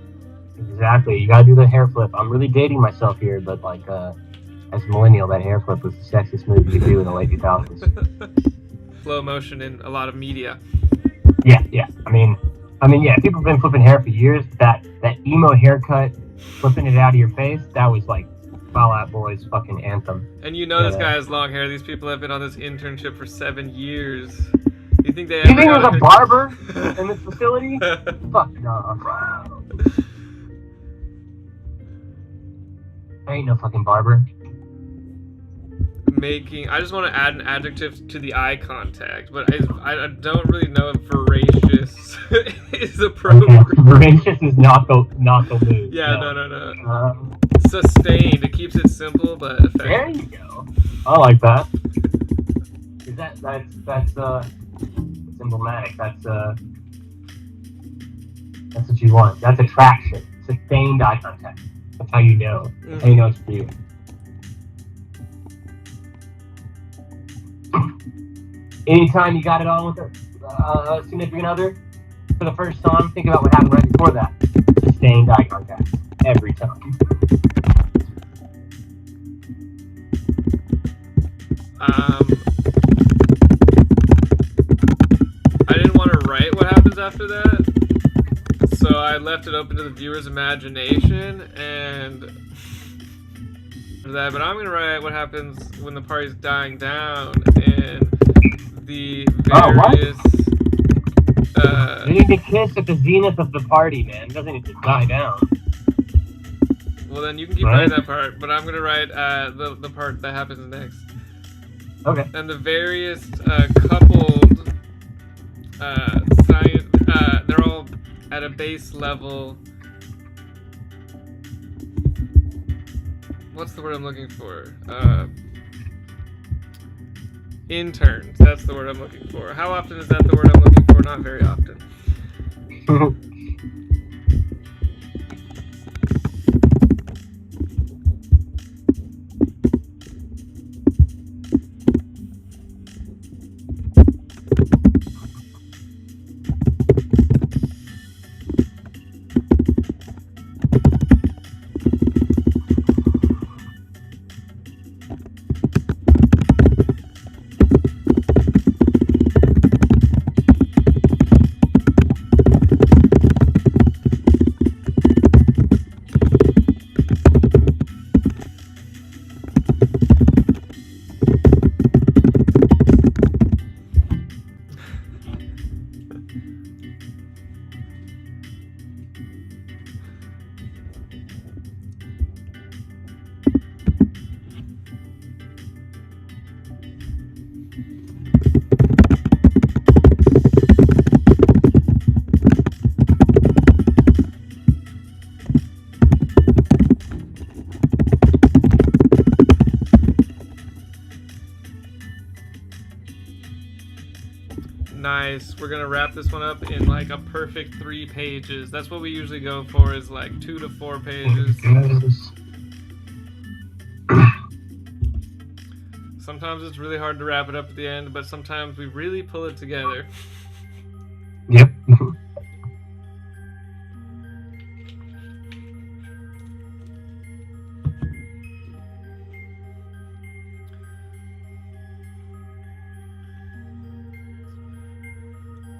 Exactly. You gotta do the hair flip. I'm really dating myself here, but like, as a millennial, that hair flip was the sexiest move you could do in the late 2000s. Slow motion in a lot of media. Yeah. I mean, yeah. People have been flipping hair for years. That emo haircut, flipping it out of your face, that was like Fall Out Boy's fucking anthem. And you know this guy has long hair. These people have been on this internship for 7 years. You think they? You think there was a barber in this facility? Fuck no. There ain't no fucking barber. I just want to add an adjective to the eye contact, but I don't really know if voracious is appropriate. Okay. Voracious is not the move. Yeah, no. Sustained. It keeps it simple but effective. There you go. I like that. Is that's emblematic. That's what you want. That's attraction. Sustained eye contact. That's how you know. That's how you know it's for you. Anytime you got it on with a significant other, for the first time, think about what happened right before that. Sustained eye contact. Every time. I didn't want to write what happens after that, so I left it open to the viewer's imagination, and that. But I'm gonna write what happens when the party's dying down and the various. You need to kiss at the zenith of the party, man. It doesn't need to die down. Well, then you can keep writing that part, but I'm gonna write the part that happens next. Okay. And the various coupled science, they're all at a base level. What's the word I'm looking for? Interns. That's the word I'm looking for. How often is that the word I'm looking for? Not very often. Nice. We're gonna wrap this one up in like a perfect 3 pages. That's what we usually go for, is like 2 to 4 pages. Sometimes it's really hard to wrap it up at the end, but sometimes we really pull it together. Yep.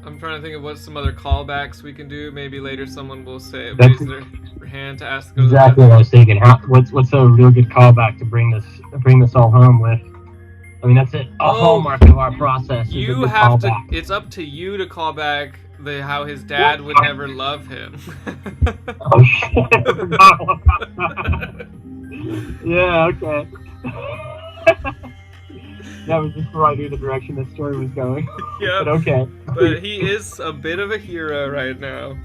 I'm trying to think of what some other callbacks we can do. Maybe later someone will say, raise their hand to ask. Exactly what I was thinking. What's a real good callback to bring this all home with? I mean, that's it. A hallmark of our process. You have to. It's up to you to call back how his dad would never love him. Oh shit! Yeah. Okay. That was just before I knew the direction the story was going. Yeah. But okay. But he is a bit of a hero right now.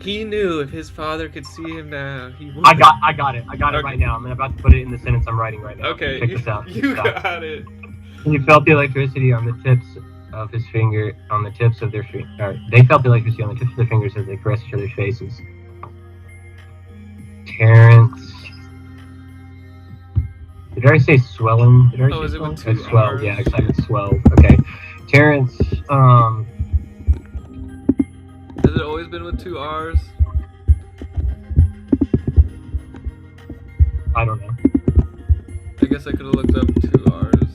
He knew if his father could see him now, he would. I got it. I got it Okay. right now. I'm about to put it in the sentence I'm writing right now. Okay, Check this out. you got it. He felt the electricity on the tips of his finger, on the tips of their fingers. They felt the electricity on the tips of their fingers as they caressed each other's faces. Terrence. Did I say swelling? Did I say is it swelling? with 2 swelled. Rs? Yeah, excitement swelled. Okay. Terrence, Has it always been with 2 R's? I don't know. I guess I could have looked up 2 R's.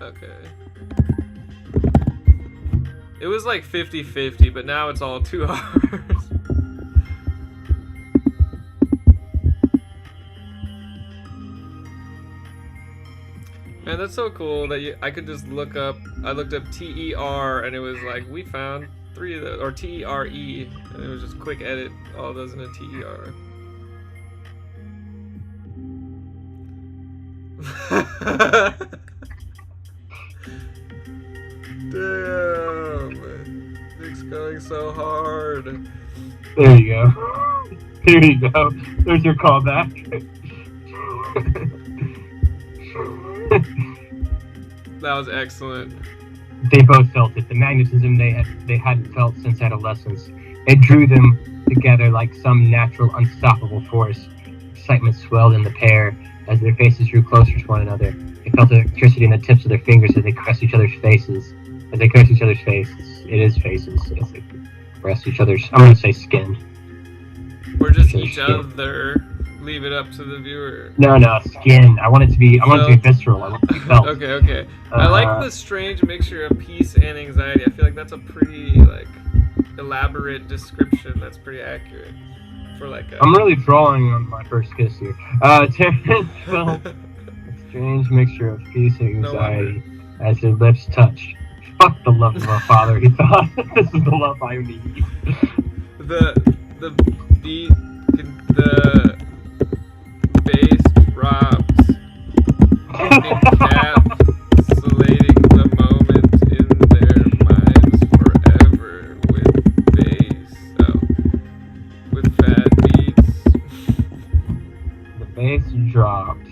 Okay. It was like 50-50, but now it's all 2 R's. Man, that's so cool that I could just look up. I looked up TER and it was like, we found 3 of those, or TERE, and it was just quick edit all those in a TER. Damn, Nick's going so hard. There you go. There you go. There's your callback. That was excellent. They both felt it. The magnetism they hadn't felt since adolescence. It drew them together like some natural, unstoppable force. Excitement swelled in the pair as their faces drew closer to one another. They felt the electricity in the tips of their fingers as they caressed each other's faces. As they caressed each other's faces. It is faces. As they caressed each other's, I'm going to say skin. Or just each other. Leave it up to the viewer. No, skin. I want it to be visceral. I want it to be felt. Okay. I like the strange mixture of peace and anxiety. I feel like that's a pretty elaborate description. That's pretty accurate for I'm really drawing on my first kiss here. Terrence felt a strange mixture of peace and anxiety as their lips touched. Fuck the love of a father, he thought. This is the love I need. The beat, the bass drops, encapsulating the moment in their minds forever with bass. Oh, with fat beats. The bass dropped.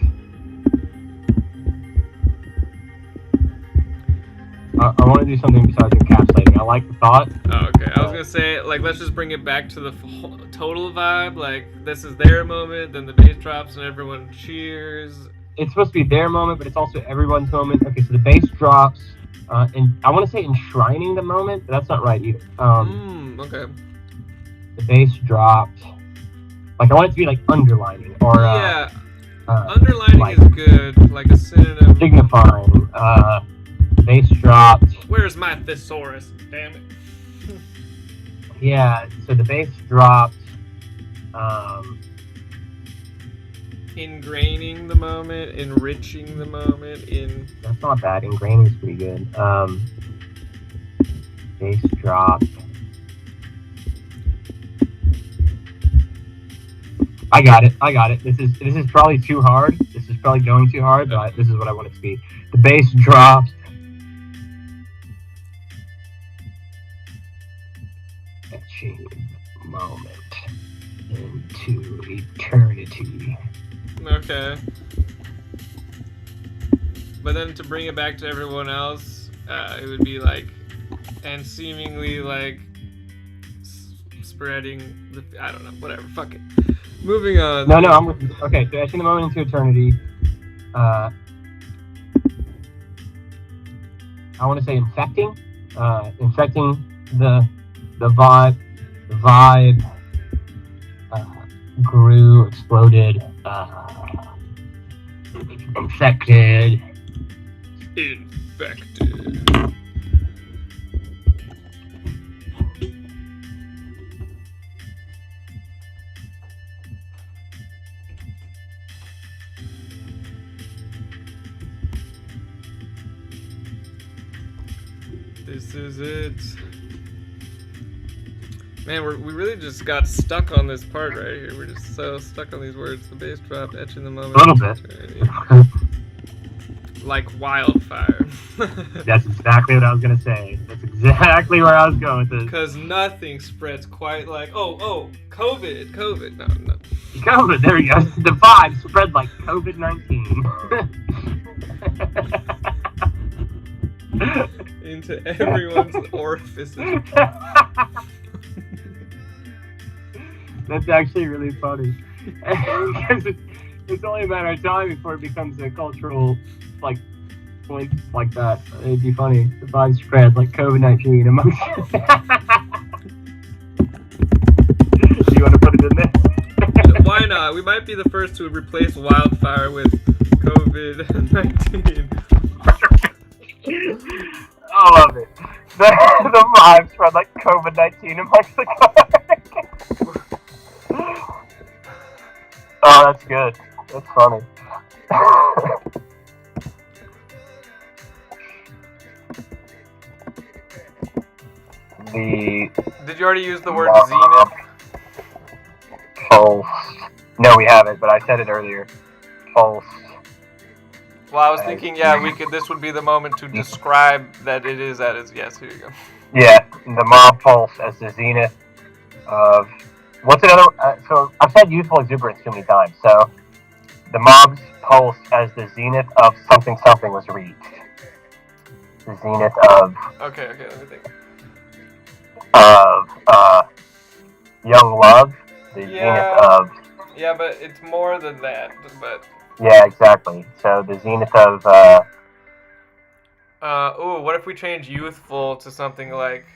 I want to do something besides encapsulating. I like the thought. Oh, okay. I was gonna say, let's just bring it back to the total vibe. Like, this is their moment, then the bass drops and everyone cheers. It's supposed to be their moment, but it's also everyone's moment. Okay, so the bass drops, and I want to say enshrining the moment, but that's not right either. Okay. The bass dropped. Like, I want it to be like underlining or yeah. Underlining is good, like a synonym. Dignifying. Bass dropped. Where's my thesaurus? Damn it. Yeah, so the bass dropped. Ingraining the moment, enriching the moment, That's not bad. Ingraining is pretty good. Bass dropped. I got it. This is probably too hard. This is probably going too hard, but this is what I want it to be. The bass drops. Etching moment into eternity. Okay. But then to bring it back to everyone else, it would be like, and seemingly like spreading the, I don't know, whatever, fuck it. Moving on. No, I'm with you. Okay, so etching the moment into eternity. I want to say infecting. Infecting the vibe. The vibe grew, exploded, infected. This is it. Man, we really just got stuck on this part right here. We're just so stuck on these words. The bass dropped, etching the moment. A little bit. like wildfire. That's exactly what I was gonna say. That's exactly where I was going with this. Because nothing spreads quite like COVID. No. COVID, there we go. The vibe spread like COVID-19. Into everyone's orifices. That's actually really funny. Because it's only a matter of time before it becomes a cultural, like, point like that. It'd be funny. The vibe spread like COVID-19 amongst. Do you want to put it in there? Why not? We might be the first to replace wildfire with COVID-19. I love it. The vibe spread like COVID-19 amongst the cars. Oh, that's good. That's funny. Did you already use the word zenith? Pulse. No, we haven't, but I said it earlier. Pulse. Well, I was thinking, yeah, this would be the moment to describe that it is at its. Yes, here you go. Yeah, the mob pulse as the zenith of. What's another? So I've said youthful exuberance too many times. So the mob's pulse as the zenith of something was reached. The zenith of. Okay, let me think. Of young love. The zenith of. Yeah, but it's more than that. But. Yeah, exactly. So the zenith of. What if we change youthful to something like.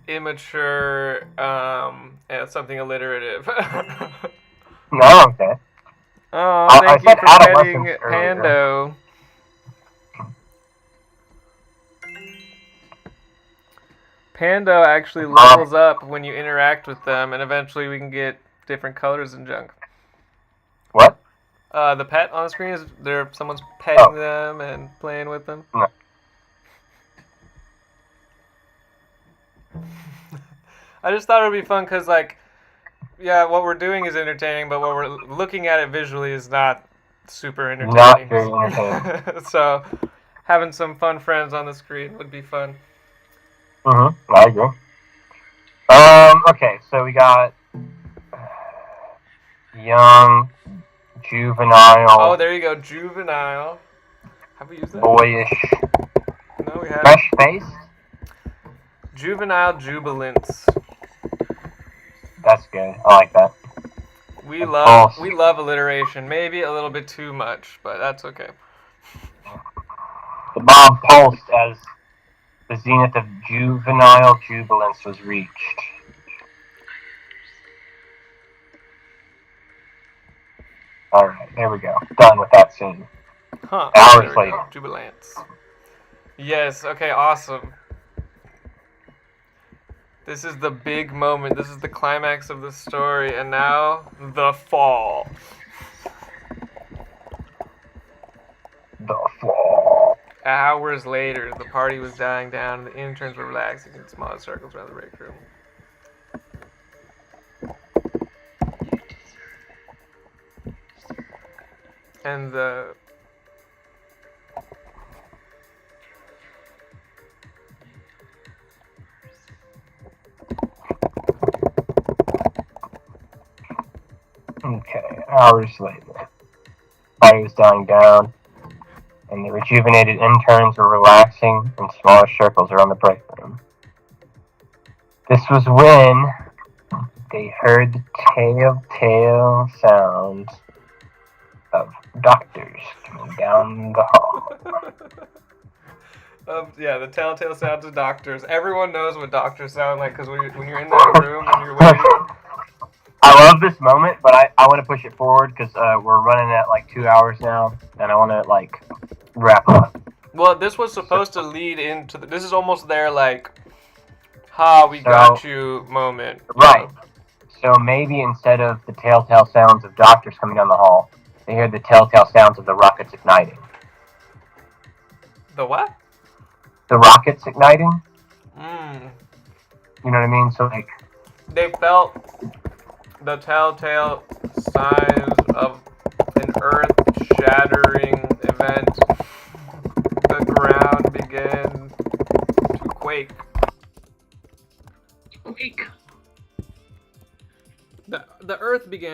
Immature, and something alliterative. No, okay. Oh, thank you for getting Pando. Pando actually levels up when you interact with them, and eventually we can get different colors and junk. What? The pet on the screen is someone's petting them and playing with them. No. I just thought it would be fun because, like, yeah, what we're doing is entertaining, but what we're looking at it visually is not super entertaining. Not very entertaining. So, having some fun friends on the screen would be fun. I agree. Okay, so we got young, juvenile. Oh, there you go, juvenile. Have we used that? Boyish. No, we haven't. Fresh face. Juvenile jubilance. That's good. I like that. We love alliteration. Maybe a little bit too much, but that's okay. The mob pulsed as the zenith of juvenile jubilance was reached. Alright, there we go. Done with that scene. Huh. Hours later. Jubilance. Yes, okay, awesome. This is the big moment. This is the climax of the story, and now the fall. The fall. Hours later, the party was dying down, and the interns were relaxing in small circles around the break room. And the... Okay, hours later. Party was dying down, and the rejuvenated interns were relaxing in smaller circles around the break room. This was when they heard the telltale sounds of doctors coming down the hall. Yeah, the telltale sounds of doctors. Everyone knows what doctors sound like, because when you're in that room and you're waiting... I love this moment, but I want to push it forward because we're running at like 2 hours now, and I want to like wrap up. Well, this was supposed to lead into this is almost their like, ha, we got you moment. Right. So maybe instead of the telltale sounds of doctors coming down the hall, they hear the telltale sounds of the rockets igniting. The what? The rockets igniting. Mm. You know what I mean? So like they felt the telltale signs of an earth-shattering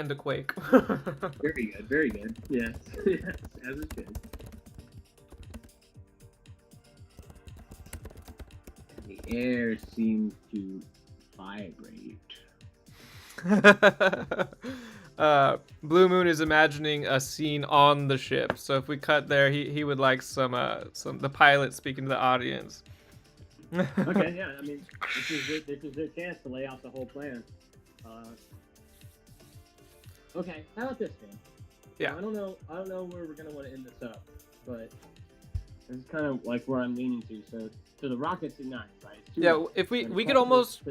began to quake. Very good, very good. Yes, yes, as it should. The air seems to vibrate. Blue Moon is imagining a scene on the ship. So if we cut there, he would like some the pilot speaking to the audience. Okay, yeah. I mean, this is their chance to lay out the whole plan. Okay, how about this, man? Yeah. I don't know where we're gonna want to end this up, but this is kind of like where I'm leaning to. So the rockets ignite, right? Yeah, if we could almost.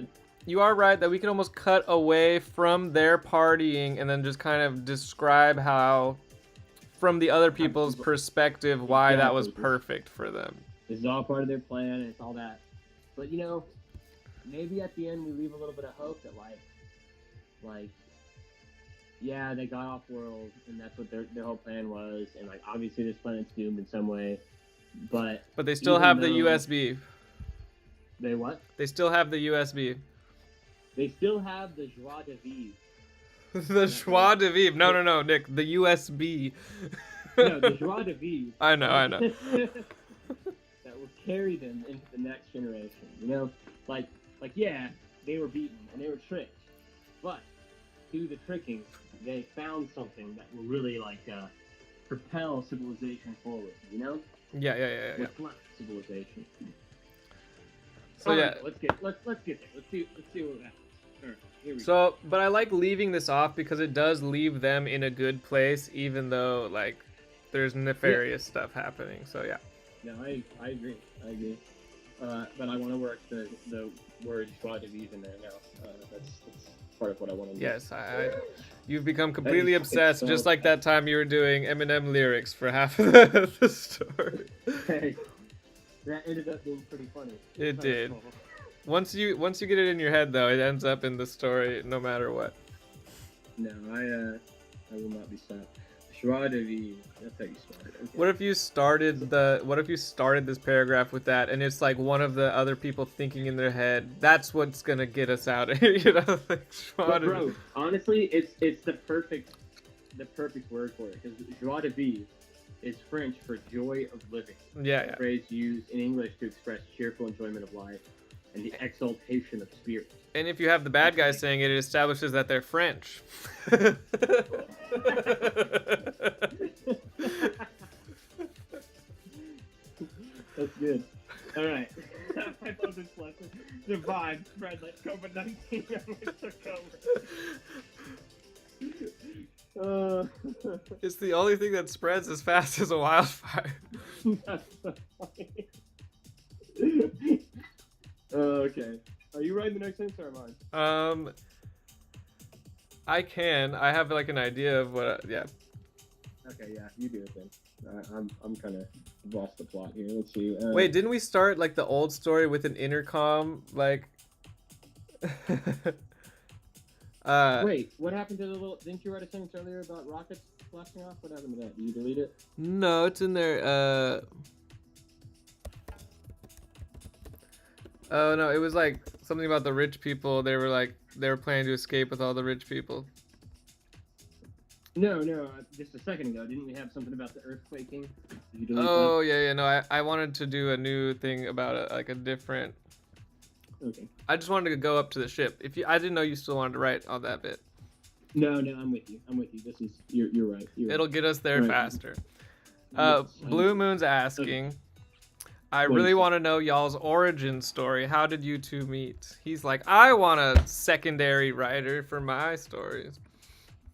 You are right that we can almost cut away from their partying and then just kind of describe how, from the other people's perspective, why that was perfect for them. This is all part of their plan, and it's all that. But maybe at the end we leave a little bit of hope that like, yeah, they got off world, and that's what their whole plan was, and like obviously this planet's doomed in some way, but they still have the USB. They what? They still have the USB. They still have the joie de vivre. The joie de vivre. No, Nick. The USB. No, the joie de vivre. I know. That will carry them into the next generation. Like yeah, they were beaten and they were tricked, but through the tricking, they found something that will really propel civilization forward. Yeah. Reflect civilization. So yeah, let's get there. Let's see what happens. All right, here we go. So, but I like leaving this off because it does leave them in a good place, even though like there's nefarious stuff happening. So yeah. No, I agree. But I want to work the word joie de vivre in there now. That's part of what I want to do. Yes, you've become completely obsessed, just like that time you were doing Eminem lyrics for half of the story. Hey, that ended up being pretty funny. It did. Cool. Once you get it in your head, though, it ends up in the story no matter what. No, I will not be stopped. Joie de vivre. That's how you start it. Okay. What if you started this paragraph with that, and it's like one of the other people thinking in their head, that's what's gonna get us out of here, like joie de vivre. Bro, honestly, it's the perfect word for it, because joie de vivre is French for joy of living. Yeah. A phrase used in English to express cheerful enjoyment of life and the exaltation of spirit. And if you have the bad guy saying it, it establishes that they're French. That's good. All right. I love this lesson. Survive, spread like COVID-19 took over. It's the only thing that spreads as fast as a wildfire. That's so funny. Okay. Are you writing the next sentence or am I? I can. I have like an idea of what. Yeah. Okay. Yeah. You do it then. I'm kind of lost the plot here. Let's see. Wait, didn't we start like the old story with an intercom? Like. Wait, what happened to the little? Didn't you write a sentence earlier about rockets blasting off? What happened to that? Did you delete it? No, it's in there. Oh no, it was like something about the rich people. They were planning to escape with all the rich people. No, just a second ago, didn't we have something about the earthquaking? Did you delete that? Yeah. No, I wanted to do a new thing about it, like a different. Okay. I just wanted to go up to the ship. I didn't know you still wanted to write on that bit. No, I'm with you. This is you're right. It'll get us there faster. Blue Moon's asking. Okay. I really want to know y'all's origin story. How did you two meet? He's like, I want a secondary writer for my stories.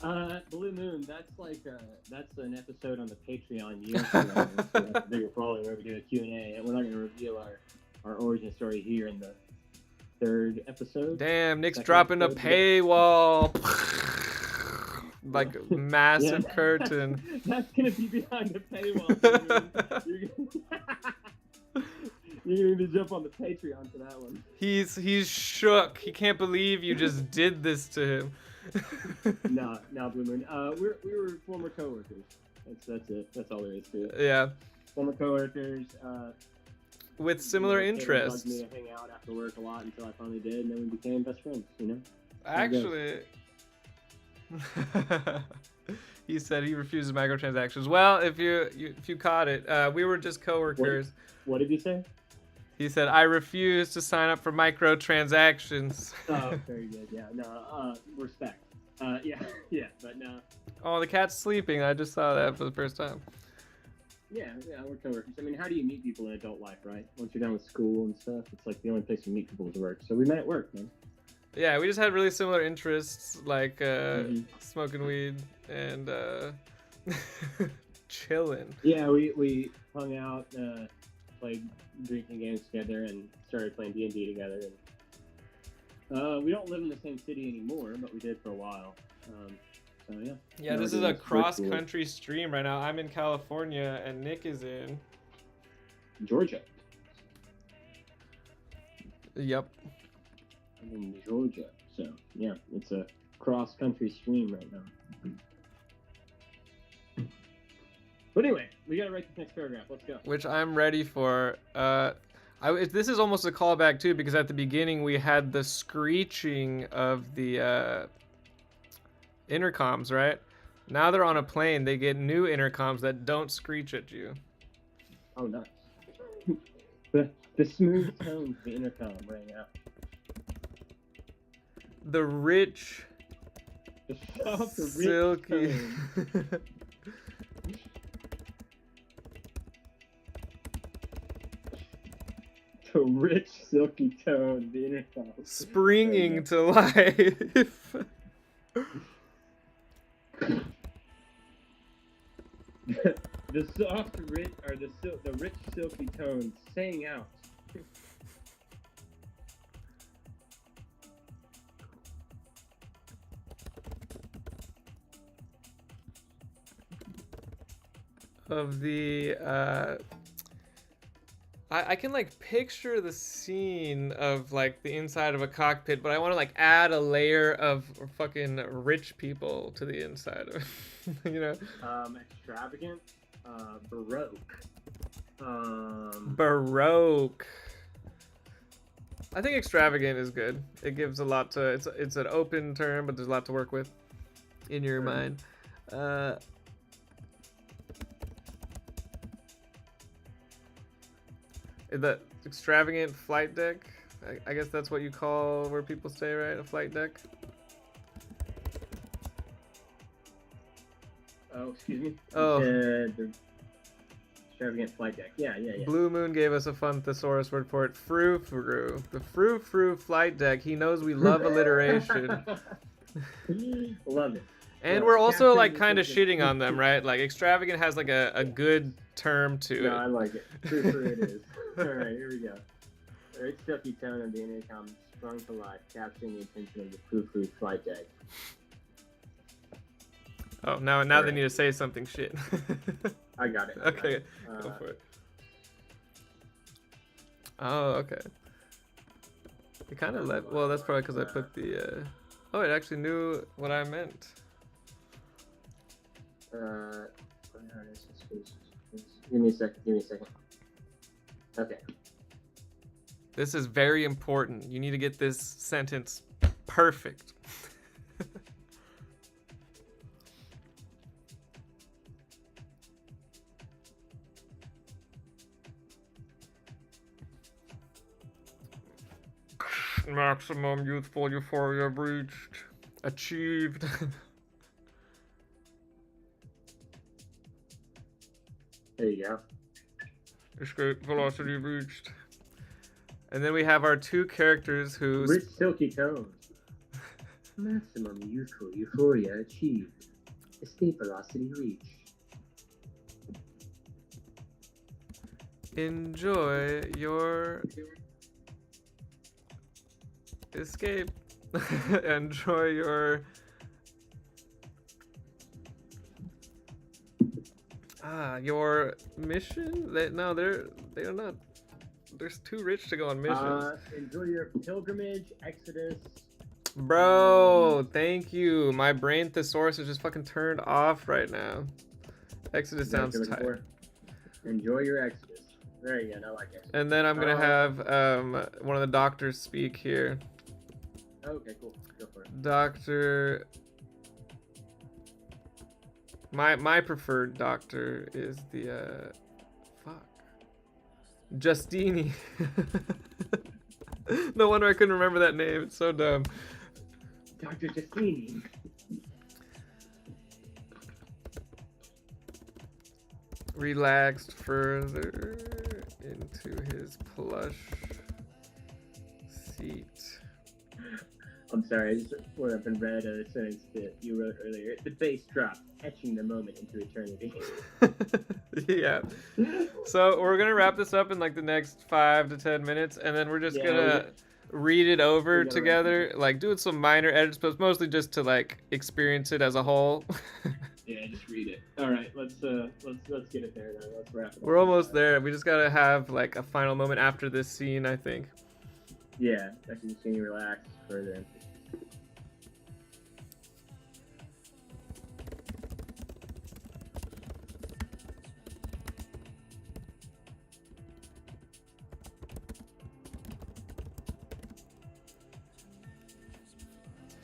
Blue Moon, that's an episode on the Patreon years ago. So that's a bigger problem where we do a Q&A, and we're not going to reveal our origin story here in the third episode. Damn, Nick's dropping a paywall. Like massive curtain. That's gonna be behind the paywall. You're gonna jump on the Patreon for that one. He's shook. He can't believe you just did this to him. No, Blue Moon. We were former coworkers. That's it. That's all there is to it. Yeah. Former coworkers. With similar interests. They bugged me to hang out after work a lot until I finally did, and then we became best friends. Actually, He said he refuses microtransactions. Well, if you caught it, we were just coworkers. What did he say? He said, I refuse to sign up for microtransactions. Oh, very good. Yeah, no, respect. Yeah, but no. Oh, the cat's sleeping. I just saw that for the first time. Yeah, we're coworkers. I mean, how do you meet people in adult life, right? Once you're done with school and stuff, it's like the only place you meet people is work. So we met at work, man. Yeah, we just had really similar interests, like smoking weed and chilling. Yeah, we hung out, played drinking games together, and started playing D&D together. And we don't live in the same city anymore, but we did for a while. So yeah. Yeah, this is a cross-country stream right now. I'm in California, and Nick is in Georgia. Yep. I'm in Georgia. So yeah, it's a cross-country stream right now. But anyway, we gotta write this next paragraph. Let's go. Which I'm ready for. This is almost a callback too, because at the beginning we had the screeching of the intercoms, right? Now they're on a plane. They get new intercoms that don't screech at you. Oh, nice. the smooth tones of the intercom rang out. The rich, silky. The rich, silky tone of the intercom. Springing to life. The soft, rich, or the rich, silky tones sang out. Of the I can like picture the scene of like the inside of a cockpit, but I want to like add a layer of fucking rich people to the inside of you know. Extravagant, baroque. Baroque. I think extravagant is good. It gives a lot to it's an open term, but there's a lot to work with in your mind. The extravagant flight deck. I guess that's what you call where people stay, right? A flight deck. Oh, excuse me. Oh. The extravagant flight deck. Yeah. Blue Moon gave us a fun thesaurus word for it. Frou-frou. The frou-frou flight deck. He knows we love alliteration. Love it. And we're also like kind of shitting on them, right? Like extravagant has like a good term to it. No, I like it. Frou-frou it is. Alright, here we go. The rich silky tone of the intercom sprung to life, capturing the attention of the frou-frou flight deck. Oh, now they need to say something shit. I got it. Okay, go for it. Oh, okay. It kind of let. Well, that's probably because I put the. Oh, it actually knew what I meant. Give me a second. Okay. This is very important. You need to get this sentence perfect. Maximum youthful euphoria reached. Achieved. There you go. Escape velocity reached. And then we have our two characters whose rich silky tones. Maximum youthful euphoria achieved. Escape velocity reached. enjoy your escape. Enjoy your your mission. They're not. They're too rich to go on missions. Enjoy your pilgrimage, Exodus. Bro, thank you. My brain thesaurus is just fucking turned off right now. Exodus sounds tight. Enjoy your Exodus. Very good, I like it. And then I'm gonna have one of the doctors speak here. Okay, cool. Go for it. Doctor My preferred doctor is the Justini. No wonder I couldn't remember that name. It's so dumb. Dr. Justini. Relaxed further into his plush seat. I'm sorry, I just went up and read a sentence that you wrote earlier. The bass drop, etching the moment into eternity. Yeah. So we're gonna wrap this up in like the next 5 to 10 minutes, and then we're just gonna read it over together, like doing some minor edits, but mostly just to like experience it as a whole. Yeah, just read it. All right, let's get it there now. Let's wrap it up. We're almost there. We just gotta have like a final moment after this scene, I think. Yeah, I can see you relax further.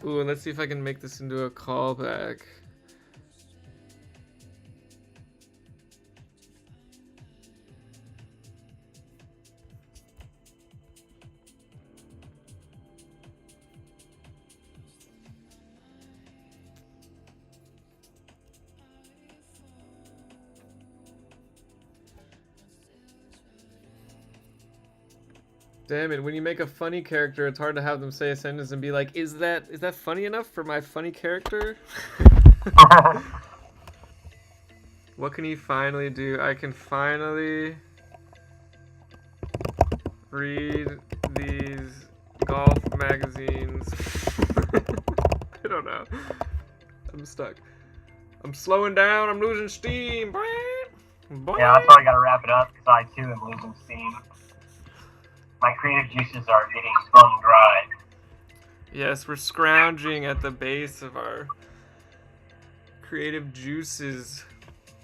Ooh, and let's see if I can make this into a callback. Damn it, when you make a funny character, it's hard to have them say a sentence and be like, is that funny enough for my funny character? What can he finally do? I can finally read these golf magazines. I don't know. I'm stuck. I'm slowing down, I'm losing steam. Yeah, that's why I gotta wrap it up, because I too am losing steam. My creative juices are getting bone dry. Yes, we're scrounging at the base of our creative juices.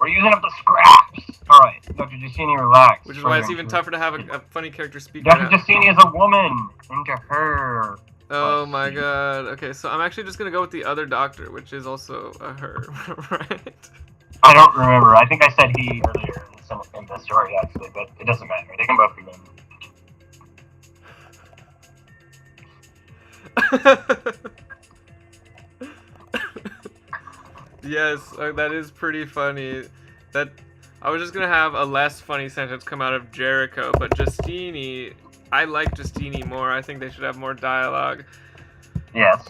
We're using up the scraps. Alright, Dr. Justini, relax. Which is why it's even tougher to have a funny character speak. Dr. Justini is a woman. Into her. Oh my god. Okay, so I'm actually just gonna go with the other doctor, which is also a her, right? I don't remember. I think I said he earlier in the story, actually, but it doesn't matter. They can both be women. Yes, that is pretty funny. That I was just gonna have a less funny sentence come out of Jericho, but Justini, I like Justini more. I think they should have more dialogue. Yes.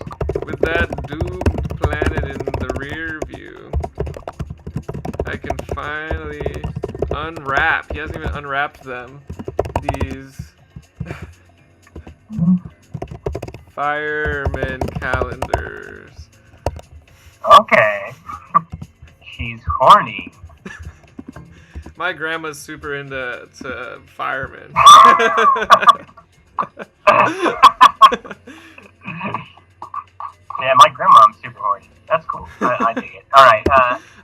With that doomed planet in the rear view, I can finally unwrap. He hasn't even unwrapped them. These fireman calendars. Okay. She's horny. My grandma's super into firemen. Yeah, my grandma's super horny. That's cool. I dig it. Alright,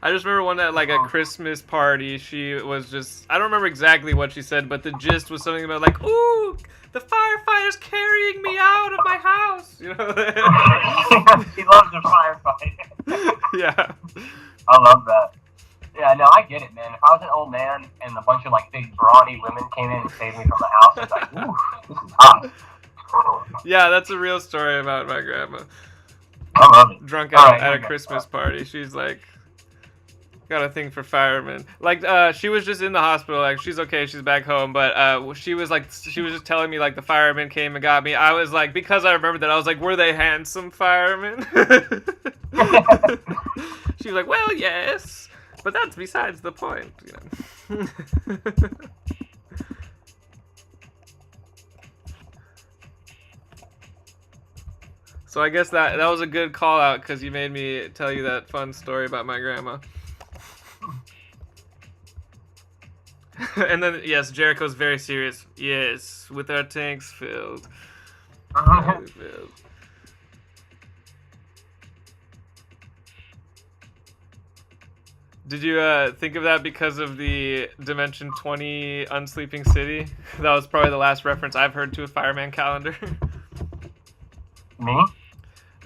I just remember one at like a Christmas party, she was just, I don't remember exactly what she said, but the gist was something about like, ooh, the firefighter's carrying me out of my house. You know? She loves the firefighter. Yeah. I love that. Yeah, no, I get it, man. If I was an old man and a bunch of like big brawny women came in and saved me from the house, it's like, ooh, this is hot. Yeah, that's a real story about my grandma. I love it. Drunk Right, at a Christmas party. She's like, got a thing for firemen. Like, she was just in the hospital. Like, she's okay. She's back home. But she was just telling me like the firemen came and got me. I was like, because I remembered that, I was like, were they handsome firemen? She was like, well, yes, but that's besides the point. You know. So I guess that was a good call out because you made me tell you that fun story about my grandma. And then, yes, Jericho's very serious. Yes, with our tanks filled. Filled. Did you think of that because of the Dimension 20 Unsleeping City? That was probably the last reference I've heard to a fireman calendar. Me?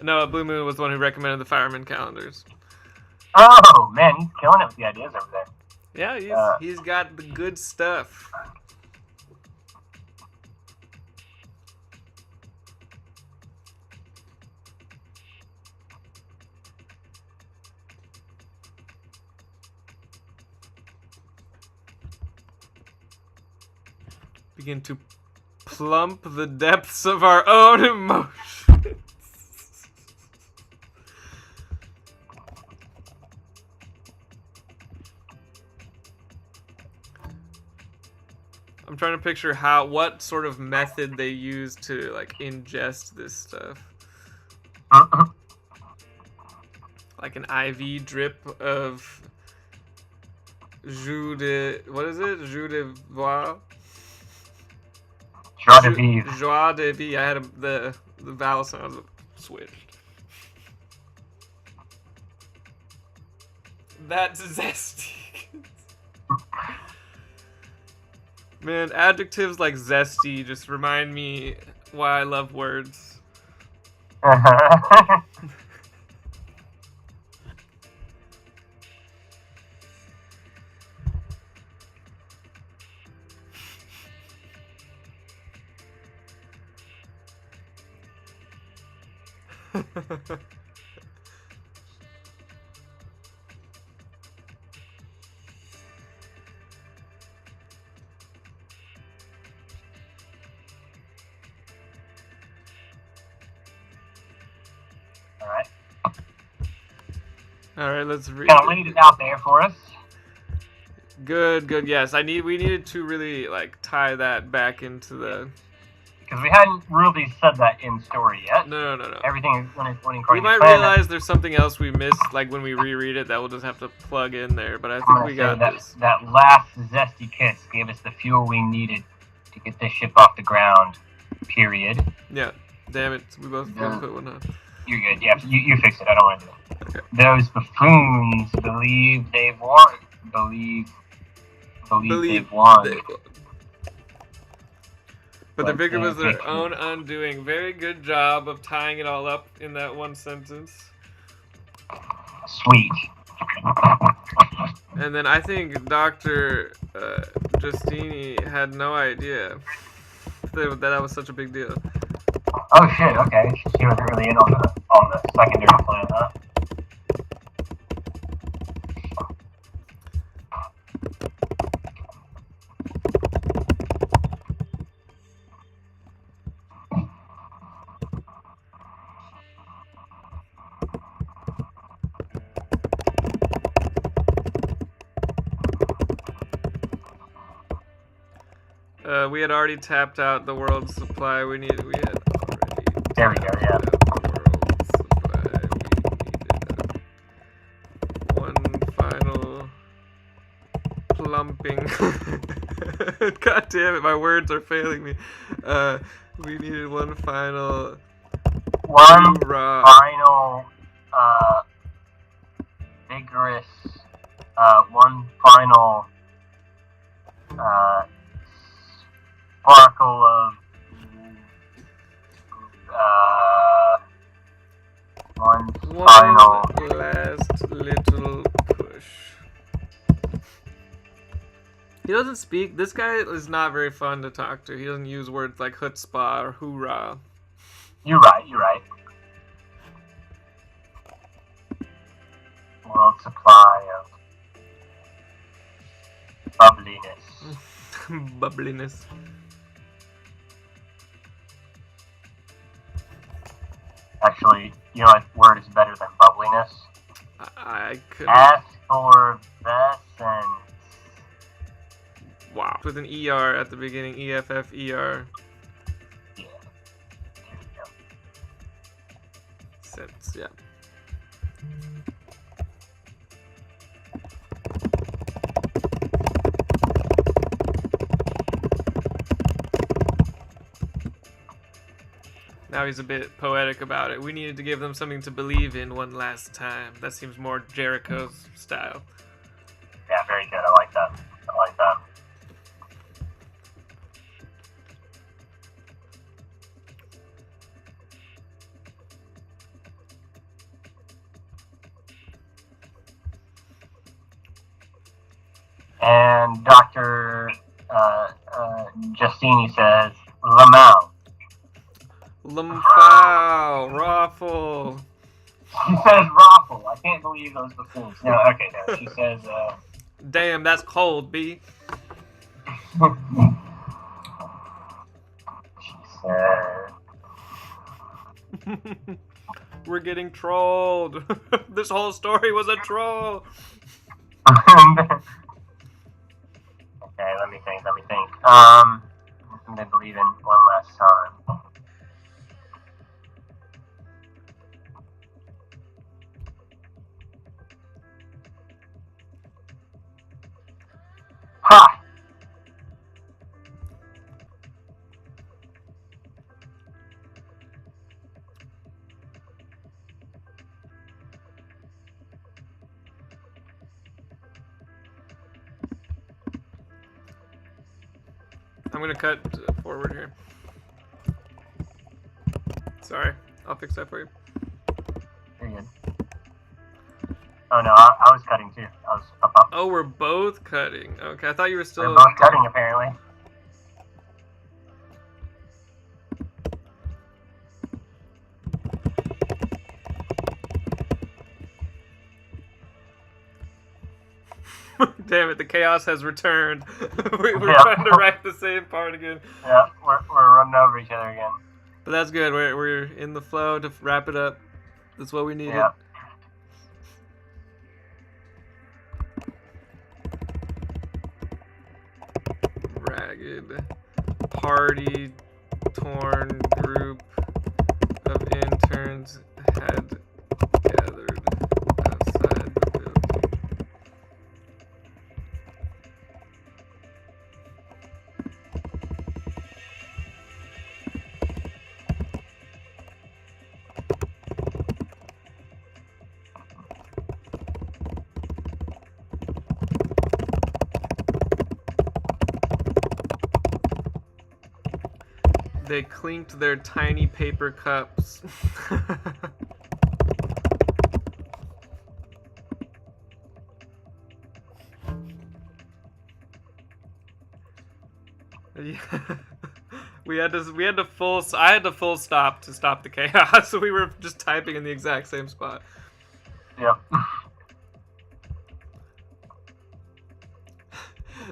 No, Blue Moon was the one who recommended the fireman calendars. Oh man, he's killing it with the ideas over there. Yeah, he's got the good stuff. Begin to plump the depths of our own emotions. I'm trying to picture what sort of method they use to like ingest this stuff. Like an IV drip of jus de jus de vivre. Joie de vivre. Joie de vivre. I had the vowel sounds switched. That's zesty. Man, adjectives like zesty just remind me why I love words. All right, let's read. Kind of laid it out there for us. Good. Yes, we needed to really like tie that back into the. Because we hadn't really said that in story yet. No. Everything is running according We might realize there's something else we missed, like when we reread it, that we'll just have to plug in there. But I think we got this. That last zesty kiss gave us the fuel we needed to get this ship off the ground. Period. Yeah. Damn it. We both put one on. You're good. Yeah, you fix it. I don't want to do it. Okay. Those buffoons believe they've won. Believe they've won. But the victim was their own undoing. Very good job of tying it all up in that one sentence. Sweet. And then I think Dr. Justini had no idea that was such a big deal. Oh shit, okay. She wasn't really in on the secondary plan, huh? We had already tapped out the world's supply. We had already. There we go. Yeah. One final plumping. God damn it! My words are failing me. We needed one final. Vigorous. One final. Sparkle of one final last little push. He doesn't speak. This guy is not very fun to talk to. He doesn't use words like chutzpah or hoorah. You're right. World supply of bubbliness. Bubbliness. Actually, you know what word is better than bubbliness? I could ask for essence. Wow. With an ER at the beginning, EFF, ER. Yeah. There you go. Sense, yeah. Now he's a bit poetic about it. We needed to give them something to believe in one last time. That seems more Jericho's style. Yeah, very good. I like that. And Dr. Justini says, Lamau. Lumfow, Raffle. She says Raffle. I can't believe those buffoons. No, okay, no. She says, Damn, that's cold, B. She said... We're getting trolled. This whole story was a troll. Okay, let me think. I'm gonna believe in one last time. Ha! I'm gonna cut forward here. Sorry, I'll fix that for you. Very good. Oh no, I was cutting too. I was up. Oh, we're both cutting. Okay, I thought you were still. We're both cutting apparently. Damn it, the chaos has returned. We're Yeah. trying to write the same part again. Yeah, we're running over each other again. But that's good. We're in the flow to wrap it up. That's what we needed. Yeah. Ragged, party, torn group of interns had gathered outside the building. They clinked their tiny paper cups. Yeah. I had to full stop to stop the chaos. So we were just typing in the exact same spot. Yep.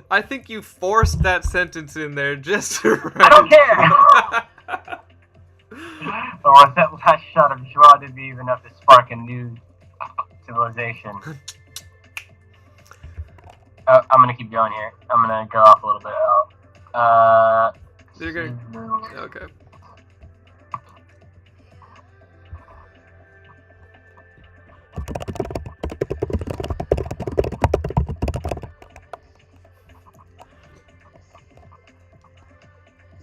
I think you forced that sentence in there just to write. I don't care! Or was that last shot of joie de vivre enough to spark a new civilization? I'm gonna keep going here. I'm gonna go off a little bit out. You're gonna... Okay.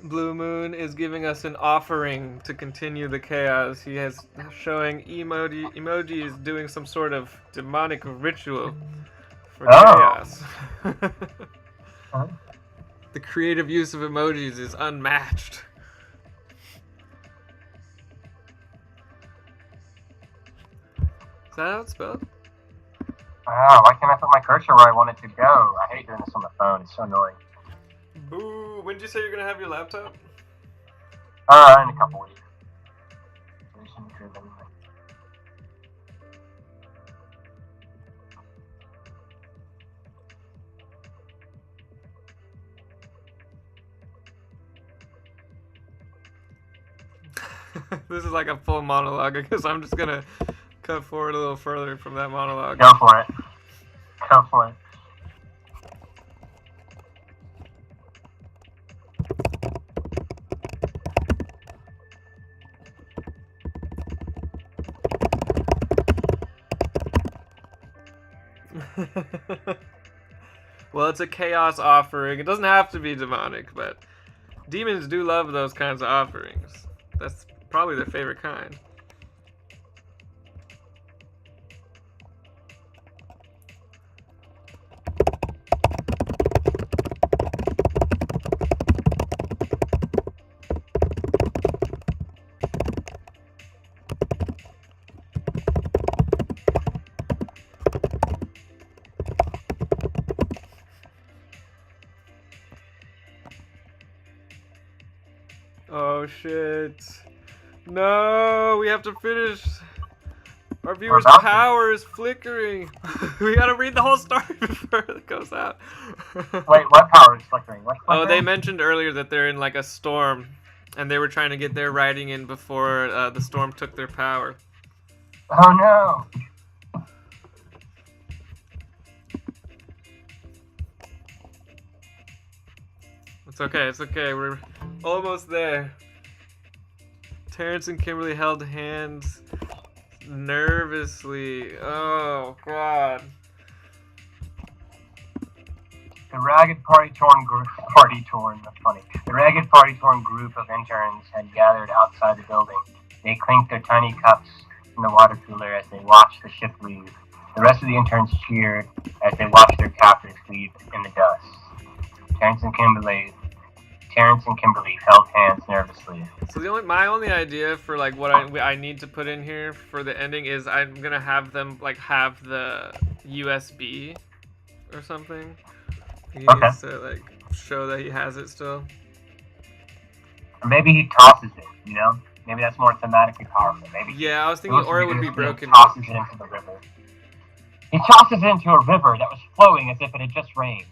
Blue Moon is giving us an offering to continue the chaos. He is showing emoji is doing some sort of demonic ritual for chaos. Huh? The creative use of emojis is unmatched. Is that how it's spelled? Wow, why can't I put my cursor where I want it to go? I hate doing this on the phone. It's so annoying. Boo! When did you say you're gonna have your laptop? In a couple weeks. Mission-driven. This is like a full monologue. I guess I'm just gonna cut forward a little further from that monologue. Go for it. Go for it. Well, it's a chaos offering. It doesn't have to be demonic, but demons do love those kinds of offerings. That's probably their favorite kind. Oh shit. No, we have to finish. Our viewer's about to. power is flickering. We gotta read the whole story before it goes out. Wait, what power is flickering? What's Oh, they flickering? mentioned earlier that they're in like a storm, and they were trying to get their writing in before the storm took their power. Oh no! It's okay, it's okay. We're almost there. Terrence and Kimberly held hands nervously. Oh, God. The ragged party-torn group of interns had gathered outside the building. They clinked their tiny cups in the water cooler as they watched the ship leave. The rest of the interns cheered as they watched their captors leave in the dust. Terrence and Kimberly held hands nervously. So my only idea for like what I need to put in here for the ending is I'm gonna have them like have the USB or something. He needs to like show that he has it still. Or maybe he tosses it, you know? Maybe that's more thematically powerful. Maybe. Yeah, I was thinking, or it would be broken. He tosses it into the river. He tosses it into a river that was flowing as if it had just rained.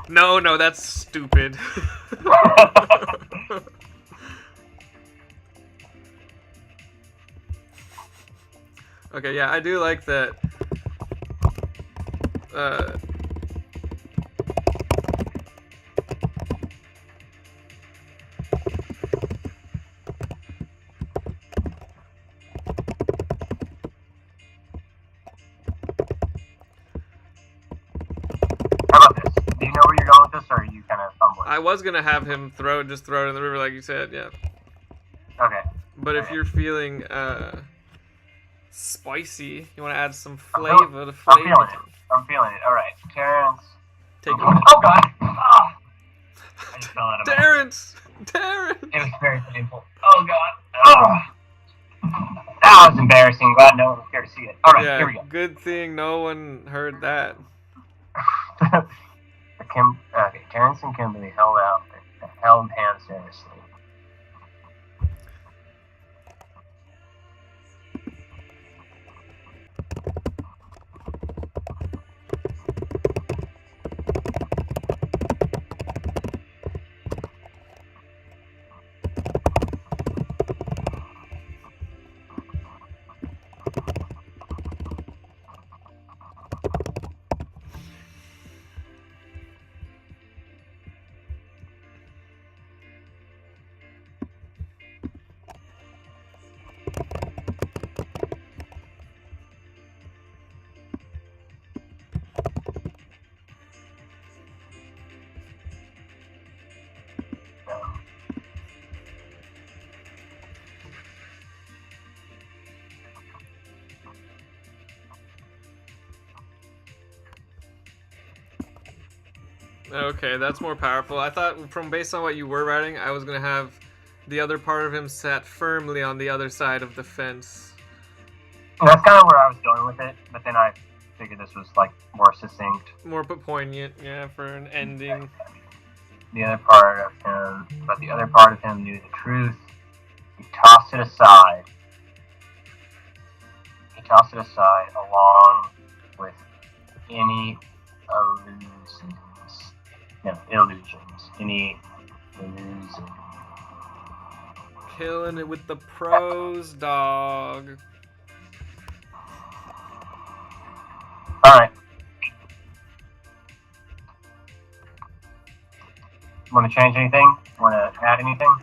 No, that's stupid. Okay, yeah, I do like that. How about this? Do you know where you're going with this, or are you kind of fumbling? I was gonna have him just throw it in the river, like you said, yeah. Okay. But if you're feeling spicy, you want to add some flavor to flavor. I'm feeling it. All right, Terrence. Take it. Oh God! Ah! I just fell out of Terrence! It was very painful. Oh God! Oh! That was embarrassing. Glad no one was here to see it. All right, Yeah, here we go. good thing no one heard that. Terrence and Kimberly held hands nervously. Okay, that's more powerful. I thought, based on what you were writing, I was gonna have the other part of him sat firmly on the other side of the fence. That's kind of where I was going with it, but then I figured this was like more succinct. More poignant, yeah, for an ending. The other part of him knew the truth. He tossed it aside. Along with any illusions. Killing it with the pros, dog. Alright. Want to change anything? Want to add anything?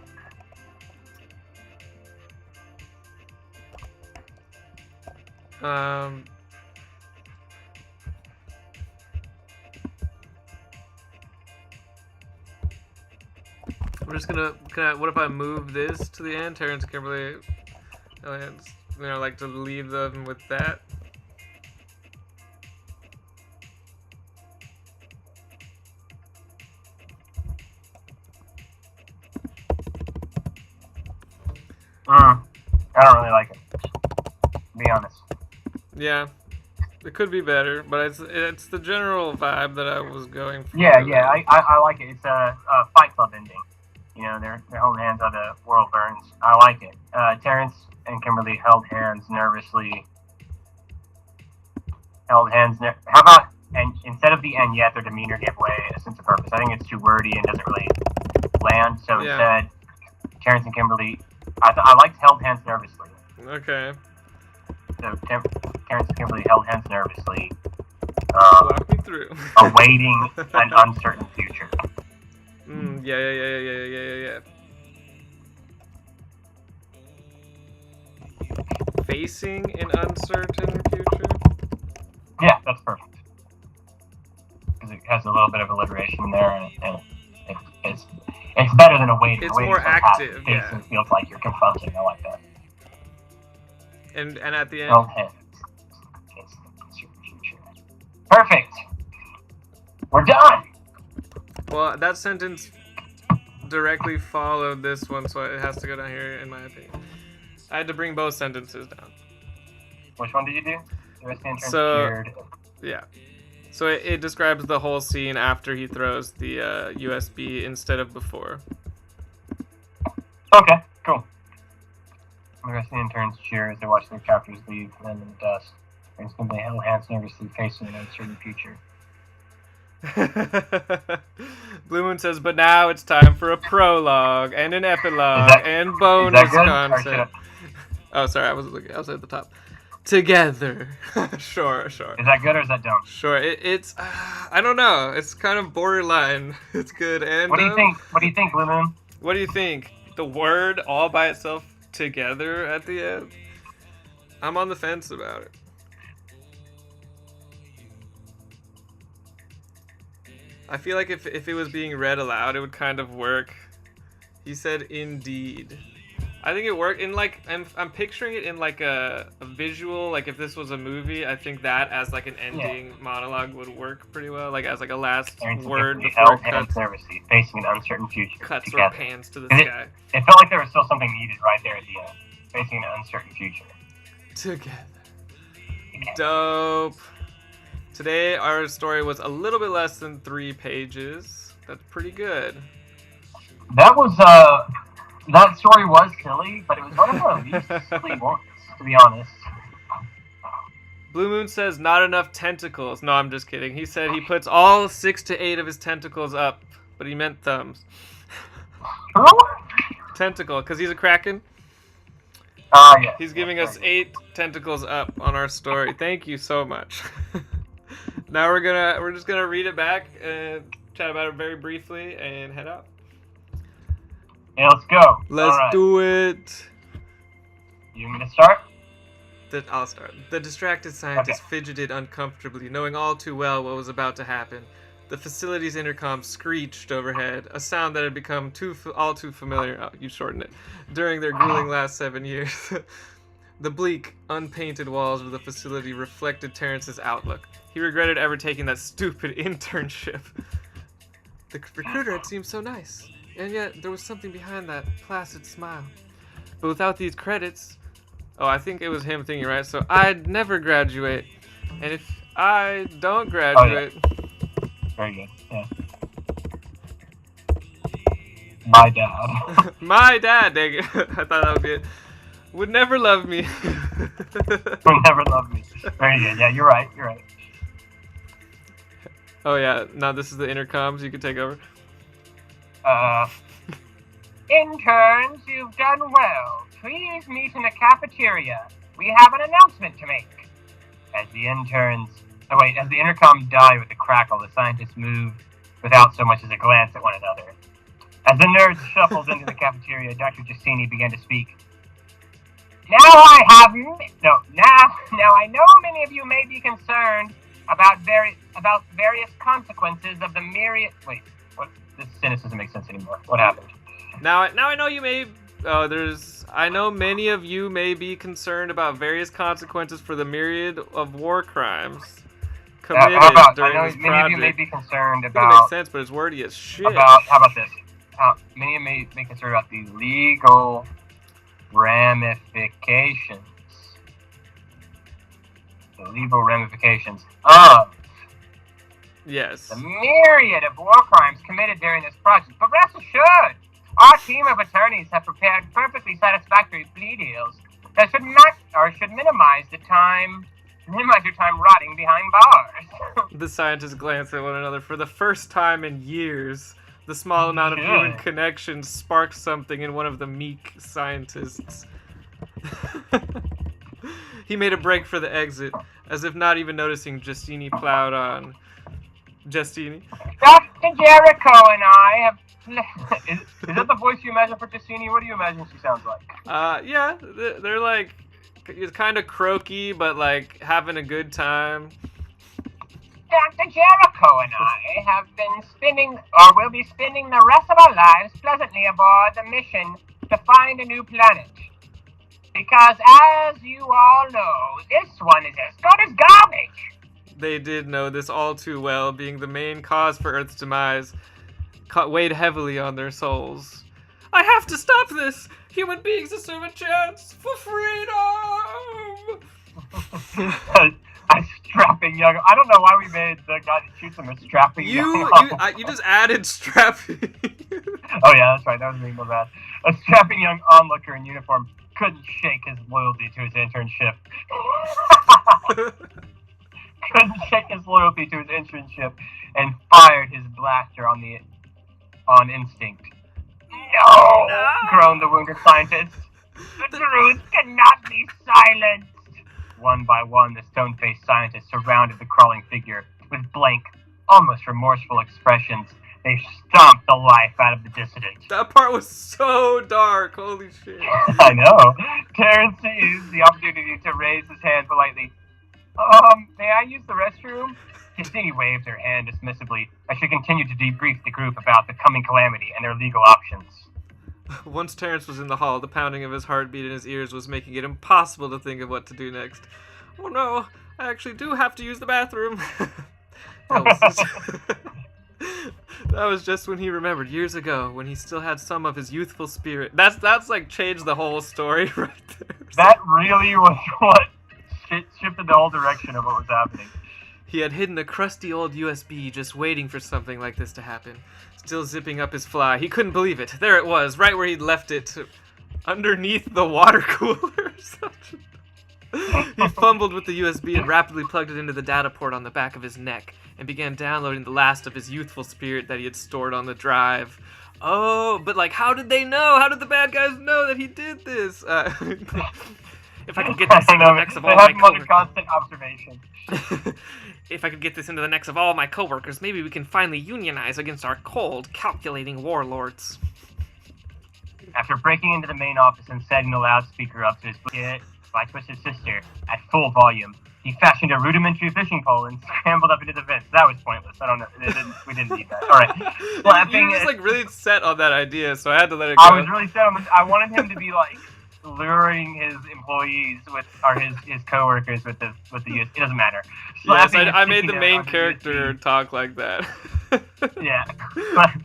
We're just gonna, what if I move this to the end? Terrence and Kimberly, like to leave them with that. I don't really like it. To be honest. Yeah. It could be better, but it's the general vibe that I was going for. Yeah, I like it. It's a Fight Club ending. You know, they're holding hands while the world burns. I like it. Terrence and Kimberly held hands nervously. How about, and instead of the "and yet," their demeanor gave way a sense of purpose. I think it's too wordy and doesn't really land. So instead, Terrence and Kimberly, I liked held hands nervously. Okay. So Terrence and Kimberly held hands nervously, walk me through. awaiting an uncertain future. Yeah. Facing an uncertain future? Yeah, that's perfect. Because it has a little bit of alliteration there, and it's better than awaiting. It's more active, yeah. It feels like you're confronting. I like that. And at the end... Okay. Perfect! We're done! Well, that sentence directly followed this one, so it has to go down here, in my opinion. I had to bring both sentences down. Which one did you do? Yeah. So it describes the whole scene after he throws the USB instead of before. Okay, cool. The rest of the interns cheer as they watch their captors leave them in the dust. And they held hands nervously facing an uncertain future. Blue Moon says, but now it's time for a prologue and an epilogue and bonus content. Oh, sorry, I was at the top. Together. Sure. Is that good or is that dumb? Sure, it's I don't know. It's kind of borderline. It's good. And what do you think? What do you think, Blue Moon? What do you think? The word all by itself together at the end? I'm on the fence about it. I feel like if it was being read aloud, it would kind of work. He said, indeed. I think it worked in like, I'm picturing it in like a visual, like if this was a movie, I think that as like an ending monologue would work pretty well, like as like a last word before it cuts. Facing an uncertain future. Cuts or pans to the sky. It felt like there was still something needed right there at the end. Facing an uncertain future. Together. Dope. Today our story was a little bit less than 3 pages. That's pretty good. That was that story was silly, but it was one of the least silly ones, to be honest. Blue Moon says not enough tentacles. No, I'm just kidding. He said he puts all 6 to 8 of his tentacles up, but he meant thumbs. Who? Tentacle, because he's a kraken. Yeah. He's giving us 8 tentacles up on our story. Thank you so much. Now we're just gonna read it back and chat about it very briefly and head out. Yeah, let's go. Let's do it. You want me to start? I'll start. The distracted scientist fidgeted uncomfortably, knowing all too well what was about to happen. The facility's intercom screeched overhead, a sound that had become all too familiar. Oh, you shortened it. During their grueling last 7 years. The bleak, unpainted walls of the facility reflected Terrence's outlook. He regretted ever taking that stupid internship. The recruiter had seemed so nice, and yet there was something behind that placid smile. But without these credits... Oh, I think it was him thinking, right? So I'd never graduate. And if I don't graduate... Oh, yeah. Very good, yeah. My dad. My dad, dang it. I thought that would be it. Would never love me. Would never love me. Very good. Yeah, you're right. Oh yeah, now this is the intercoms. You can take over. Interns, you've done well. Please meet in the cafeteria. We have an announcement to make. As the intercom died with a crackle, the scientists moved without so much as a glance at one another. As the nerds shuffled into the cafeteria, Dr. Giustini began to speak. Now I know many of you may be concerned about various consequences of the myriad. Wait, what? This sentence doesn't make sense anymore. What happened? Now I know you may. I know many of you may be concerned about various consequences for the myriad of war crimes committed during this project. Many of you may be concerned about. It makes sense, but it's wordy as shit. How about this? Many of you may be concerned about the legal ramifications the legal ramifications of Yes. the myriad of war crimes committed during this project. But rest assured, our team of attorneys have prepared perfectly satisfactory plea deals that should minimize your time rotting behind bars. The scientists glance at one another. For the first time in years, the small amount of human connection sparked something in one of the meek scientists. He made a break for the exit, as if not even noticing Justini plowed on. Justini? Dr. Jericho and I have... is that the voice you imagine for Justini? What do you imagine she sounds like? Yeah, they're like... It's kind of croaky, but like having a good time. Dr. Jericho and I have been will be spending the rest of our lives pleasantly aboard the mission to find a new planet. Because, as you all know, this one is as good as garbage. They did know this all too well, being the main cause for Earth's demise, weighed heavily on their souls. I have to stop this! Human beings deserve a chance for freedom! A strapping young... I don't know why we made the guy that shoots him a strapping young... You just added strapping. Oh yeah, that's right. That was me, my bad. A strapping young onlooker in uniform couldn't shake his loyalty to his internship. And fired his blaster on instinct. No! Groaned the wounded scientist. The truth cannot be silenced! One by one, the stone-faced scientists surrounded the crawling figure with blank, almost remorseful expressions. They stomped the life out of the dissident. That part was so dark, holy shit. I know. Terrence seized the opportunity to raise his hand politely. May I use the restroom? Christine waved her hand dismissively as she continued to debrief the group about the coming calamity and their legal options. Once Terrence was in the hall, the pounding of his heartbeat in his ears was making it impossible to think of what to do next. Oh no, I actually do have to use the bathroom. That was just when he remembered years ago, when he still had some of his youthful spirit. That's like changed the whole story right there. That really was what shifted the whole direction of what was happening. He had hidden a crusty old USB just waiting for something like this to happen. Still zipping up his fly. He couldn't believe it. There it was, right where he'd left it. Underneath the water cooler. He fumbled with the USB and rapidly plugged it into the data port on the back of his neck and began downloading the last of his youthful spirit that he had stored on the drive. Oh, but like, how did they know? How did the bad guys know that he did this? If I could get this into the necks of all my coworkers. Constant observation. If I could get this into the necks of all my coworkers, maybe we can finally unionize against our cold, calculating warlords. After breaking into the main office and setting the loudspeaker up to his by Twisted Sister at full volume, he fashioned a rudimentary fishing pole and scrambled up into the vents. That was pointless. I don't know. We didn't need that. All right. You were just like really set on that idea, so I had to let it go. I was really set on it. I wanted him to be like luring his employees his coworkers with the US. It doesn't matter. Yes, I made the main character talk like that. Yeah.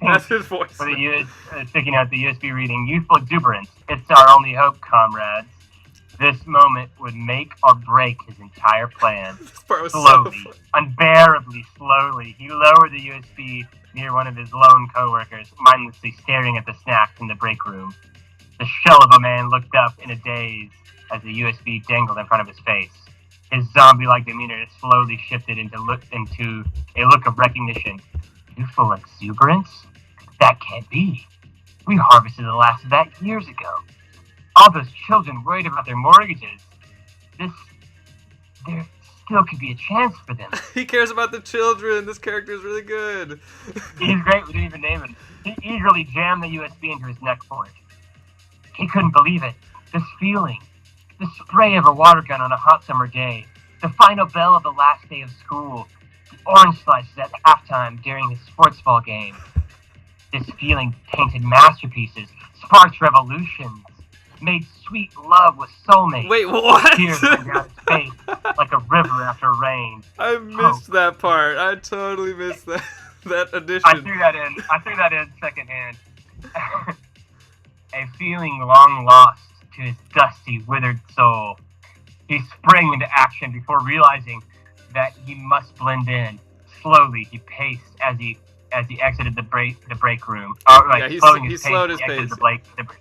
That's his voice. For the sticking out the USB reading, Youthful Exuberance. It's our only hope, comrades. This moment would make or break his entire plan. This part was slowly, so unbearably slowly, he lowered the USB near one of his lone coworkers, mindlessly staring at the snacks in the break room. The shell of a man looked up in a daze as the USB dangled in front of his face. His zombie-like demeanor slowly shifted into a look of recognition. Youthful Exuberance? That can't be. We harvested the last of that years ago. All those children worried about their mortgages. There still could be a chance for them. He cares about the children. This character is really good. He's great. We didn't even name him. He eagerly jammed the USB into his neck port. He couldn't believe it. This feeling. The spray of a water gun on a hot summer day. The final bell of the last day of school. The orange slices at halftime during his sports ball game. This feeling painted masterpieces, sparked revolutions, made sweet love with soulmates. Wait, what? Tears running down his face like a river after rain. I missed that part. I totally missed that addition. I threw that in secondhand. A feeling long lost to his dusty, withered soul. He sprang into action before realizing that he must blend in. Slowly, he paced as he exited the break room. He slowed his pace.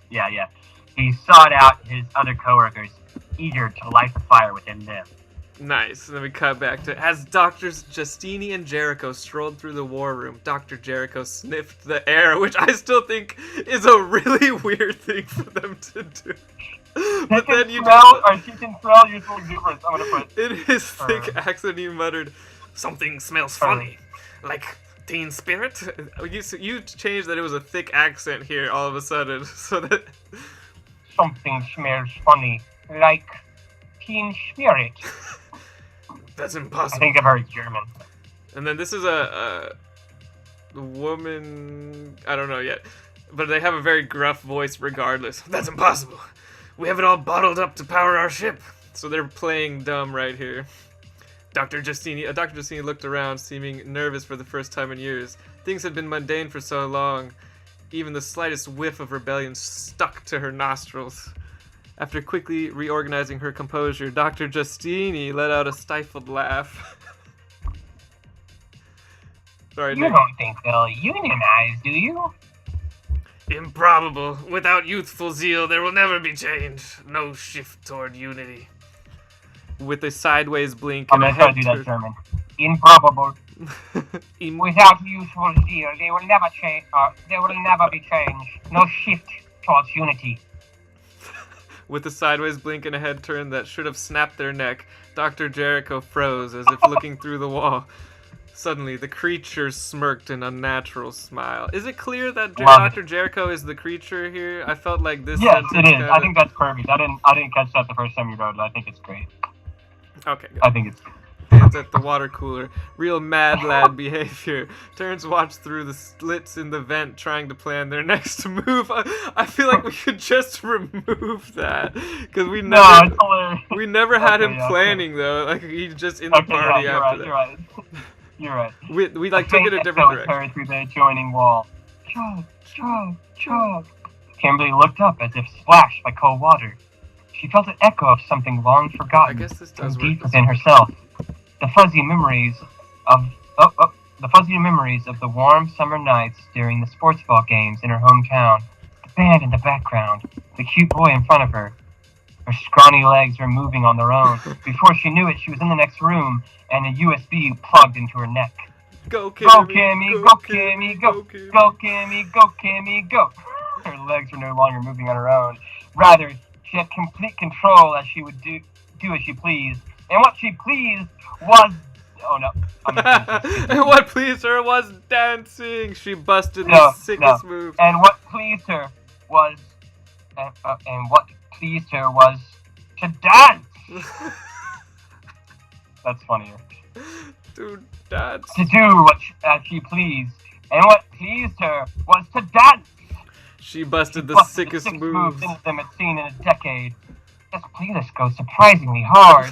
Yeah. He sought out his other coworkers, eager to light the fire within them. Nice. And then we cut back to as Doctors Justini and Jericho strolled through the war room. Dr. Jericho sniffed the air, which I still think is a really weird thing for them to do. But then she can smell Youthful Exuberance. I'm gonna put in his thick accent. He muttered, "Something smells funny, like teen spirit." You changed that it was a thick accent here all of a sudden, so that something smells funny, like teen spirit. That's impossible. I think I've heard German. And then this is a woman. I don't know yet, but they have a very gruff voice regardless. That's impossible. We have it all bottled up to power our ship. So they're playing dumb right here. Dr. Justini looked around, seeming nervous for the first time in years. Things had been mundane for so long. Even the slightest whiff of rebellion stuck to her nostrils. After quickly reorganizing her composure, Dr. Justini let out a stifled laugh. Sorry, You Nick. don't think they'll unionize, do you? Improbable. Without youthful zeal, there will never be change. No shift toward unity. With a sideways blink I'm and a gonna try head to do that turn. German. Improbable. Without youthful zeal, they will never change. There will never be change. No shift towards unity. With a sideways blink and a head turn that should have snapped their neck, Dr. Jericho froze as if looking through the wall. Suddenly, the creature smirked an unnatural smile. Is it clear that Dr. Jericho is the creature here? I felt like this. Yes, it is. I think that's perfect. I didn't catch that the first time you wrote it. I think it's great. Okay, good. I think it's. Hands at the water cooler. Real mad lad behavior. Turns watch through the slits in the vent trying to plan their next move. I feel like we could just remove that. Because we never had him planning though. Like he's just in the party after that. You're right. We like took it a different direction. Heard through the adjoining wall. Chug. Kimberly looked up as if splashed by cold water. She felt an echo of something long forgotten. I guess this does deep work. within herself. The fuzzy memories of the warm summer nights during the sports ball games in her hometown. The band in the background. The cute boy in front of her. Her scrawny legs were moving on their own. Before she knew it, she was in the next room and a USB plugged into her neck. Go Kimmy, go Kimmy, go Kimmy, go Kimmy, go. Her legs were no longer moving on her own. Rather, she had complete control as she would do as she pleased. And what she pleased was... Oh no. And what pleased her was dancing. She busted the sickest move. And what pleased her was... to dance! That's funnier. To dance. To do as she pleased. And what pleased her was to dance! She busted the sickest moves. Any of them had seen in a decade. This playlist goes surprisingly hard.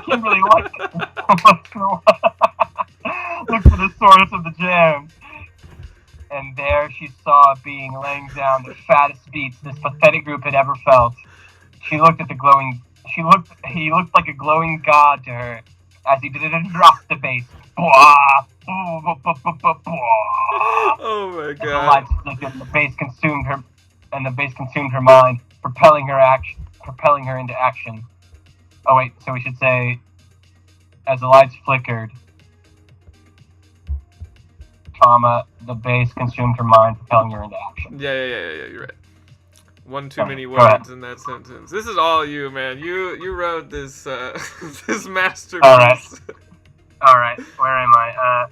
Kimberly looked for the source of the jam. And there she saw a being laying down the fattest beats this pathetic group had ever felt. He looked like a glowing god to her as he dropped the bass. Oh my god. The lights flickered and the bass consumed her mind, propelling her into action. Oh wait, so we should say, as the lights flickered, the bass consumed her mind, propelling her into action. Yeah, you're right. One too many words in that sentence. This is all you, man. You wrote this this masterpiece. Alright, where am I?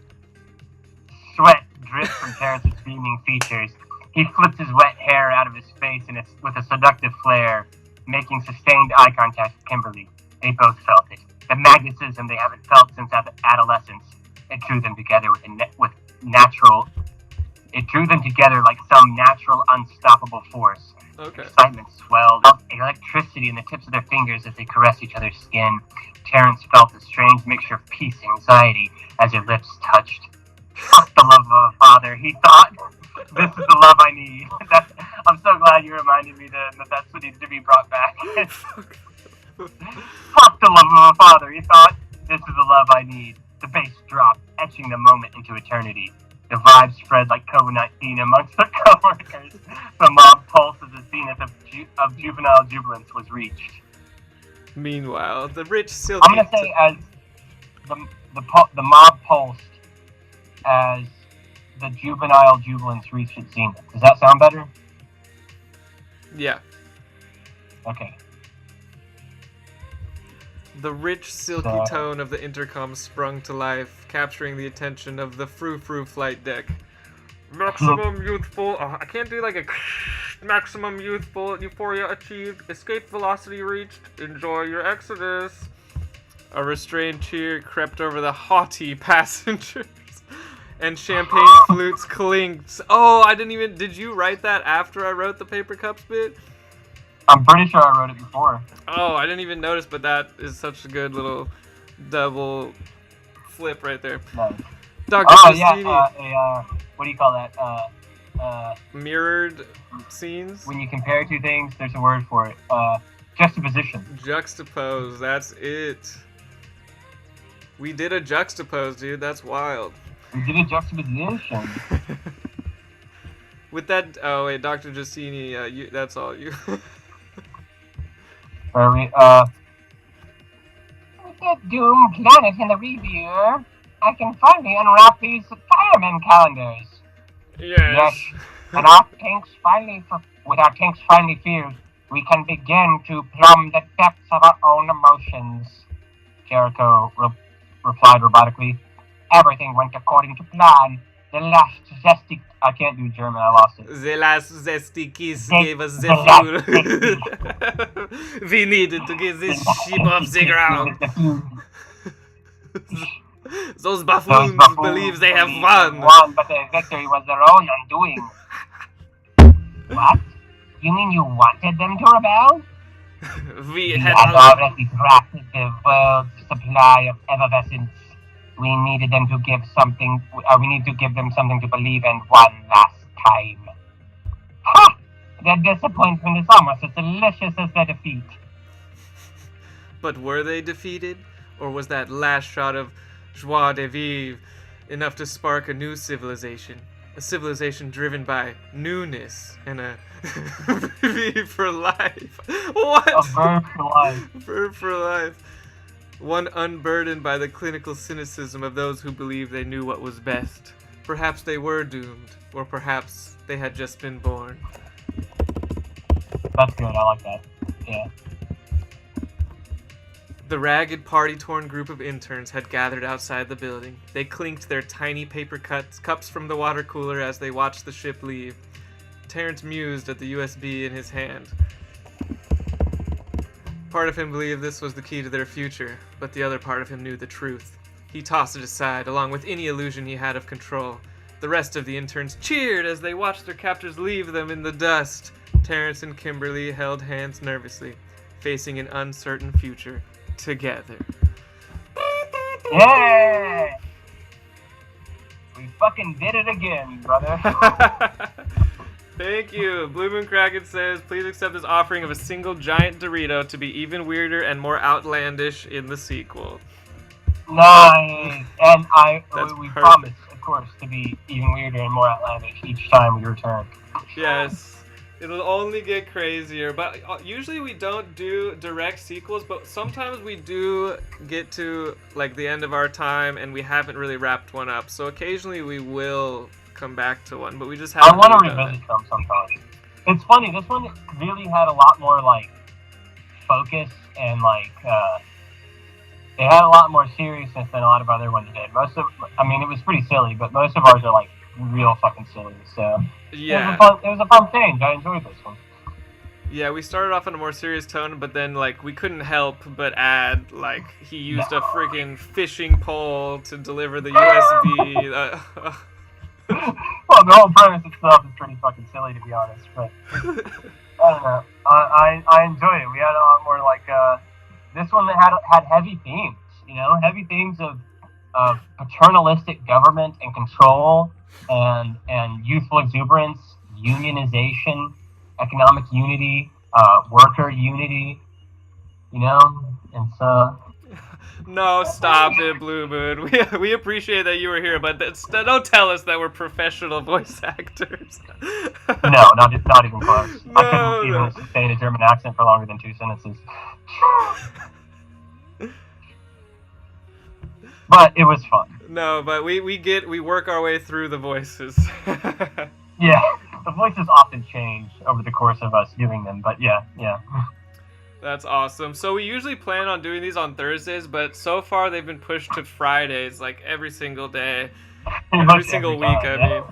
Sweat dripped from Terrence's beaming features. He flipped his wet hair out of his face with a seductive flare, making sustained eye contact with Kimberly. They both felt it. The magnetism they haven't felt since adolescence. It drew them together It drew them together like some natural, unstoppable force. Okay. Excitement swelled. Electricity in the tips of their fingers as they caressed each other's skin. Terrence felt a strange mixture of peace and anxiety as their lips touched. Fuck the love of a father, he thought. This is the love I need. I'm so glad you reminded me that that's what needs to be brought back. Fuck the love of a father, he thought. This is the love I need. The bass dropped, etching the moment into eternity. The vibes spread like COVID-19 amongst the coworkers. The mob pulse as the zenith of juvenile jubilance was reached. Meanwhile, the rich silky... I'm gonna say as the mob pulsed as the juvenile jubilance reached its zenith. Does that sound better? Yeah. Okay. The rich, silky tone of the intercom sprung to life, capturing the attention of the frou-frou flight deck. Maximum youthful... I can't do like a... Maximum youthful euphoria achieved. Escape velocity reached. Enjoy your exodus. A restrained cheer crept over the haughty passengers. And champagne flutes clinked. Oh, I didn't even... Did you write that after I wrote the paper cups bit? I'm pretty sure I wrote it before. Oh, I didn't even notice, but that is such a good little double flip right there. Nice. Dr. Oh, Christini. yeah, what do you call that? Mirrored scenes? When you compare two things, there's a word for it. Juxtaposition. Juxtapose, that's it. We did a juxtapose, dude, that's wild. We did a juxtaposition. With that, oh wait, Dr. Giustini, that's all you. Where we, with that doomed planet in the reviewer, I can finally unwrap these fireman calendars. Yes. And our tanks finally, with our tanks finally filled, we can begin to plumb the depths of our own emotions. Jericho replied robotically. Everything went according to plan. The last zesty... I can't do German, I lost it. The last zesty kiss gave us the fuel. We needed to get this ship off the ground. Those buffoons believe they have won. But the victory was their own undoing. What? You mean you wanted them to rebel? We had already crafted the world's supply of effervescence. We needed them to give something. We need to give them something to believe in one last time. Ha! Their disappointment is almost as delicious as their defeat. But were they defeated, or was that last shot of joie de vivre enough to spark a new civilization? A civilization driven by newness and a verb for life. What? A verb for life. Verb for life. One unburdened by the clinical cynicism of those who believed they knew what was best. Perhaps they were doomed, or perhaps they had just been born. That's good, I like that. Yeah. The ragged, party-torn group of interns had gathered outside the building. They clinked their tiny paper cups from the water cooler as they watched the ship leave. Terrence mused at the USB in his hand. Part of him believed this was the key to their future, but the other part of him knew the truth. He tossed it aside, along with any illusion he had of control. The rest of the interns cheered as they watched their captors leave them in the dust. Terrence and Kimberly held hands nervously, facing an uncertain future together. Yeah! We fucking did it again, brother. Thank you. Blue Moon Kraken says, please accept this offering of a single giant Dorito to be even weirder and more outlandish in the sequel. Nice. And we perfect. promise, of course, to be even weirder and more outlandish each time we return. Yes. It'll only get crazier, but usually we don't do direct sequels, but sometimes we do get to like the end of our time and we haven't really wrapped one up. So occasionally we will come back to one, but we just haven't. I want to revisit them sometime. It's funny, this one really had a lot more like focus and like it had a lot more seriousness than a lot of other ones did. I mean, it was pretty silly, but most of ours are like real fucking silly. So yeah, it was a fun change. I enjoyed this one. Yeah, we started off in a more serious tone, but then like we couldn't help but add like he used a freaking fishing pole to deliver the USB. Well, the whole premise itself is pretty fucking silly, to be honest. But I don't know. I enjoy it. We had a lot more like this one that had heavy themes. You know, heavy themes of paternalistic government and control, and youthful exuberance, unionization, economic unity, worker unity, you know, and so. No, stop it, Blue Moon. We appreciate that you were here, but don't tell us that we're professional voice actors. No, not even close. No, I couldn't even sustain a German accent for longer than 2 sentences. But it was fun. No, but we work our way through the voices. Yeah, the voices often change over the course of us doing them, but yeah. That's awesome. So we usually plan on doing these on Thursdays, but so far they've been pushed to Fridays, like every single day, every single week. I mean.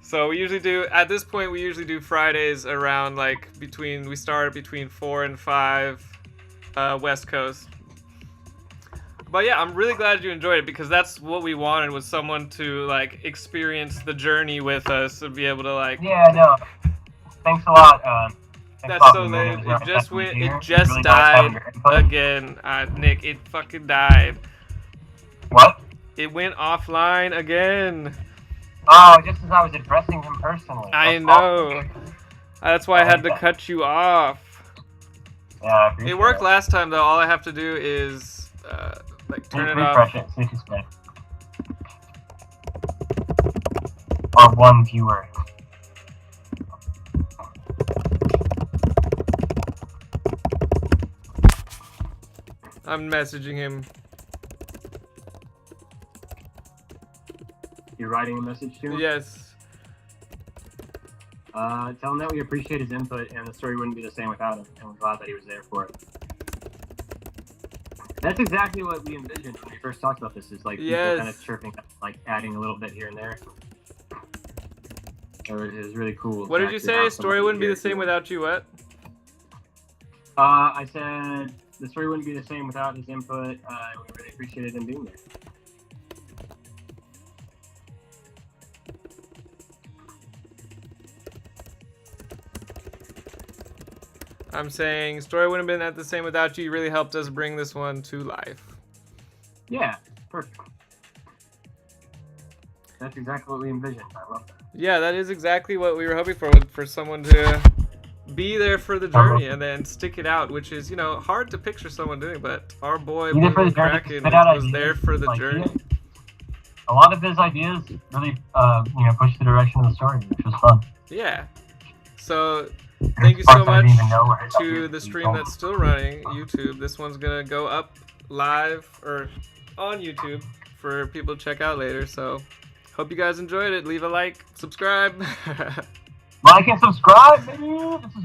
So we usually do, at this point, we usually do Fridays around like we start between 4 and 5 West Coast. But yeah, I'm really glad you enjoyed it, because that's what we wanted, was someone to like experience the journey with us and be able to like. Yeah, no. Thanks a lot. That's so lame. It just really died again, Nick. It fucking died. What? It went offline again. Oh, just as I was addressing him personally. I know. That's why I had to cut you off. Yeah, it worked last time though. All I have to do is like turn it off. Refresh it. See if it's good. Or 1 viewer. I'm messaging him. You're writing a message to him? Yes. Tell him that we appreciate his input, and the story wouldn't be the same without him, and we're glad that he was there for it. That's exactly what we envisioned when we first talked about this, is like people kind of chirping, like adding a little bit here and there. It was really cool. What did you say? Story wouldn't be the same without you, what? I said the story wouldn't be the same without his input. We really appreciated him being there. I'm saying story wouldn't have been the same without you. You really helped us bring this one to life. Yeah, perfect. That's exactly what we envisioned. I love that. Yeah, that is exactly what we were hoping for someone to be there for the journey and then stick it out, which is, you know, hard to picture someone doing, but our boy Kraken was there for the journey. A lot of his ideas really, pushed the direction of the story, which was fun. Yeah. So, thank you so much to the stream that's still running, YouTube. This one's gonna go up live, or on YouTube, for people to check out later, so hope you guys enjoyed it. Leave a like, subscribe. Like and subscribe, baby! This is